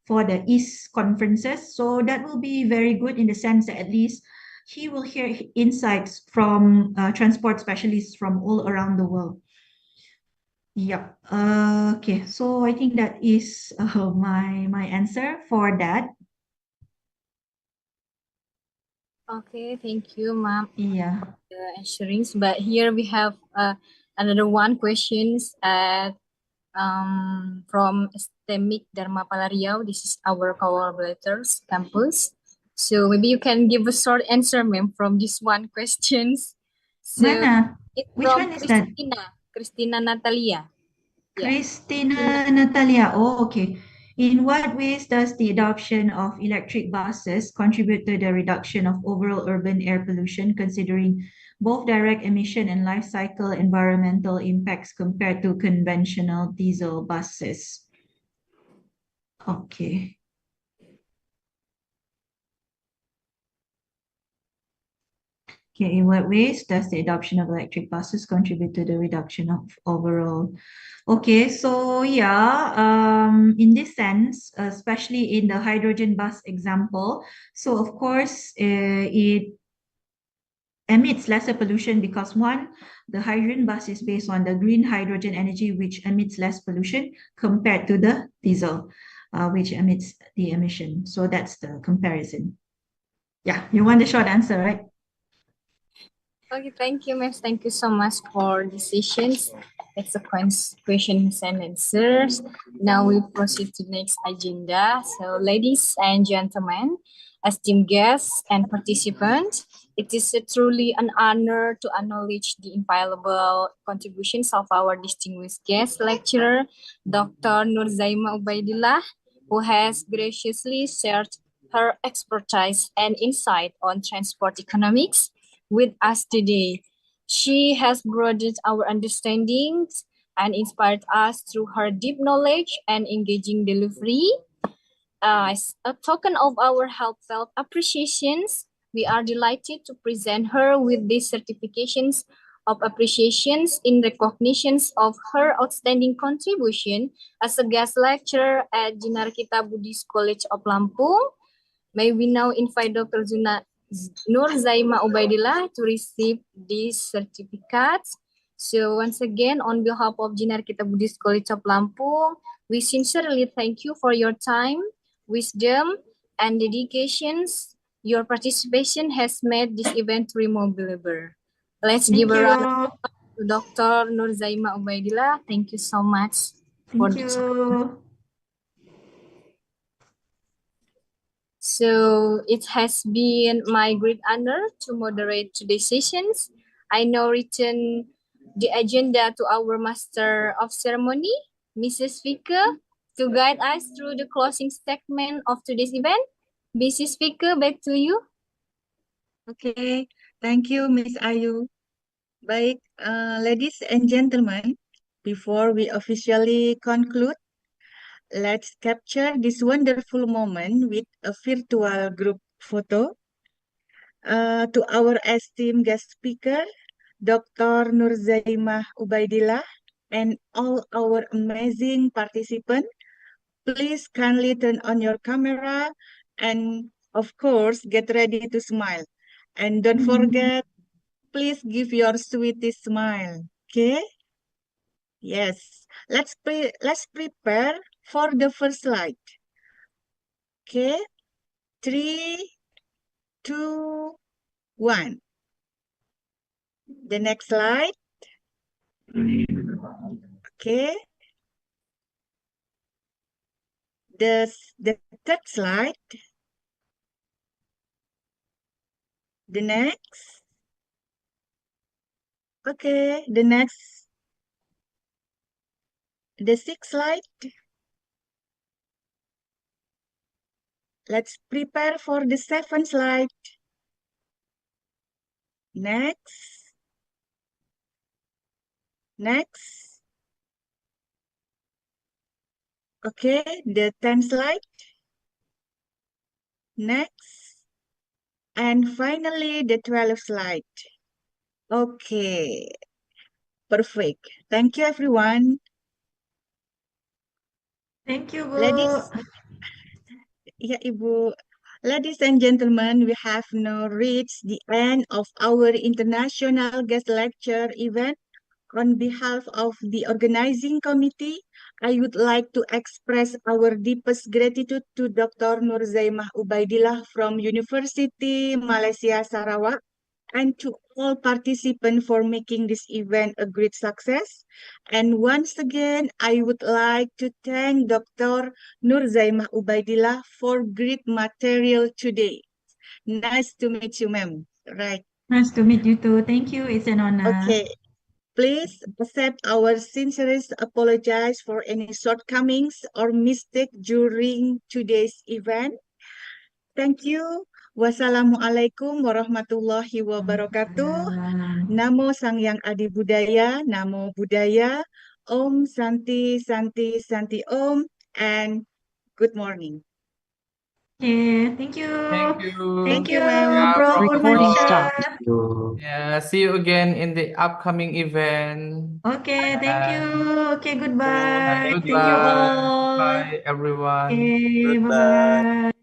for the East conferences. So that will be very good in the sense that at least he will hear insights from transport specialists from all around the world. Yep. Okay. So I think that is my answer for that. Okay, thank you, ma'am, Yeah. the answerings. But here we have another one questions from STEMIC Dharma Palariau. This is our collaborators campus. So maybe you can give a short answer, ma'am, from this one questions. So Mana? it's Which from one is that? Christina Natalia. Yeah. Christina Natalia. Oh, okay. In what ways does the adoption of electric buses contribute to the reduction of overall urban air pollution, considering both direct emission and life cycle environmental impacts compared to conventional diesel buses? Okay. Okay, in what ways does the adoption of electric buses contribute to the reduction of overall? Okay, so yeah, in this sense, especially in the hydrogen bus example, so of course, it emits lesser pollution because one, the hydrogen bus is based on the green hydrogen energy, which emits less pollution compared to the diesel, which emits the emission. So that's the comparison. Yeah, you want the short answer, right? Okay, thank you, miss. Thank you so much for the sessions. It's a questions and answers. Now we proceed to next agenda. So, ladies and gentlemen, esteemed guests and participants, it is truly an honor to acknowledge the invaluable contributions of our distinguished guest lecturer, Dr. Nur Zaimah Ubaidillah, who has graciously shared her expertise and insight on transport economics with us today. She has broadened our understandings and inspired us through her deep knowledge and engaging delivery. As a token of our heartfelt appreciations, we are delighted to present her with these certifications of appreciations in recognitions of her outstanding contribution as a guest lecturer at Jinarakkhita Buddhist College of Lampung. May we now invite Dr. Nur Zaimah Ubaidillah to receive these certificates. So once again, on behalf of Jinarakkhita Buddhist College of Lampung, we sincerely thank you for your time, wisdom, and dedications. Your participation has made this event remarkable. Let's give Thank a round of you. applause to Dr. Nur Zaimah Ubaidillah. Thank you so much for Thank this. you. So it has been my great honor to moderate today's sessions. I now return the agenda to our Master of Ceremony, Mrs. Fika, to guide us through the closing segment of today's event. Mrs. Fika, back to you. Okay, thank you, Miss Ayu. Baik, ladies and gentlemen, before we officially conclude, let's capture this wonderful moment with a virtual group photo. To our esteemed guest speaker, Dr. Nur Zaimah Ubaidillah, and all our amazing participants, please kindly turn on your camera and, of course, get ready to smile. And don't forget, please give your sweetest smile. Okay? Yes. Let's prepare for the first slide. Okay? 3, 2, 1. The next slide. Okay. The third slide. The next. Okay. The next. The sixth slide. let's prepare for the 7th slide. Next. Next. Okay, the 10th slide. Next. And finally, the 12th slide. Okay, perfect. Thank you, everyone. Thank you, Bu. Ladies, ya, Ibu. Ladies and gentlemen, we have now reached the end of our international guest lecture event. On behalf of the organizing committee, I would like to express our deepest gratitude to Dr. Nur Zaimah Ubaidillah from Universiti Malaysia Sarawak and to all participants for making this event a great success. And once again, I would like to thank Dr. Nur Zaimah Ubaidillah for great material today. Nice to meet you, ma'am. Right. Nice to meet you too. Thank you. It's an honor. Okay. Please accept our sincerest apologies for any shortcomings or mistake during today's event. Thank you. Wassalamualaikum warahmatullahi wabarakatuh. Namo Sang Yang Adi Budaya, Namo Buddhaya, Om Santi Santi Santi Om, and good morning. Okay, thank you. Thank you. Thank you, ma'am. Prof. Recording Manisha. Yeah, see you again in the upcoming event. Okay, thank you. Okay, goodbye. Goodbye. Thank you all. Bye, everyone. Okay, bye-bye.